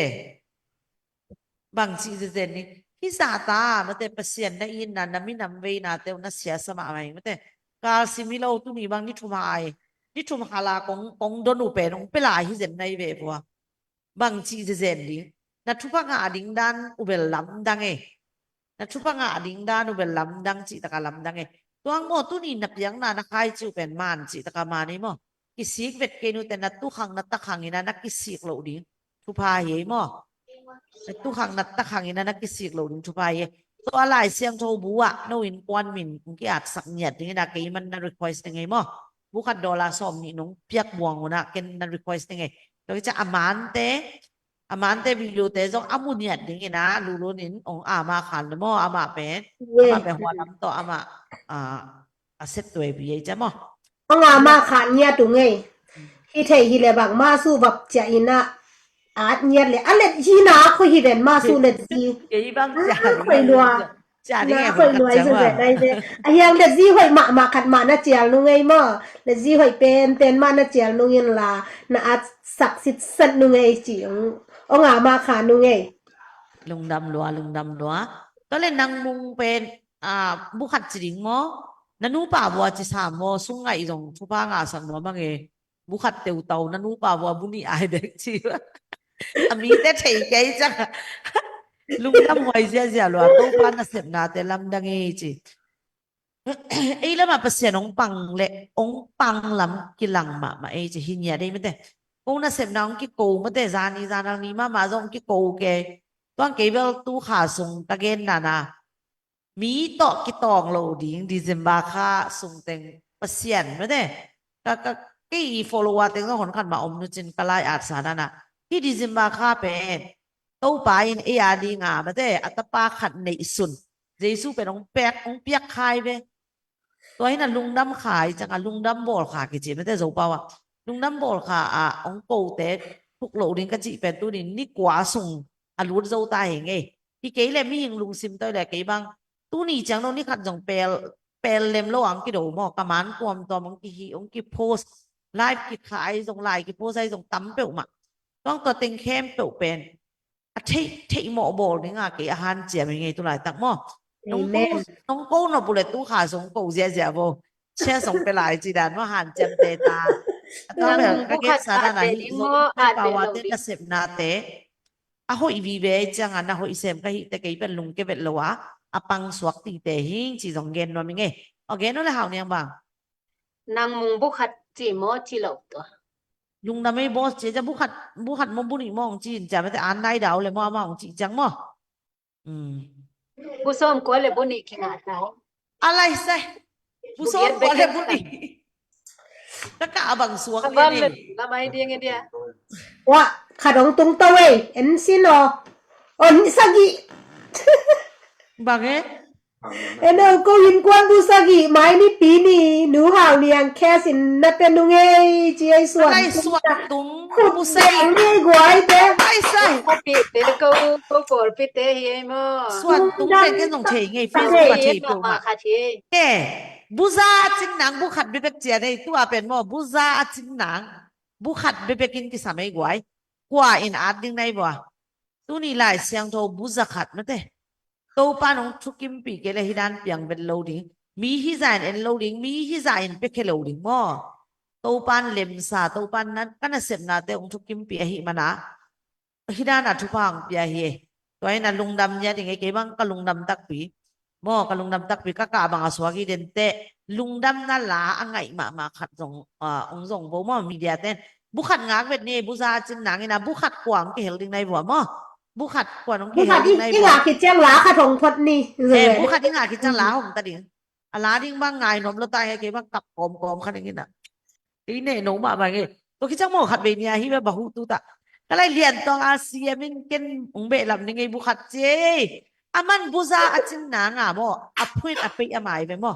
bang chi zen ni hi sa ta mate pasien na in na nami nam ve na te na sia sama mai mate ka similo tu mi bang ni thumai ni thum hala kong donu pe nong pela hi zen nai ve bwa bang chi zen ni na thupa nga ading dan ubel lam dang na thupa nga ading dan ubel lam dang chi taka lam dang tuang mo tu ni na piang na kai chu pen man chi taka mani mo kisik vet ke nu ten na tu khang na ta khang ina na kisik lo ding thupa he mo tu khang na ta khang ina na kisik lo ding thupa he to alai siang tho buwa no in kwan min ki at sak nyat ding na ke man na request ngai mo bukan dollar som ni nong piak buang na ken na request ngai to cha amante video te zong amuniat ding ina lulunin ong ama khan mo ama pen hwa lam to ama aset twe bi cha mo เอางามาขานเนี่ยตุงไงฮิเทฮิเลบังมาสู้แบบจะอินะอาจเนี่ยเลยอันเล็ดฮีนาคุยฮิเรนมาสู้เล็ดซี ye bang คุยรัว cha ni นะ ngai คุยรวยสุดเลยได้เลยไอ้ยังเล็ดซีคุยมาขัดมานะเจียลนุงไงมั่เล็ดซีคุยเป็นมานะเจียลนุงยันลานะอาจศักดิ์สิทธิ์สัตนุงไงจีเอางามาขานนุงไง lung dam lua to le nang mung pen bukhat chiring mo nanu pa bwa chi sa mo sungai jong thupa nga sang mo mange bukhat teu tau nanu pa bwa buni ai de chi ami te thei ke chang lung dam hoi zia lo to pa na sep na te lam dang e chi ei la ma pasien ong pang lam ki lang ma e chi hinya dei me te ong na sep na ong ki ko ma te zani zanang ni ma zong ki ko ke tuang ke bel tu kha sung ta gen naมีต่อกิตองโลดิ้งดิเซมบาค่าส่งเต็งเปอร์เซ็นต์ไม่ได้ก็กี่ follower เต็งต้องคนขันมาอมนุจินกลายอาสานะที่ดิเซมบาค่าเป็นตู้ปลายเอียดีงาไม่ได้อัตปาขัดในสุนเจสูเป็นองเปียกขายไปตัวนี้น่ะลุงดำขายจังลุงดำบอลขากี่จีไม่ได้โจเปล่าลุงดำบอลขาองโกเตทุกโลดิ้งก็จีเป็นตัวนี้นี่กว่าส่งรู้โจตายเองที่เกย์เลยไม่ยิงลุงซิมตัวเลยเกย์บางตู้นี้จังโน่นนี่ขัดจงเปลเล็มระหว่างกี่โดมอกระมันความตัวมังกี่องกี่โพสไลฟ์กี่ขายจงไลฟ์กี่โพสให้จงตั้มเปล่ามาต้องตัวเต็งเข้มเปล่าเป็นที่หมอบอลนี่ไงกี่อาหารเจียมยังไงตัวไหนตักหม้อน้องโก้นบุเรตู้ขาส่งโก้เจียโบเชื่อส่งไปหลายจีดานว่าอาหารเจียมเตตาต้องแบบก็เก็บสารไหนส่งไปป่าวเตกเสพนาเตอะโหอีวีเบจังอ่ะนะโหอีเซมก็ฮิตะกี่เป็นลุงเก็บเป็นลัวapang swakti te hing chi jong gen no minge again no le haw niang bang นางมุงบุขัดจีโมจีเหลาตัว lung na mai boss che ja bukhat mo buni mong chin ja me te an dai daw le mo ma ong chi chang mo ผู้ส้มกัวเลยบุนี่ขนาดไหน alai sai bu so ko le buni ta ka bang swak บ้าน ni เลยละไม่ดีไงเดีย ว่าขาดองตุงตะเวยเอ็นซิโนอนสักิ Bakit? ฝั่งนั้น eno ko hin kwan bu sagi mai ni pi ni nu hao liang kesin na penu nge chi ai suan Alay swak tung khut pusay. deng ni guai te Ay say. Happy te ko por pi te hi mo. Swak tung Lungdamเป็นกันต้องเฉยไง Bakit? Facebook มาเฉย Pi เปล่า ma มา kha thi. แกบุซาจินหนังบุขัดไปเป็กเจียได้ตัวเป็นหมอบุซาจินหนังบุขัดไปเป็กกินกิสามัยกว่ากว่าอินอาร์ดิ้งในบ่ตัวนี้หลายเสียงโทบุซาขัดมาเต้ตัวป้าน้องทุกิมปีเกลฮิดันเปียงเป็นโลดิ้งมีฮิซายน์เอ็นโลดิ้งมีฮิซายน์เป็กเคโลดิ้งหมอตัวป้านเลมซาตัวป้านนั้นก็น่าเสพนาเตองทุกิมปีหิมานะฮิดานาทุพังปีหิตัวนั้นลุงดำเนี่ยยังไงเก็บังก็ลุงดำตักปีmo kalung dam tak pika ka bang aswagi dente lungdam na la angai ma khat jong ong jong bo mo media ten bu khat ngak vet ni bu za chin nang ina bu khat kwang ke helding nai bo mo bu khat kwang ong ke bu khat helding nai i bo nga ki chang la kha thong phot ni bu khat i nga ki chang la hom ta ding ala ding bang ngai nom lo tai ke bang kap kom khat ngin na ti ne no ma ba nge to ki chang mo khat ve nia hi ba hu tu ta ka lai lian tong asia min ken ong be lam ni ngai bu khat che aman buza achin na nga mo apuit api amai be mo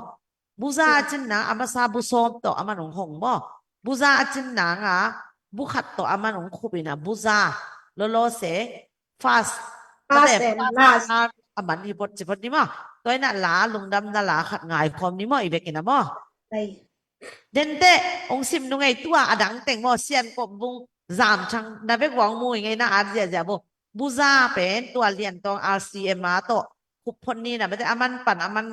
buza achin na amasa busom to aman ong hong mo buza achin na nga bukhat to aman ong khubina buza lolo se fast and last aman hi bot chipot ni mo toy na la lungdam na la khat ngai khom ni mo ibekin na mo đây dente ong sim nu ngai tua adang teng mo sian ko bung zam chang na bek wang mu ngai na ar ja bo buza penตัวเรียนตอง RCM มาโตคุปพนนี่นะไม่ได้อามันปั่นอามัน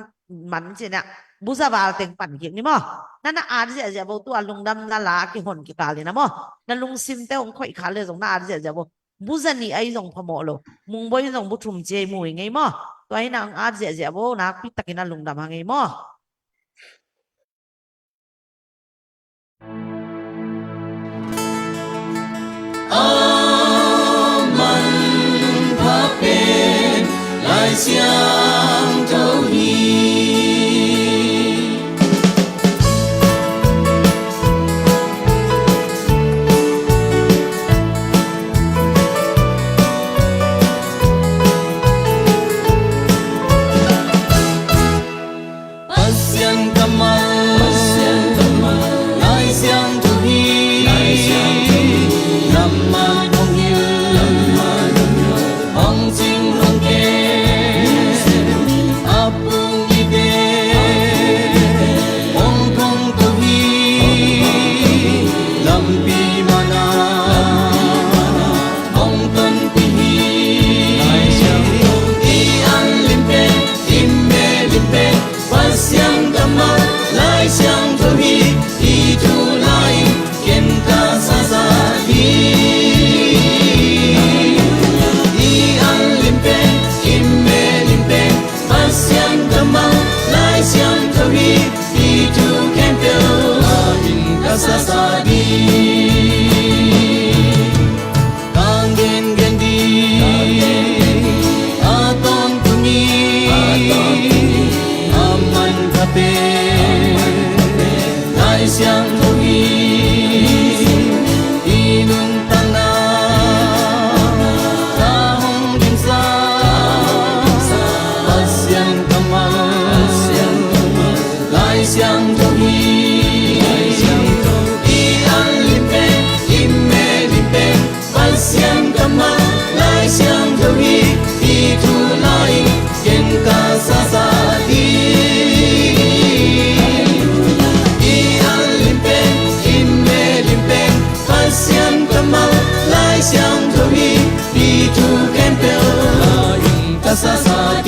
มันเจเนี่ยบุษบาเต็งปั่นเกี่ยงนี่มั้งนั่นน่ะอาร์เสียจะบอกตัวลุงดำนั่นละกี่คนกี่กาเลยนะมั้งนั่นลุงซิมเต้องค่อยขาเลยตรงนั้นอาร์เสียจะบอกบุษนี่ไอ้ตรงพมโลมุงบอยตรงบุตรุมเจมวยไงมั้งตัวไอ้นางอาร์เสียจะบอกนักพิตากินลุงดำไงมั้ง相投意。不想干嘛？来相投意。那么重要，红情红给。相投意，一出来，见他洒洒地。一岸临边，一面临边，不相干嘛，来相投意，一出看表，见他洒洒地。当见见地，阿东不你，阿曼卡贝。相投意，一轮当那，大红云洒，不相干嘛，来相投意，一岸临边，一面临边，不相干嘛，来相投意，一出来，见他洒洒地。相干嘛？来相投意，地图看表，用他洒洒地。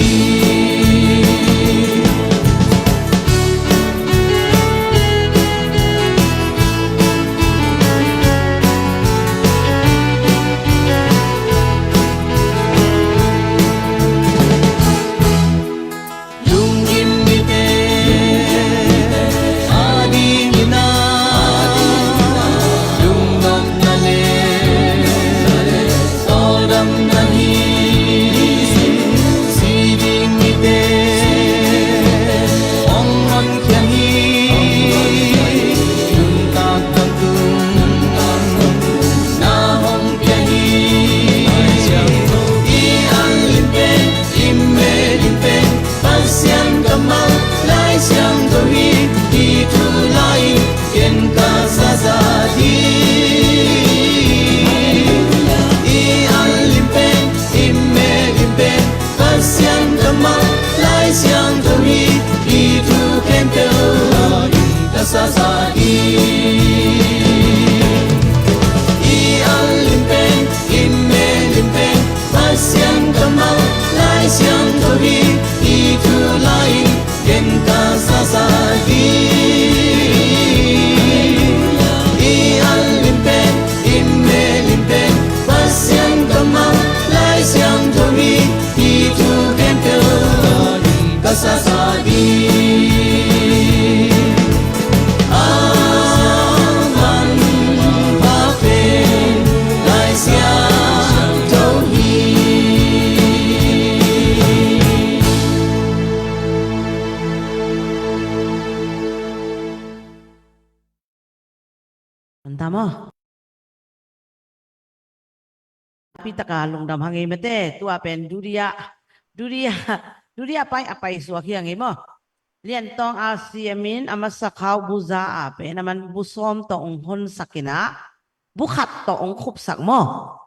Sing ตามอ่ะพิตากาลงดำหางเองไม่ได้ตัวเป็นดูเรียไปสัวเขียงเองมั้งเรียนตองอาเซียมินอามาสักเขาบุษาเป็นอามันบุษอมตองคนสักนะบุขัดตองคุบสักมั้ง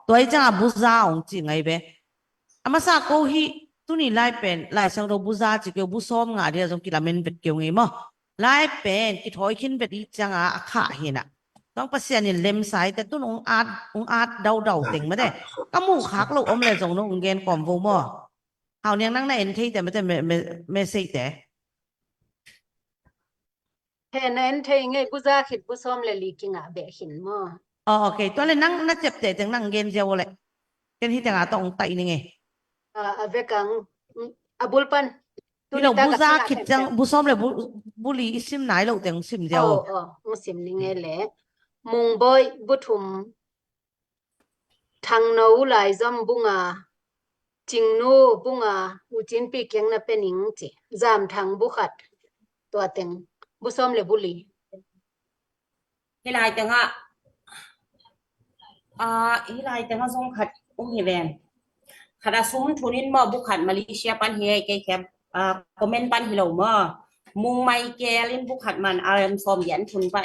ตัวไอ้จ้าบุษาองจริงไงเบ้อามาสักเขาฮีตัวนี้ไล่เป็นไล่สังโรบุษาจิเกี่ยวบุษอมงาเดียวจงกิลามินเป็นเกี่ยวไงมั้งไล่เป็นที่ถอยขึ้นเป็นอีจังอาขาเห็นอ่ะต้องประเสียนี่เล็มสายแต่ตุ้นองอาจเดาเต็งไม่ได้ก็มู่คักลูกอมเลยส่งน้องเกณฑ์ก่อมโฟมอเขาเนี่ยนั่งในเอ็นทีแต่ไม่ได้ไม่ใช่แต่ เห็นนั้นเธอไงบุษาคิดบุษอมเลยลีกิงอ่ะเบะหินมั้ง อ๋อโอเคตัวเลยนั่งน่าเจ็บแต่จังนั่งเกณฑ์เจ้าเลยเกณฑ์ที่จังอาต้องไตนี่ไงเวกังบุลปันที่เราบุษาคิดจังบุษอมเลยบุรีซิมไหนเราแต่งซิมเจ้ามุสิมนี่ไงแหละมุงบอยบุทุมทางโน้หลายจอมบุงาจิงโน่บุงาอุจินปีเกียงน่ะเป็นหญิงจีจามทางบุขัดตัวเต็งบุษอมเลยบุลี ฮิไลจังอ่ะฮิไลจังอ่ะส่งขัดอุ้งเฮเวนขัดซุ้มทุนินมอบุขัดมาเลเซียปันเฮไกแคบคอมเมนต์ปันฮิโลมอมุงไม่แกลินบุขัดมันอารมซอมยันทุนไป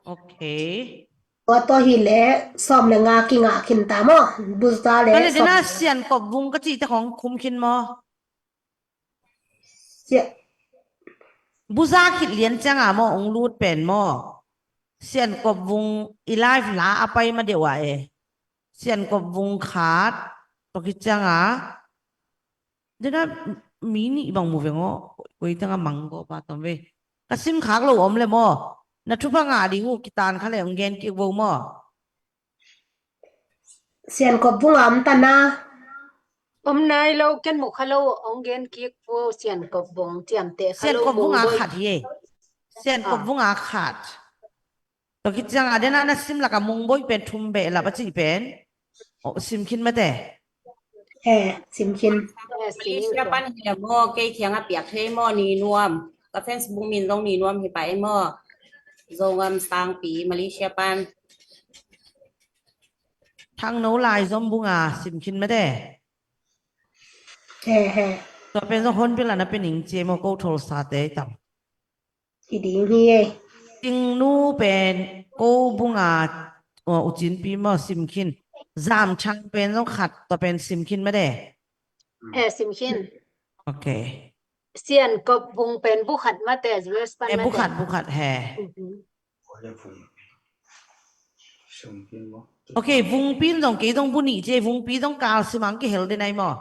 โอเคตัวหินเละซ้อมเลยงากิงาขินตามอ่ะบุษาเละก็เลยเดี๋ยวน่าเสียนกบวุงก็จีแต่ของคุมคินมอเสียบุษาคิดเลี้ยนจังอ่ะมอองรูดเป็นมอเสียนกบวุงอีไลฟ์ลาเอาไปมาเดี๋ยวเสียนกบวุงขาดตัวคิดจังอ่ะเดี๋ยวน่ามีนี่บางมูเวงอ่ะไว้ตั้งอ่ะมังก็ปาตัวเว้ก็ซิมขากเราอมเลยมอนัทุพังอาดิงูกิตานเขาเลยองเกนกิวมอเสียนกบบุงอมตันนะนายเราเกันมุขเราองเกนกิกโวเสียนกบบุงเจียมเตะเสียนกบวุงอาขาดเย่เสียนกบวุงอาขาดตัวคิดจังอ่ะเดี๋ยวน่าซิมละกับมุงบอยเป็นทุ่มเบละปัจจุบันโอ้ซิมคินมาแต่สิมคินมาเลเซียปันเฮมอไกเคียงอ่ะเปียกเทมอนีนวมก็เฟซบุ๊กมินต้องนีนวมให้ไปมอโจงามสางปีมาเลเซียปันทางโน้ลายซอมบุงอาซิมคินมาแต่ตัวเป็นสองคนเป็นละนะเป็นหญิงเจมโกโทรศัพท์เตะต่ำอีดีนี่จริงนู้เป็นโกบุงอาอุจินปีมอซิมคินจามช่างเป็นต้องขัดตัวเป็นซิมคินมาแต่สิมคินโอเคเสียนกบบุงเป็นบุขัดมาแต่ยูเอสปันมาบุขัดโอเควุงปีต้องกี่ต้องบุญนี่เจวุงปีต้องกาลสิมังกี่เฮลได้ไหนมั้ง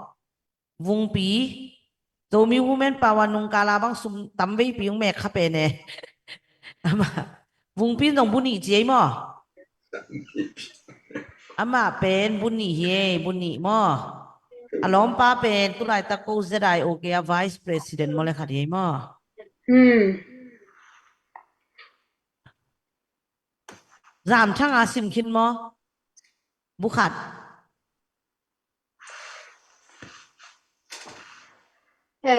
วุงปีตัวมีวูแมนปาวันนงกาลาบังสุมตั้มไว้ปีงแม่ข้าเป็นเนี่ยอามาวุงปีต้องบุญนี่เจมั้งอามาเป็นบุญนี่เฮบุญนี่มั้งอารมณ์ป้าเป็นตุลาตะโกเซดายโอเคอะไวส์ประธานมาเลยค่ะเฮมั้งรามช่างอาซิมคินมั้งบุขัด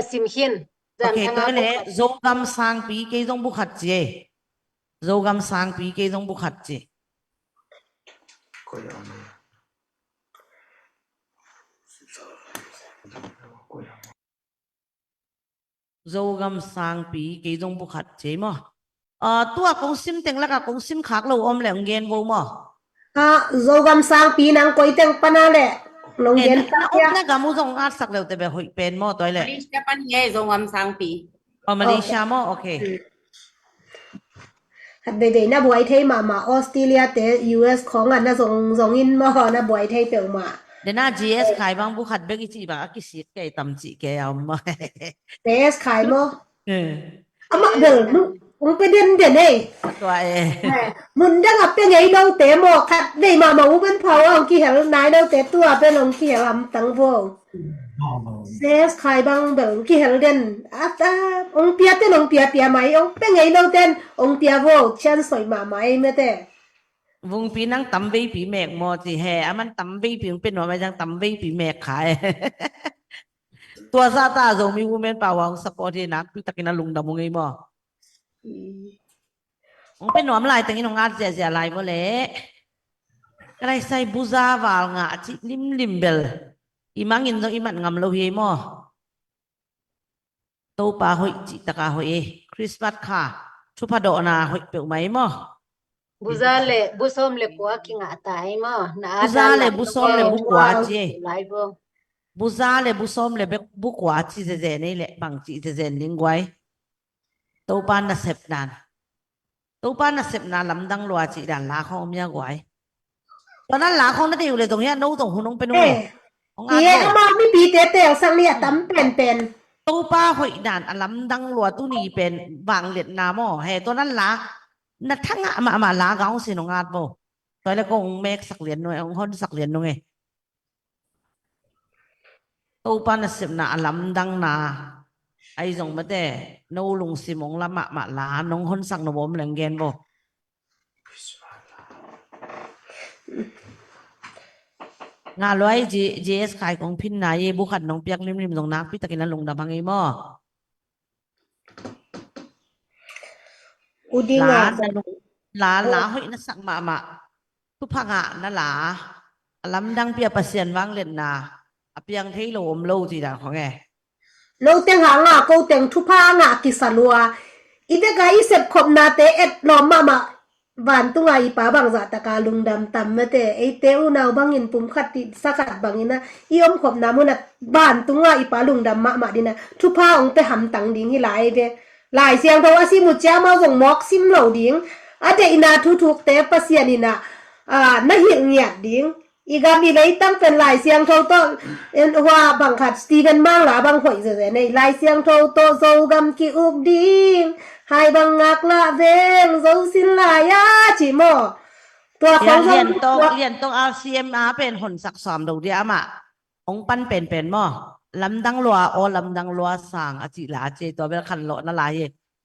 สิมคินโอเคตัวนี้โจกำสังปีเกยต้องบุขัดเจโจกำสังปีเกยต้องบุขัดเจโจกำสังปีเกยต้องบุขัดเจมั้งตัวกงซิมเต็งแล้วก็กงซิมขากเราอมแหลงเงินโวมั้งโจกำสังปีนังก๋วยเต็งปนาเละลงเย็นตักยาเนี่ยก็มุ่งส่งอาสักเร็วแต่แบบเป็นมั้งตัวเลยมาเลเซียปันเฮโจงามสางปีมาเลเซียมั้งโอเคฮัดเดย์น่าบวยไทยมาออสเตรเลียแต่ยูเอสของอันน่ะส่งอินมาน่าบวยไทยเปียงมาเดี๋ยวน่า GS ขายบางบุขัดเบกิจีบางกิสิแกตำจีแกเอามา GS ขายมั้งเอามาเดินมึงไปเดินเลยตัวมึงจะกับเป็นไงเราเตะหมอกคัดได้มาเป็นเผาองค์กี่แห่งนายเราเตะตัวเป็นองค์กี่แห่งตั้งพวกGS ขายบางเดินกี่แห่งเดินองค์เปียเป็นองค์เปียไหมองค์เป็นไงเราเต้นองค์เปียพวกเช่นสวยมาไหมไม่แต่วงปีนั่งตำวีปีแมกมอสิแห่มันตำวีปีเป็นหัวไปจังตำวีปีแมกขายตัวซาตาโจมีวูแมนป่าวงสปอร์ตนักพี่ตะกินลุงดำมงไงบ่ องเป็นหนอมลายแต่งี้น้องอาจจะลายบ่เละก็ได้ใส่บูซาวาลงาจิลิมเบลอีมังอินโซอีมันงำโลเฮมอโตปาหอยจิตะกาหอยคริสต์มาสค่ะชุพดอนาหอยเปียวไหมมอ buzale busom le kwa kinga tai mo na Buzale busom le bukwa je live Buzale busom le bukwa chi ze nei le bang chi ze lingwai to pan na sep nan lamdang lua chi dan la khong mya gwai ตอนนั้นหลาของนั่นเองเลยตรงเนี้ยโน้ตรงหุ่นน้องเป็นไงของอา เอ๊ะมาไม่ปีเตะเตะสังเลียตั้มเป็น ตู้ป้าหอยด่านอลัมดังลัวตู้นี้เป็นบางเหรียญนามอเฮ้ตัวนั้นละนัดทั้งอ่ะมาลาเกาสิน้องอาดโบตัวแล้วก็องเมกสักเหรียญหน่อยองฮอนสักเหรียญหน่อยตู้ป้าน่ะสิบน่ะอลัมดังนาไอ้ส่งมาแต่โนลุงสิมงละมาลาน้องฮอนสักนบมแหลงเกนโบงานร้อยJS ขายของพินนายบุคัดน้องเปียกริมตรงนักพี่ตะกินนั้นลงดับพังไอ้หม้อ อุดิง ลา อ่ะ ลาหอยนัสักมาทุพังอ่ะนั่นลาลำดังเปียประเสียนวังเล่นนาเปียงเทโลมโลจีดาของแก เราเตียงหางอ่ะกูเตียงทุพางอ่ะกิสลัวอีเด็กไอ้เสพขบนาเตเอ็ดล้อมมาบ้านตุ้งไอ้ป้าบางจากตะการลุงดำต่ำมาแต่ไอ้เต้อุนาวบางอินปุ่มขัดติสักบางอินนะอีอมขบนามุนัดบ้านตุ้งไอ้ป้าลุงดำมาดินะทุพาองแต่หำตังดิ้งที่หลายเดหลายเสียงเพราะว่าสิมุจจามาส่งมอกซิมเหล่าดิ้งอาเดอินาทุกเตะปัสยานินะน่าเหี่ยงเงียดดิ้งอีกามีเลยตั้งเป็นหลายเสียงเท่าต้นว่าบางขัดสตีเวนบ้างหลาบางหอยเสียในหลายเสียงเท่าโตโซกำกิอุกดิ้งhai bằng ngạc lạ veng dấu xin là ya chỉ mòตัวเขา เรียนต้องเอา CMR เป็นหนสักสอมดูเดียมอ่ะองปันเป็นหม้อลำดังลัวโอลำดังลัวสั่งอจิลาเจตัวเวลคันโลนั่นไร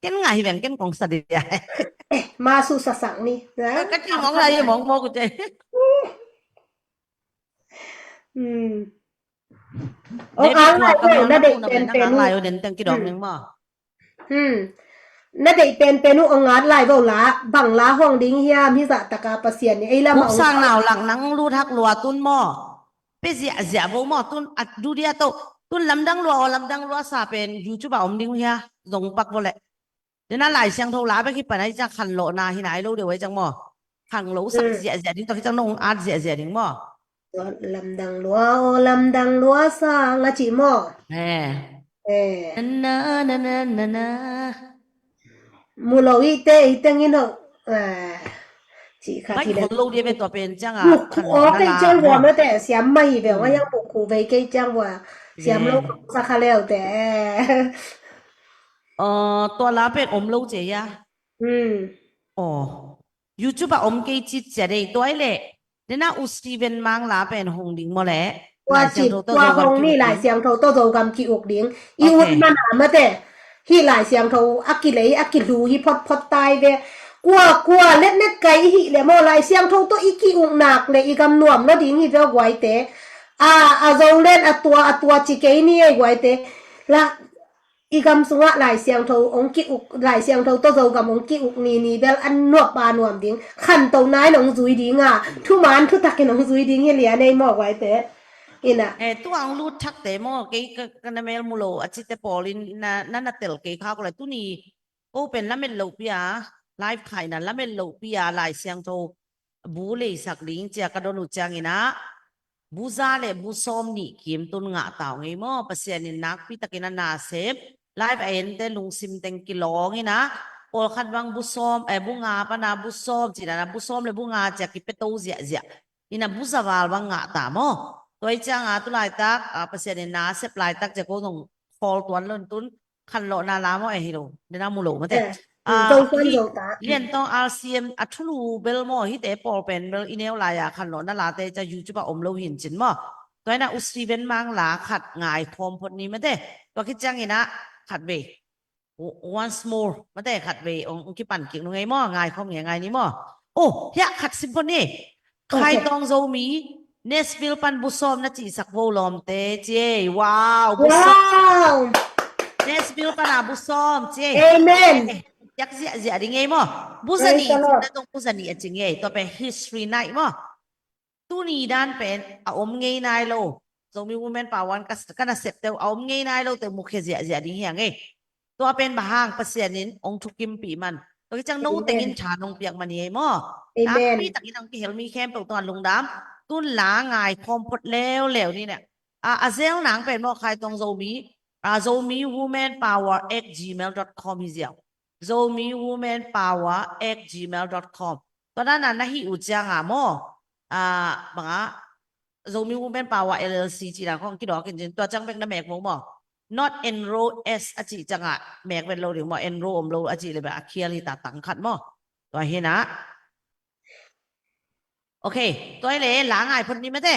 เก้นไงแบ่งเก้นของสติใหญ่ มาสู่สังนี่นะ ก็จริงของอะไรมองโมกุเจโอ้อะไรน่าเด็กเป็นอะไรเด่นตั้งกี่ดอกนึงหม้อน่าเด็กเป็นอุองอาร์ไลน์เบาละบังละห้องดิ้งเฮียมิสะตะกาปเสียนนี่ไอ้ละ มุกสร้างหนาวหลังนังรูทักลัวตุนหม้อเปเสียบ่หม้อตุนอัดดูเดียโตตุนลำดังลัวซาเป็นยูทูบอมดิ้งเฮียลงปักบ่แหละเดี๋ยวนั้นหลายเสียงโทรลาไปคิดไปไหนจะขันโลนาที่ไหนรู้เดี๋ยวไว้จังหม้อขังโลสักเสียดิ้งตัวที่จังนงอาร์เสียดิ้งหม้อลำดังลัวสร้างละจิหม้อนะมูลวิเตอีตังอินเหรอจีค่ะไม่คนลูกเดียเป็นตัวเป็นจังอ่ะขันโล โอ้ นา ใกล้จังหวะไม่แต่เสียมไม่แบบว่ายังปกคูไปใกล้จังหวะเสียมลูกสักแล้วแต่ตัวลาเป็นอมลูกเจียอ๋อยูทูบอมเกจิตเจได้ตัวเล่เดี๋ยวน่าอุสตีเวนมังลาเป็นหงดิ่งมาแล้วว่าจิตว่าหงนี่หลายเสียงโทโตโจกำกีอกดิ่งอีอุดมันหามาแต่ฮีหลายเสียงโทอักกิเลยอักกิลูฮีพอดตายเวกลัวเล็ดเน็ดไก่ฮีเลยมอหลายเสียงโทโตอีกีอุกหนักเลยอีกำนวมแล้วดิ่งฮีเวไว้เตโจเล่นตัวจิเกนี่ไว้เตละอีกำสงะหลายเสียงโทองกิอุกหลายเสียงโทโตโจกำองกิอุกนี่เบลอันนวบปานวมดิ่งขันโตนายหนองซุยดิ่งอ่ะทุมันทุตักหนองซุยดิ่งเฮียเหลียในหมอกไว้เตตัวอังรูดทักเตมอเกยกันเมลมูโลอาชิตเตปอลินนั่นเตลเกยข้าวอะไรตัวนี้โอเป็นละเมลโลปียไลฟ์ขายนั่นละเมลโลปียหลายเสียงโทบูเลยสักลิงเจ้ากระโดนุจังอินะบูซาเลบูซอมนี่เขียมตุนงะเต่าไงมอเปอร์เซ็นต์นักพี่ตะกินนาเซฟไลฟ์เอ็นเตลุงซิมเต็งกิโลงี้นะโอคันวังบูซอมบูงาปนาบูซอมจีนะบูซอมเลยบูงาจากกิเปโตเจียอินะบูซาวาลวังงะตามอตัวจังตุลายตักเปอร์เซ็นต์นาเซฟลายตักจะก็ต้องฟอลตัวเล่นตุนขันโลนาลามอฮิโลเดนามูโลมาแต่เรียนต้องอาเซียมอัทุลูเบลมอฮิเตปอลเป็นเบลอินเนลลายขันโลนาลาเตจะยูจูบอมโลหินจินมอตัวนั้นอุสตีเวนมังลาขัดง่ายคอมพอนี้มาแต่ตัวคิดจังอินะขัดเว once more มาแต่ขัดเวองคิดปั่นกิ่งไงมอง่ายคอมอย่างไงนี่มอโอ้ยะขัดซิมโฟนีใครต้องโจมีเนสฟิลปันบุษอมนะจีสักโวลอมเตเจว้าวบุษอมเนสฟิลปันบุษอมเจเอเมน yak zia đi nghe mo buzani ta tong buzani aching nghe to pe history nai mo tu ni dan pen a nghe nai lo zo mi women pawan kana sep te a nghe nai lo te mukhe zia đi hiang nghe to pen bahang pasianin ong thukim pi man to chang no tengin cha nong piak mani mo na pi takin ang ki helmi kem pe ton lung dam tun la ngai khom phot leo ni ne a zel nang pen mo khai tong zo mi zomi women power @gmail.com hi ziao zomi women power @gmail.com to na na hi u chang a mo mga zomi women power llc chi na khong ki do kin to chang bek na mek mo not enroll as a chi chang a mek ben lo ding mo enroll lo a chi le ba khial hi ta tang khat mo to hi na okay to le la ngai phon ni me te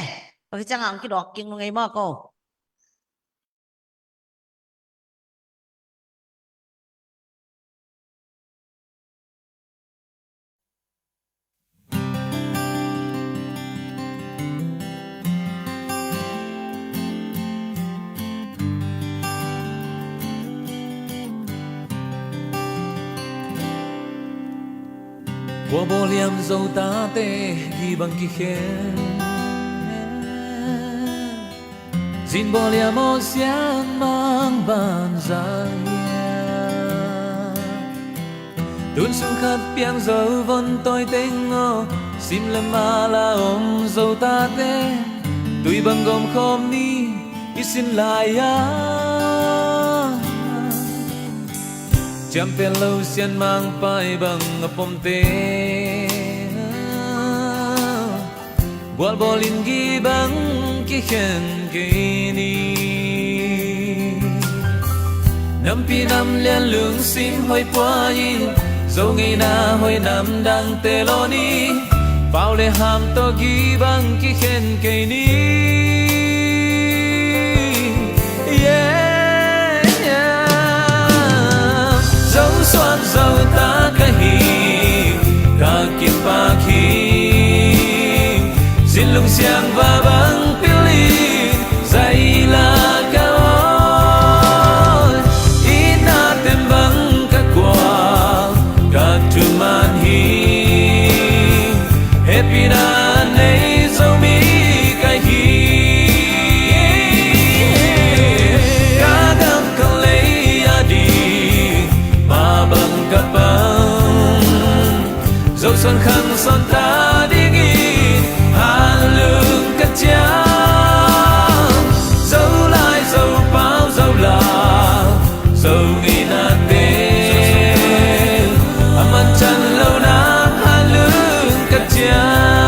to chang ang ki do king lo ngai mo ko Qua bồ liam dâu ta tê ghi bằng kỳ khen Zin bồ liam ô xiang mang bàn ra Tuôn xuống khát piang dâu vân tôi tên ngô Sim lâm ma la dâu ta tê Tùy bằng gồm khom ni ý xin lại Chăm pe lâu xiên mang pai bằng pom te Boal bolin gi bang ki khen ke ni Nam pi nam liên lương sim hoi qua yin Dâu ngày na hoi nam đang te lo ni Bao le ham to gi bang ki khen ke ni Soan dâu ta ka hi ka kim pa khi Xin lung xiang và băng pili Dạy là ka oi Ina tem băng ka qua Ka tu man hi Happy na nei dâu mi ka hi Ka gam ka lấy ya đi bằng kapang dâu xuân khăn son ta đi nghìn hàn lương cất cháo dâu lại dâu bao dâu là dâu nghi na tên âm ăn chân lâu nam hàn lương cất cháo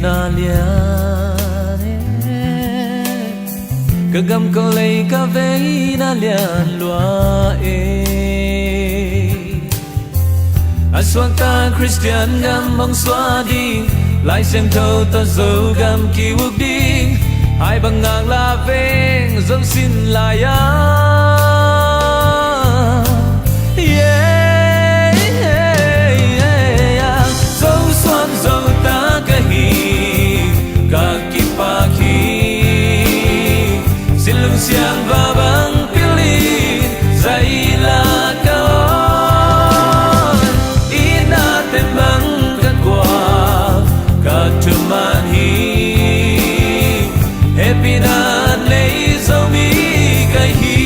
na lian ka gam ko lei ka ve na lian lua a suan ta Christian gam mong xóa đi lại xem thâu ta dâu gam ki wuk đi hai bằng ngang la ve dâu xin lại dâu xoan dâu ta ka hi ka ki pa khi xin lung xiang và băng pili dạy là cao ina tem băng ka qua ka tu man hi happy na nei dâu mi ka hi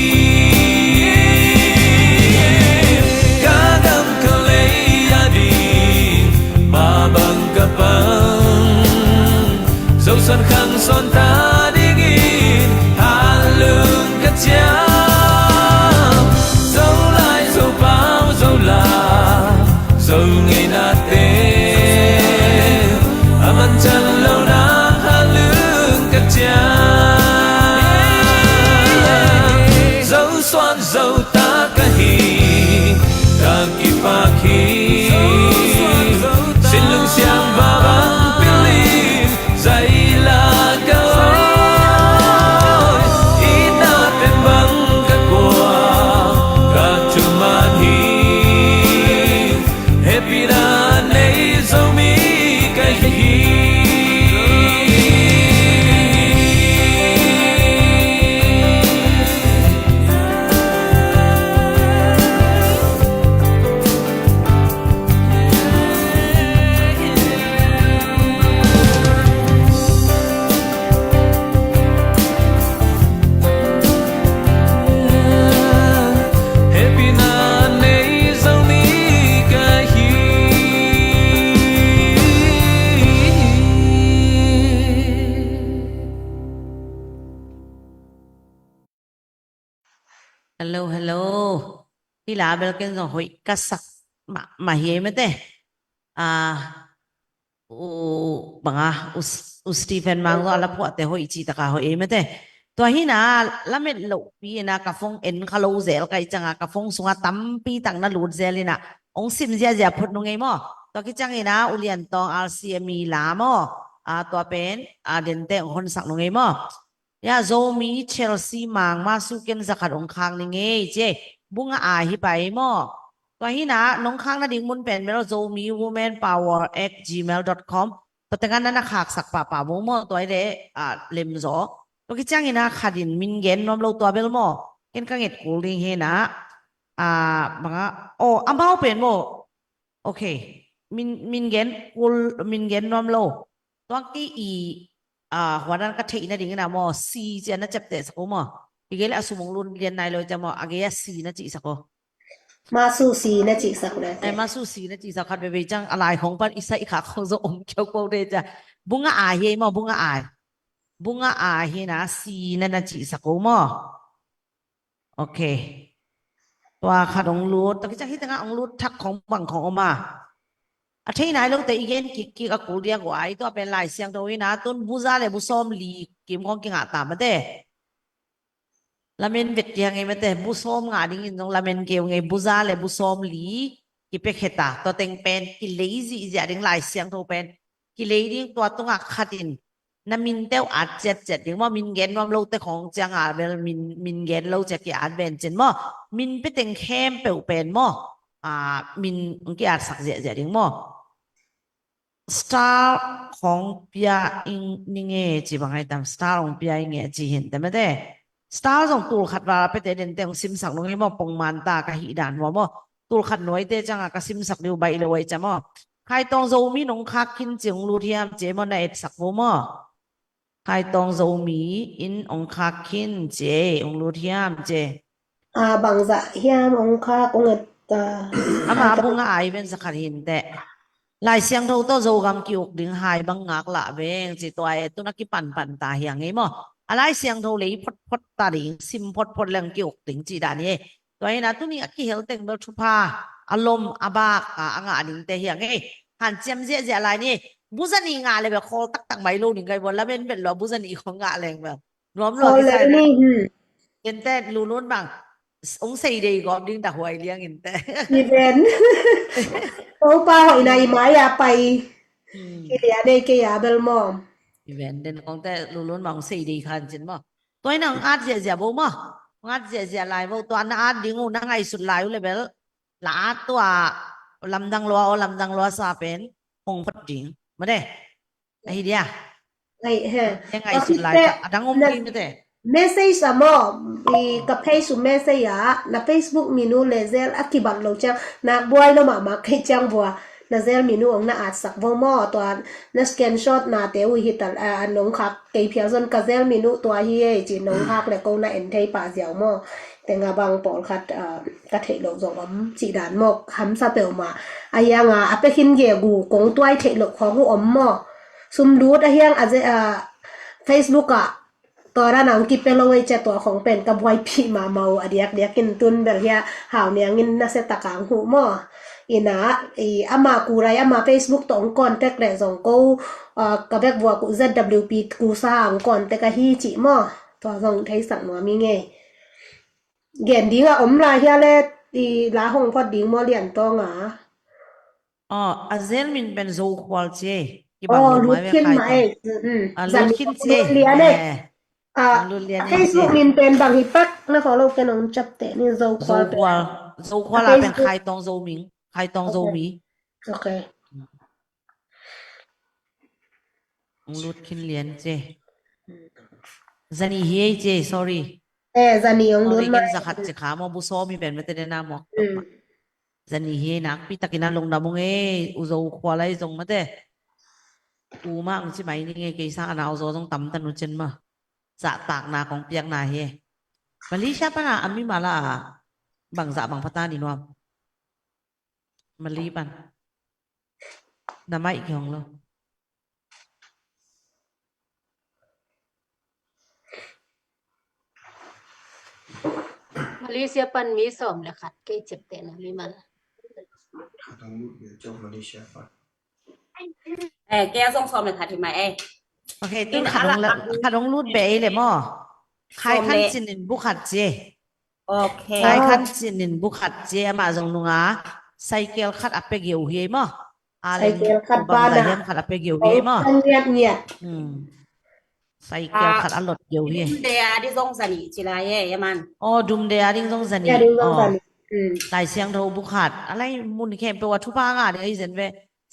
ka gam ka lei ya đi ma băng ka băng dâu xuân khăn son ta đi nghìn hàn lương cất cháo dâu lại dâu bao dâu là dâu ngày na tên âm ăn chân lâu nam hàn lương cất cháo dâu xoan dâu ta ka hi helloที่ลาเบลกันส่งหอยกัสมาเฮียไม่ได้อ่าบังอ่ะสตีเฟนมังก็อาพวกแต่หอยจีตะกาหอยไม่ได้ตัวที่น่ะแล้วเม็ดลูกปีน่ะกาฟงเอ็นคาโลเซลกันจังอ่ะกาฟงสุงอ่ะตั้มปีตั้งน่ะลูดเซลเลยน่ะองซิมเสียพูดนุ่งไงมั้งตัวที่จังไงนะอุเลียนตองRCMEลามั้งตัวเป็นเดนเต้คนสักนุ่งไงมั้งยาโซมีเชลซีมังมาสุกันสักขัดองคางนี่ไงเจ้บุงอาฮิไปมั้งตัวที่น่ะน้องข้างน่ะดิ่งมุนเป็นเมลโซมี womanpower@gmail.com ตัวแต่งงานนั้นนะขากสักป่าบุ้งมั้งตัวไอ้เด็เล่มโซตัวที่จังไงนะขัดินมินเกนน้อมเราตัวเบลมั้งเห็นกังเอ็ดกูลิงเฮนะบังอ่ะโอ้อัมพาวเป็นมั้งโอเคมินเกนกูมินเกนน้อมเราตัวที่หัวนั้นก็เทนะดิ่งนะมั้งซีเจนน่ะจับเตะสักมั้งอีกแล้วสมองรุ่นเรียนนายเลยจะมั้งอาเกียซีนะจีสักมาสู่สีนะจิสักนะมาสู้สีนะจีสักขัดไปจังอะไรของปันอิสระอีกขาของจะเกี่ยวกับเรื่องจะบุงอาเฮมั้งบุงอาเฮนะซีนั่นนะจีสักมั้งโอเคตัวขัดองรูดตะกี้จะให้ตั้งองรูดทักของบังของออกมาที่ไหนลูกแต่อีกอย่างกี่กับกูเรียกว่าไอ้ตัวเป็นลายเสียงตัวนี้นะต้นบุษาเลยบุษอมลีกิมของกิงอาตามมาเด้ละเมนเวทยังไงมาเด้บุษอมงาดิ้งตรงละเมนเกี่ยวไงบุษาเลยบุษอมลีกิเป็กเหตาตัวเต็งเป็นกิเลซี่จะดิ้งลายเสียงตัวเป็นกิเลซี่ตัวตรงอักขัดินน้ำมินเต้าอาจเจ็ดอย่างว่ามินเกนว่าเราแต่ของจังอาเวลมินเกนเราจะกี่อาจเป็นจริงมั้งมินไปเต็งเข้มเปลวเป็นมั้งมินกี่อาจสักเจ็ดอย่างมั้งสตาร์ของปียอิงนี่ไงจีบังไงตามสตาร์ของปียอิงไงจีเห็นแต่ไม่ได้สตาร์ส่งตัวขัดว่าไปแต่เด่นแต่ของซิมสักลงให้มั้งปงมันตากะหิดานว่ามั้งตัวขัดน้อยแต่จังอากับซิมสักเดียวใบเลยจะมั้งใครต้องโซมีน้องคักขินเจียงรูเทียมเจมันในสักว่ามั้งใครต้องโซมีอินองคักขินเจองรูเทียมเจบางจะเฮียมองค่าองเอ็ดมาบุงอาเป็นสักขัดหินแต่ลายเสียงเราต้องโจกำกิวดึงหายบังงักละเวงจิตัวไอ้ตัวนักกิปั่นตาเหียงไงมั้งอะไรเสียงเราเลยพดตาดิ่งซิมพดแรงกิวดึงจีดานี่ตัวไอ้นะตัวนี้กี่เฮลเต็งเบลชุพาอารมณ์อาบากงาดิ่งแต่เหียงไงหันเจียมเจียอะไรนี่บุษณีงาเลยแบบโคตักไม่รู้ดิ่งไงบนแล้วเป็นหรอบุษณีของงาแรงแบบล้อมที่ใส่เห็นแต่รู้ล้วนบางองค์สี่ดีก่อนดิ้งแต่หวยเลี้ยงเห็นแต่อีเวนต์โตป้าหอยนายไม้ยาไปกิริยาเดกยาเบลมอมอีเวนต์เด่นของแต่รู้ล้วนบางสี่ดีคันจริงมั้งตัวนั้นอาจเสียบ่มั้งอาจเสียลายบ่ตัวนั้นอาจดิ้งนั่งไอ้สุดลายเลยเบลลาตัวลำดังรัวซาเป็นหงพดดิ้งมาเด้ไอ้เดียไอ้เฮยังไงสุดลายดังอมกินมาเด้message sama ka Facebook message na Facebook minu lezel akibat lo chang na boy lo ma kai chang bua na zel minu ong na at sak bo mo to na screenshot na te wi hital anong khak kai phia zon ka zel minu to hi e chi nong khak le ko na en thei pa jiao mo te nga bang pol khat ka thei lo zong om chi dan mok ham sa pel ma ayanga ape hin ge gu kong twai thei lo khong hu om mo sum lut a hiang a Facebookตัวร้านน้องกิบเป็นโลเวจตัวของเป็นกับไวพี่มาเมาอดียกกินตุนแบบเฮียหาวเนี่ยงินน่าเสตกางหูหม้ออีน่ะอามากูไรอามา Facebook ตัวองค์กรแต่แกลส่งกูกับแบบบัวกู ZWP กูสร้างองค์กรแต่กะฮีจิหม้อตัวส่งไทยสั่งมามีไงเกียนดิ้งอมลายเฮียเล่ลาห้องพอดิ้งมอเลียนตัวงอาเซลมินเป็นโซควอลเจลูกขึ้นมาลูกขึ้นเจFacebook มินเป็นบางฮิปักนะขอเราเป็นองจับเตะนี่โซควาลเป็นใครตองโซมิงใครตองโซมีโอเคลูกขึ้นเรียนเจจันนี่เฮเจ sorry จันนี่องลูกมาสักขัดจะขามาบุษอมีเป็นไม่ได้นะมอกจันนี่เฮนักพี่ตะกินลงดำมงอุโซควาลายส่งมาเต้อูมากใช่ไหมนี่ไงกี่สร้างเอาโซต้องตั้มตันนุชเชนมาจะตากนาของเปียกนาเฮมาลีsiapa na ami malah bangsa bang patani nuam mali pan nama ikyong lo ลีเซียปันมีสอมเลยค่ะเกยเจ็บแต่นะมีมัน ขาต้องรูดเดี๋ยวเจ้ามาเลเซียก่อน แก้วส่งซอมเลยค่ะที่ไหมโอเคตุ้นขาดงรูดเบย์เลยมั้งใครขั้นจินนินบุขัดเจโอเคใครขั้นจินนินบุขัดเจมาจงนุงอ่ะไซเคิลขัดอัปเปเกียวเฮียมั้งอาเลนบังดาเฮียขัดอัปเปเกียวเฮียมั้งไซเคิลขัดอัลลดเกียวเฮียเดียที่ส่งสันนิจิลาเย่ยมันอ๋อดุมเดียดิ้งจงสันนี่อ๋อหลายเสียงโทรบุขัดอะไรมุนเข้มตัวทุบางอ่ะเดี๋ยวไอ้เซนเว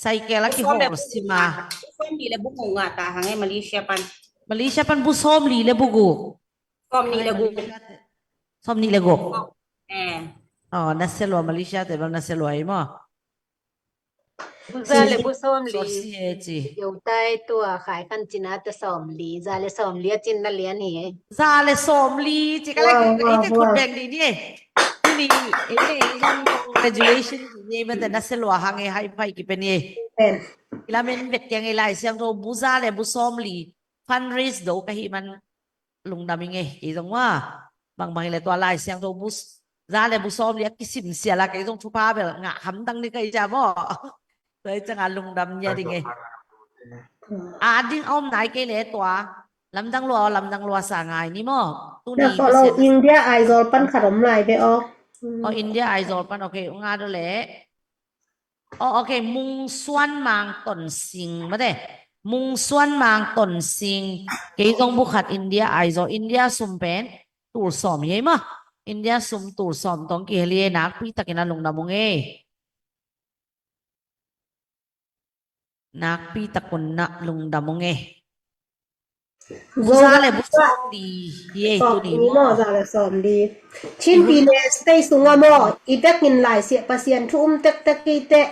ไซเคิลแล้วกี่หัวสิมาส้มดีเลยบุกงอ่ะตาหางให้มาเลเซียปันบุซ้อมลีเลยบุกูส้มนี่เลยบุกซ้อมนี่เลยกูอ๋อนัสเซลวมาเลเซียแต่ว่านัสเซลวไอ้มั้งบุซาเลบุซ้อมลีอยู่ใต้ตัวขายคันจินาจะซ้อมลีซาเลซ้อมเลียจินนั่นเลียนี่ซาเลซ้อมลีจิก็เลยไอ้ที่คุณแบ่งดีนี่นี่ไอ้ยัง graduation นี่มันแต่นัสเซลวหางไอ้ไฮไฟกี่เป็นนี่แล้วมันเบ็ดยังไงไล่เสียงโทรบุซาเลบุซ้อมลีfundraise ดูกะฮิมันลุงดำยังไงอีตรงว่าบางเลยตัวไล่เสียงโทรบุซาเลบุซ้อมลีกิสิมเสียละก็ต้องทุบผ้าแบบงะคำตั้งนี่ก็จะบ่เลยจะงานลุงดำยังไงดิ้งอ้อมไหนก็เลยตัวลำดังรัวสางไงนี่มั้งตู้นี้พอเราอินเดียไอโซลปั้นขนมลายไปอ๋ออินเดียไอโซลปั้นโอเคงานดูแลโอเคมุงส่วนมังต้นสิงมาเด้มุงส่วนมังต้นสิงเกี่ยงบุขัดอินเดียไอโซอินเดียสุ่มเป็นตูสอมยังมั้งอินเดียสุ่มตูสอมต้องเกี่ยเลียนักพี่ตะกินลุงดำมงนักพี่ตะกุนนักลุงดำมงบุษาเลยบุษาดีตัวนี้มั้งซาเลยซ้อมดีชินปีเนสเตย์สุงามออีเด็กกินหลายเสียปัสยันทุ่มเตะกีเตะ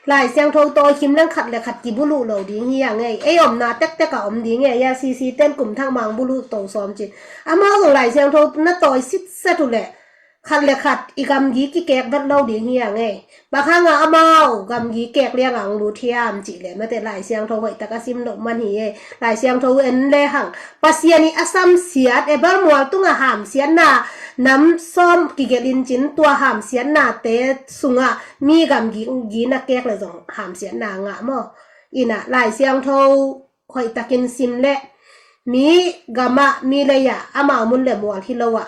หลายเสียงโทรโตคิมเรื่องขัดเลยขัดกี่บุรุษเราดีเฮียไงไอ้อมนาเตะกับอมดีไงยาซีเต้นกลุ่มทางมังบุรุษโตซ้อมจิอามาส่งหลายเสียงโทรน่าต่อยซิดเสตุแหละขัดเลยขัดอีกำยีกี่แกกบัดเราดีเฮียไงบางครั้งอามาเอากำยีแกกเรียงอังรูเทียมจิเลยมาแต่หลายเสียงโทรไว้ตะกซิมดอกมันเฮียหลายเสียงโทรเอ็นเลยหังปัสยานีอาซัมเสียดเบอร์มัวตุ้งหามเสียนาน้ำส้มกิเกลินจินตัวหามเสียนาเตสุงะมีกำยีนักแกกเลยส่งหามเสียนางะมั้งอีน่ะหลายเสียงโทรคอยตะกินซิมเละมีกามะมีเลยอะอามามุนเลยมัวที่เราอะ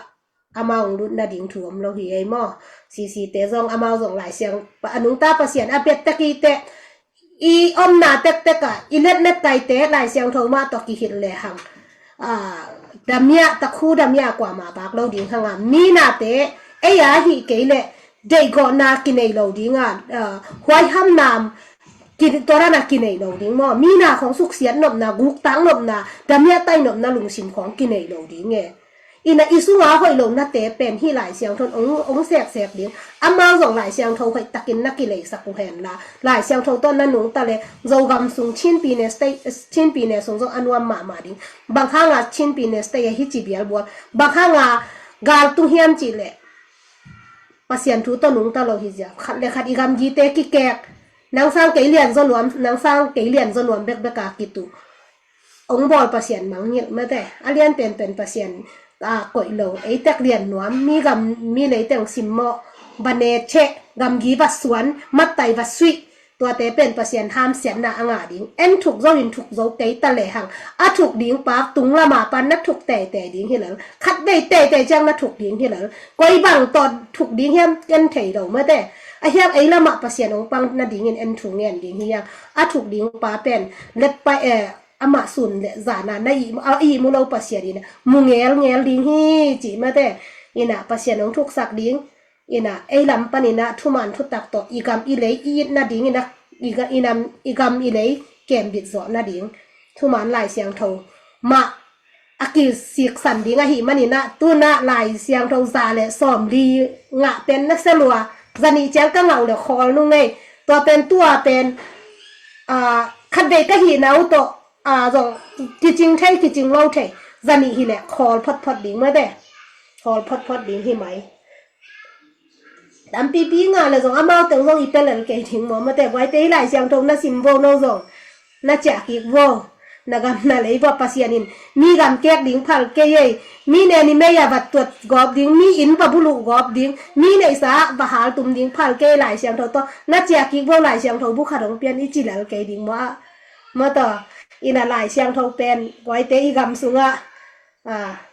อามาของรุ่นนาดิ่งถ่วมเราเหี่ยมั้งซีเตซองอามาส่งหลายเสียงอนุตาปัสยันอาเปตตะกี้เตอีอมนาเตกะอีเล็ดเน็ตไตเตหลายเสียงโทรมาตอกิหินเลยหังดำเนียตะคูดำเนียกว่ามาปากเราดิ่งหังมีนาเตไอ้ยาหิเกเลเด็กก่อนนากินไอเราดิ่งหวยห้ำนามกินตัวนั้นกินไอเราดิ่งมั้งมีนาของสุกเสียนนบนากุกตังนบนาดำเนียไตนบนาลุงสิมของกินไอเราดิ่งไงอีน่ะอีสุงาหอยลงนาเตเป็นที่หลายเสียงทนองแสกเดียวอามาส่งหลายเสียงโทรหอยตะกินนักกิเลสสักกูเห็นละหลายเสียงโทรต้นนั้นหนุ่งตะเลโจกำสุงชินปีเนสเตชินปีเนสส่งอนุวมาดิบางครั้งชินปีเนสเตฮิจิบิลบัวบางครั้งกาลตุเฮียมจิเลปัสยันทุต้นหนุ่งตะโลหิจาขัดเลยขัดอีกำยีเตกิแกกนางสร้างเกลียนจนรวมนางสร้างเกลียนจนรวมเบกกากิตุองบอลปัสยันมังเงียบไม่ได้อาเลียนเป็นปัสยันก่อยโลไอ้ตักเรียนหนวมมีเลยแต่งซิมโมบันเนเชกำยีบัดสวนมัดไตบัดสุยตัวเตเป็นปัสยันห้ามเสียนนาอ่างดิ่งเอ็นถูกเจ้าหินถูกเจ้าเตยตะเลหังถูกดิ่งปากตุงละมาปันนัดถูกแต่ดิ่งที่หลังคัดได้แต่จังนัดถูกดิ่งที่หลังก้อยบังตอนถูกดิ่งเฮียมเอ็นเถยเราเมื่อแต่ไอ้เฮียไอ้ละมาปัสยันองปังนัดดิ่งเอ็นถูกเงียนดิ่งเฮียถูกดิ่งปาเป็นเล็บไปอามาสุนเลยจานาในอีมุเราปัสยาดีนะมุงเงลดิ้งฮีจีมาแต่อีน่ะปัสยาน้องทุกสักดิ้งอีน่ะไอ้ลำปนินะทุมันทุตักต่ออีกำอีเลยอีน่ะดิ้งอีน่ะอีกำอีเลยเกมบิดจอน่ะดิ้งทุมันหลายเสียงโทมาอากิสิกสันดิ้งหิมันนี่นะตัวน่ะหลายเสียงโทซาเลยสอมดีงะเป็นนักเสลัวจานิเจ้าก็เหงาเลยคอนุ่งไงตัวเป็นคันเดก็หินเอาตัวส่งที่จริงใช่ที่จริงเราใช่จันนี่ฮิแหละคอลพอดดิ่งมาได้คอลพอดดิ่งที่ไหมดำปีงานเลยส่งอามาตึงส่งอีเป็นเลยเก่งถึงหมอมาแต่ไว้แต่หลายเสียงตรงน่ะซิมโวโนส่งน่ะจากอีกโว nagam na lei wa pasianin mi gam kek ding phal ke ye mi ne ni me ya bat tuat gop ding mi in pa bulu gop ding mi ne sa ba hal tum ding phal ke lai siang tho to na chia ki bo lai siang tho bu kharong pian i chi lal ke ding ma to ina lai siang tho pen goi te i gam sunga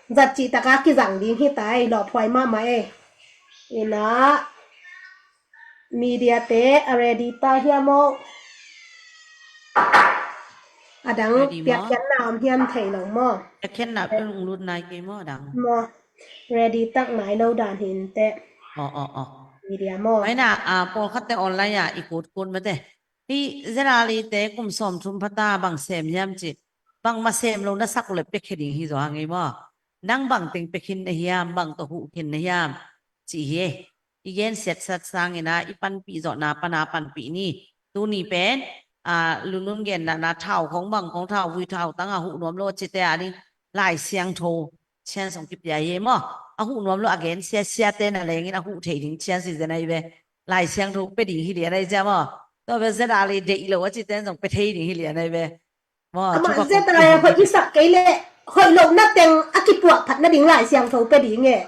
giật chị ta cá cái rằng đi khi tay lọ phơi mà mày ina media te already ta hiamo adang piak yan nam hiam thầy lòng mo khen nạp trong luôn này cái mò đằng mo ready tắc mãi lâu đàn hình te media mo mấy nà pol khát te online ít cột mà te thì generally te cũng xóm chung phát ta bằng xem nhám chị bằng mà xem lâu nó sắc lập biết hình hi rồi ngay mò nang bang ting pekin na hiam bang to hu kin na hiam chi he igen set sang ina ipan pi zo na pan pi ni tu ni pen lunun gen na thao khong bang khong thao hui thao tang hu nom lo chi te ani lai siang tho chen song kip ya ye mo hu nom lo again sia te na le ngina hu thei ding chen si zenai be lai siang tho pe ding hi le nai ja mo to be zet ali de lo chi ten song pe thei ding hi le nai be mo chu ko zet ai ho isak ke le hội lộ nát tên akipua phát na đỉnh lại xiang thầu pe đi nghe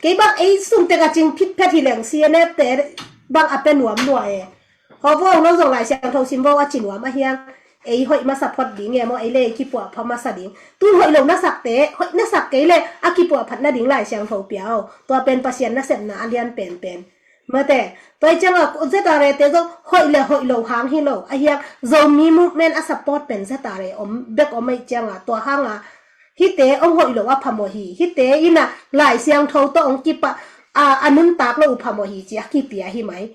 cái bác ấy sung tên cả chính phít phét thì lẻng xia nè té bác apen nuam nuai họ vô nó dùng lại xiang thầu sim vô chỉ nuam mà hiang ấy hội mà support đi nghe mà ấy lệ akipua phá mà sa đỉnh tu hội lộ nát sạc té hội nát sạc cái lệ akipua phát na đỉnh lại xiang thầu piao tua pen pasien na sen na alian pen mà té tôi chẳng là rất là rẻ té rồi hội lộ hàng hi lộ ai hiang dầu mi movement a support pen rất là rẻ back mấy chẳng à tua hàng hi te ông hội lo phamo hi te ina lai siang tho to ong kipa anun tak lo phamo hi chi ki pia hi mai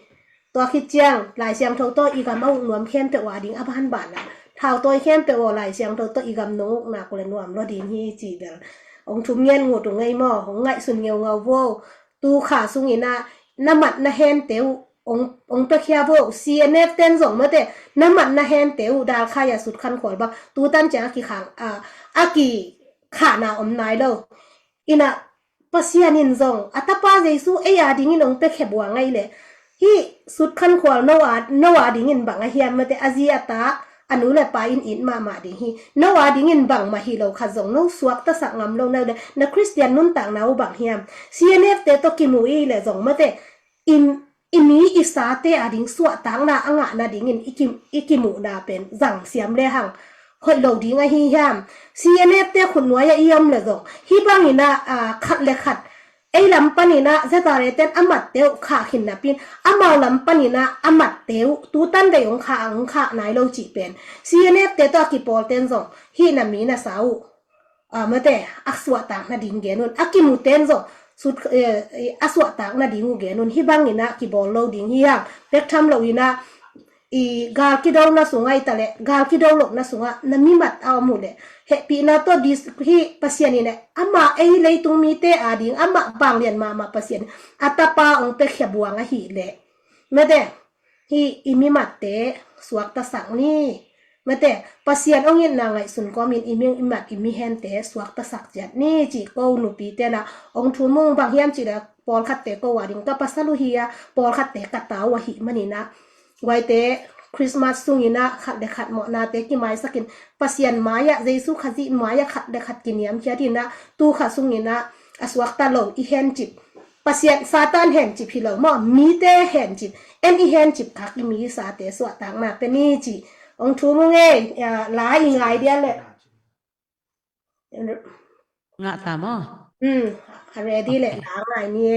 to khi chiang lai siang tho to i gam au nuam khem pe wa ding aban ban la thao toi khem pe wa lai siang tho to i gam no na ko le nuam lo din hi chi bel ong thum ngen ngo tu ngai mo hong ngai sun ngeu ngau vô tu kha sung ina na mat na hen teu ong pe khia vô cnf ten zong ma te na mat na hen teu dal kha ya sut khan khol ba tu tan cha ki khang ki khả nào nai đâu ina pasianin zong atapa jesu eya dingin ong pe khebwa ngai le hi sut khan khwal nowa dingin banga hiam mate aziata anu le pa in ma ding hi nowa dingin bang ma hi lo kha zong no suak ta sak ngam lo na christian nun tang nau bang hiam cnf te to kimui le zong mate ini isate ading suwa tang na anga na dingin ikimu na pen zang siam le hang hội đầu đi ngay hi ham cnf te khun nuai iam le zo hi bang ina khat le khat ei lam panina zetare ten amat teu kha khin na pin amau lam panina amat teu tu tan de ong kha nai lo chi pen cnf te to ki pol ten zo hi na mi na sau mate aswa ta na ding ge nun akimu ten zo sut aswa ta na ding ge nun hi bang ina ki bol lo ding hi ham pek tham lo ina i gal ki daw na sungai tale gal ki daw lok na sunga na mi mat aw mu le he pi na to dis hi pasien ni ne ama ei lei tung mi te ading ama bang lian ma pasien atapa ong pe khia buanga hi le mete hi imi mat te suak ta sang ni mete pasien ong yin na ngai sun ko min imi imat imi hen te suak ta sak jat ni chi ko nu pi te na ong thu mung bang hiam chi da pol khat te ko wa ding ka pasalu hi ya pol khat te ka ta wa hi manina wai te Christmas sungina khat de khat mo na te ki mai sakin pasian maya jesu khaji maya khat de khat kiniam khiatina tu kha sungina aswak ta lo i hen chip pasian satan hen chip hi lo mo mi te hen chip en i hen chip khak mi sa te so tang na pe ni chi ong thu mo nge la i ngai dia le nga ta mo ready le la ngai ni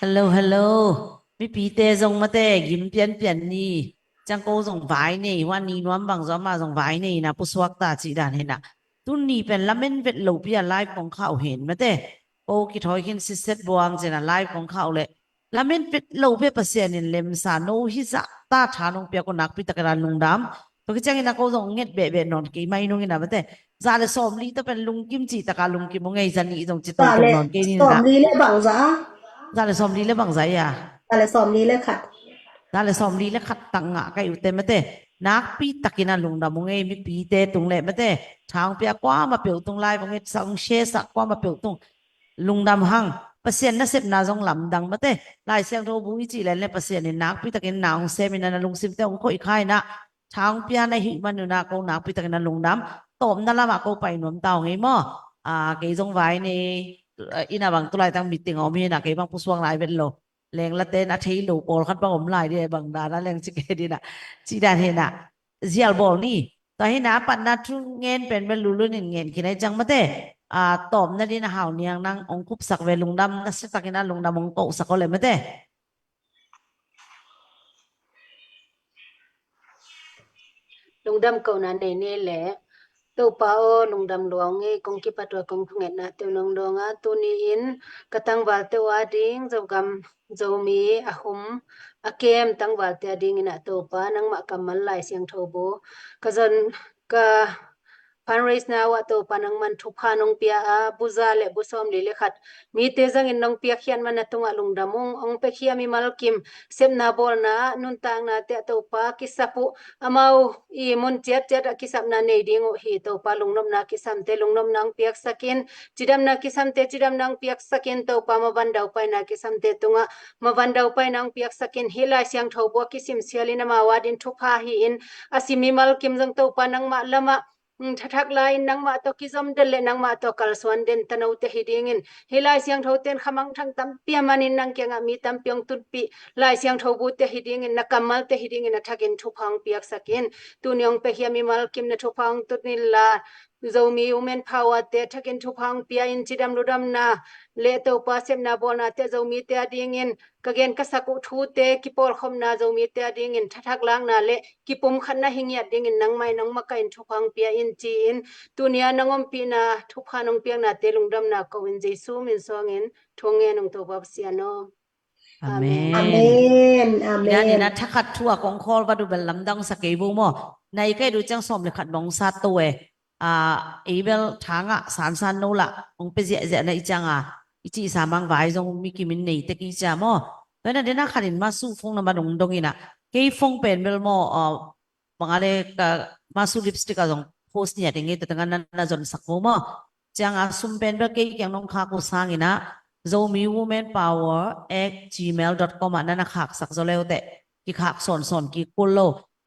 hello มีปีเตส่งมาแต่ยิ้มเปลี่ยนนี่จังโกส่งไว้นี่ว่านี่น้อมบังซ้อมมาส่งไว้นี่นะผู้สวักตาจีดานเห็นนะตุนนี่เป็นละเมนเป็นหลูปีไลฟ์ของเขาเห็นมาแต่โอ้กิทอยกินซิสเซตบวงเจนะไลฟ์ของเขาเลยละเมนเป็นหลูเปียเปอร์เซ็นต์เลมสาโนฮิสะตาทานงเปียกนักพิตกระลุงดำตัวกิจังนะโกส่งเงียบเบะนอนกี่ไม่นุ่งนะมาแต่ซาเลสอมลีต้องเป็นลุงกิมจีตะการลุงกิมงไงจันนี่ส่งจิตตรงนอนกี่นี่ สอม นะ ลีเลยบังจ้า ซาเลสอมลีแล้วบังใจอ่ะ อะไรสอมลีเลยค่ะ Dale som li le khat tanga kai ute mate nak pi takina lungda mungai mi pi te tung le mate thang pia kwa ma pe tung lai bang et sang she sa kwa ma pe tung lungdam hang pasien na sep na jong lam dang mate lai siang tho bu chi le le pasien ni nak pi takin naung se min na lung sim te ong khoi khai na thang pia na hi man na ko nak pi takina lungdam tom na lama ko pai nom tao ngai mo ke jong vai ni ina bang tu lai tang meeting om hi na ke bang puswang lai vet lo leng la ten a thei lo pol khat bang om lai de bang da na leng chi ke di na chi da he na zial bol ni ta he na pan na thu ngen pen ben lu lu nin ngen ki nai chang ma te tom na di na haw niang nang ong kup sak ve lungdam na sa takina lungdam ong ko sak ko le ma te lungdam ko na ne le to pa o lungdam luang nge kong ki patwa kong phunget na te nong donga tu ni in katang wal te wa ding zogam zomi ahum akem tang wal te ding ina to pa nang ma kamal lai siang thobo kazan ka fundraise na wa to panang man thupa nong pia a buza le busom le le khat mi te jang in nong pia khian man atunga lungdamung ong pe khia mi mal kim sem na bol na nun tang na te to pa kisapu amau I mun chet kisam na nei ding hi to pa lungnom na kisam te lungnom nang piak sakin chidam na kisam te chidam nang piak sakin to pa ma bandau pai na kisam te tunga ma bandau pai nang piak sakin hilai siang thobo kisim sialina ma wadin thupa hi in asimi mal kim jang to pa nang ma lama thak lai nang ma to kizom dele nang ma to kalswan den tanau te hidingin hilai siang tho ten khamang thang tam pia manin nang kenga mi tam pyong tutpi lai siang tho bu te hidingin nakamal te hidingin athakin thupang piak sakin tunyong pe hiami mal kim na thupang tutni la zomi women power te thakin thupang pia in chidam ludam na le to pa sem na bona te zomi te adingin kagen kasaku thu te kipol khom na zomi te adingin thak lang na le kipum khan na hingya dingin nang mai nang makain thupang pia in chi in tunia nangom pi na thupha nong piang na te lungdam na ko in jesu min songin thonge nong to bab siano amen อาเมนอาเม นี่ น นะถ้าขัดทั่วของคอลว่าดูเป็นลำดังสเกบูมอในใกล้ดูจังสมเลยขัดบองซาตัวเอเบลทางสารสันโนละองไปเสียในจังอีจีสามังไว้จงมีกิมินในตะกี้จ้ามอเพราะนั้นเดี๋ยวนักขัดินมาสู้ฟงนมาดงอีน่ะเกยฟงเป็นเบลมอบางอะไรก็มาสู้ลิปสติกก็จงโพสเนี่ยอย่างงี้แต่ตั้งนั้นน่าจนสักโมอจังซุ่มเป็นเบลเกยยังน้องข้ากูสร้างอีน่ะZomi Women Power @gmail.com นั่นนะค่ะสักจะเร็วแต่กี่ค่ะสอนกี่กูโล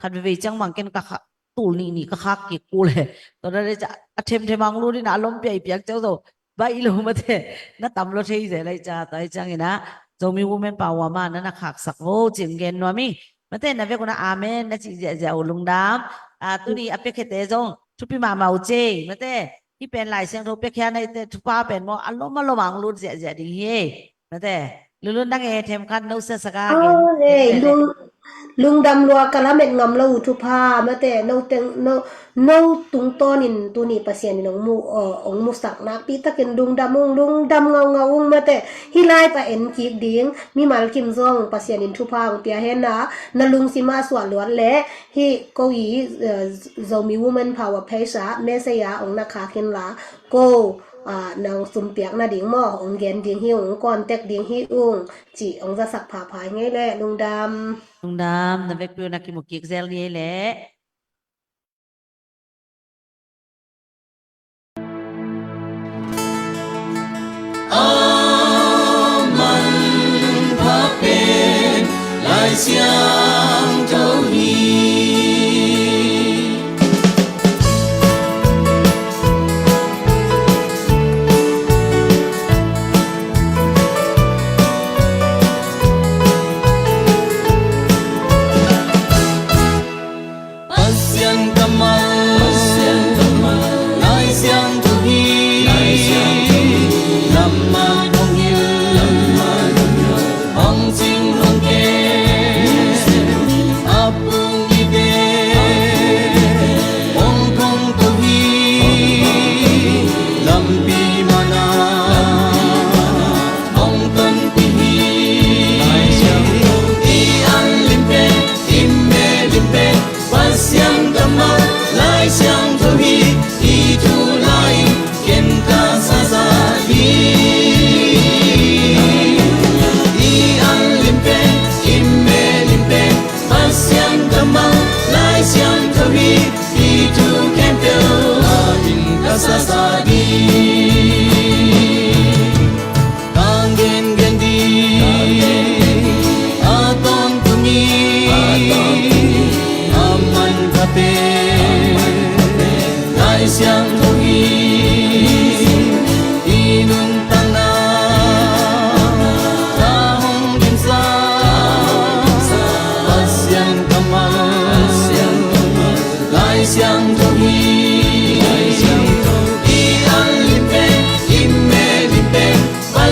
คันไปจังมังเกินก็ค่ะตูนี่ก็ค่ะกี่กูเลยตอนนั้นจะเทมมังรู้นี่นะลมเปียกเจ้าโตใบลงมาเถอะน่าตำรถเที่ยวอะไรจ้าแต่จังงี้นะ Zomi Women Power มานั่นนะค่ะสักโอ้จิงเกนนัวมิมาเถอะนะเวกุนะอาเมนนะจีจะเอาลงดามตัวนี้อภิเษกเตจงทุกปีมาเมาเจมาเถอะที่เป็นลายเสียงโทรเปียกแค่ในแต่ทุกป้าเป็นว่าอารมณ์มังรุนเสียดีเฮ้นะแต่ลุนดังเทมคันนู้เสสกา เออเฮ้ลุงดำลัวกะละเม็ดงำละอุทุพามาแต่โนเตงโนตุงต้นินตุนี่ปัสยานินองมูองมูสักนักปีตะเกินลุงดำเงามาแต่ฮิไลไปเอ็นกีกดิ้งมีมาลกิมซองปัสยานินทุพาของเปียเฮนะนลุงสิมาสวนล้วนและฮิโกยีZomi Women Power เพชะเมสยาองนักขาเข็นลาโกนางสุมเปียกนาดิ่งหม้อองเกนดิ่งหิวองก่อนเต็กดิ่งหิอุ้งจีองจะสักผ่าพายไงแหละลุงดำ na vek pyo na kimukik zel ni le Aman pa pen lai siang thâu hi Pasyan kamal lai siang thâu hi Lamma dong il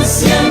sia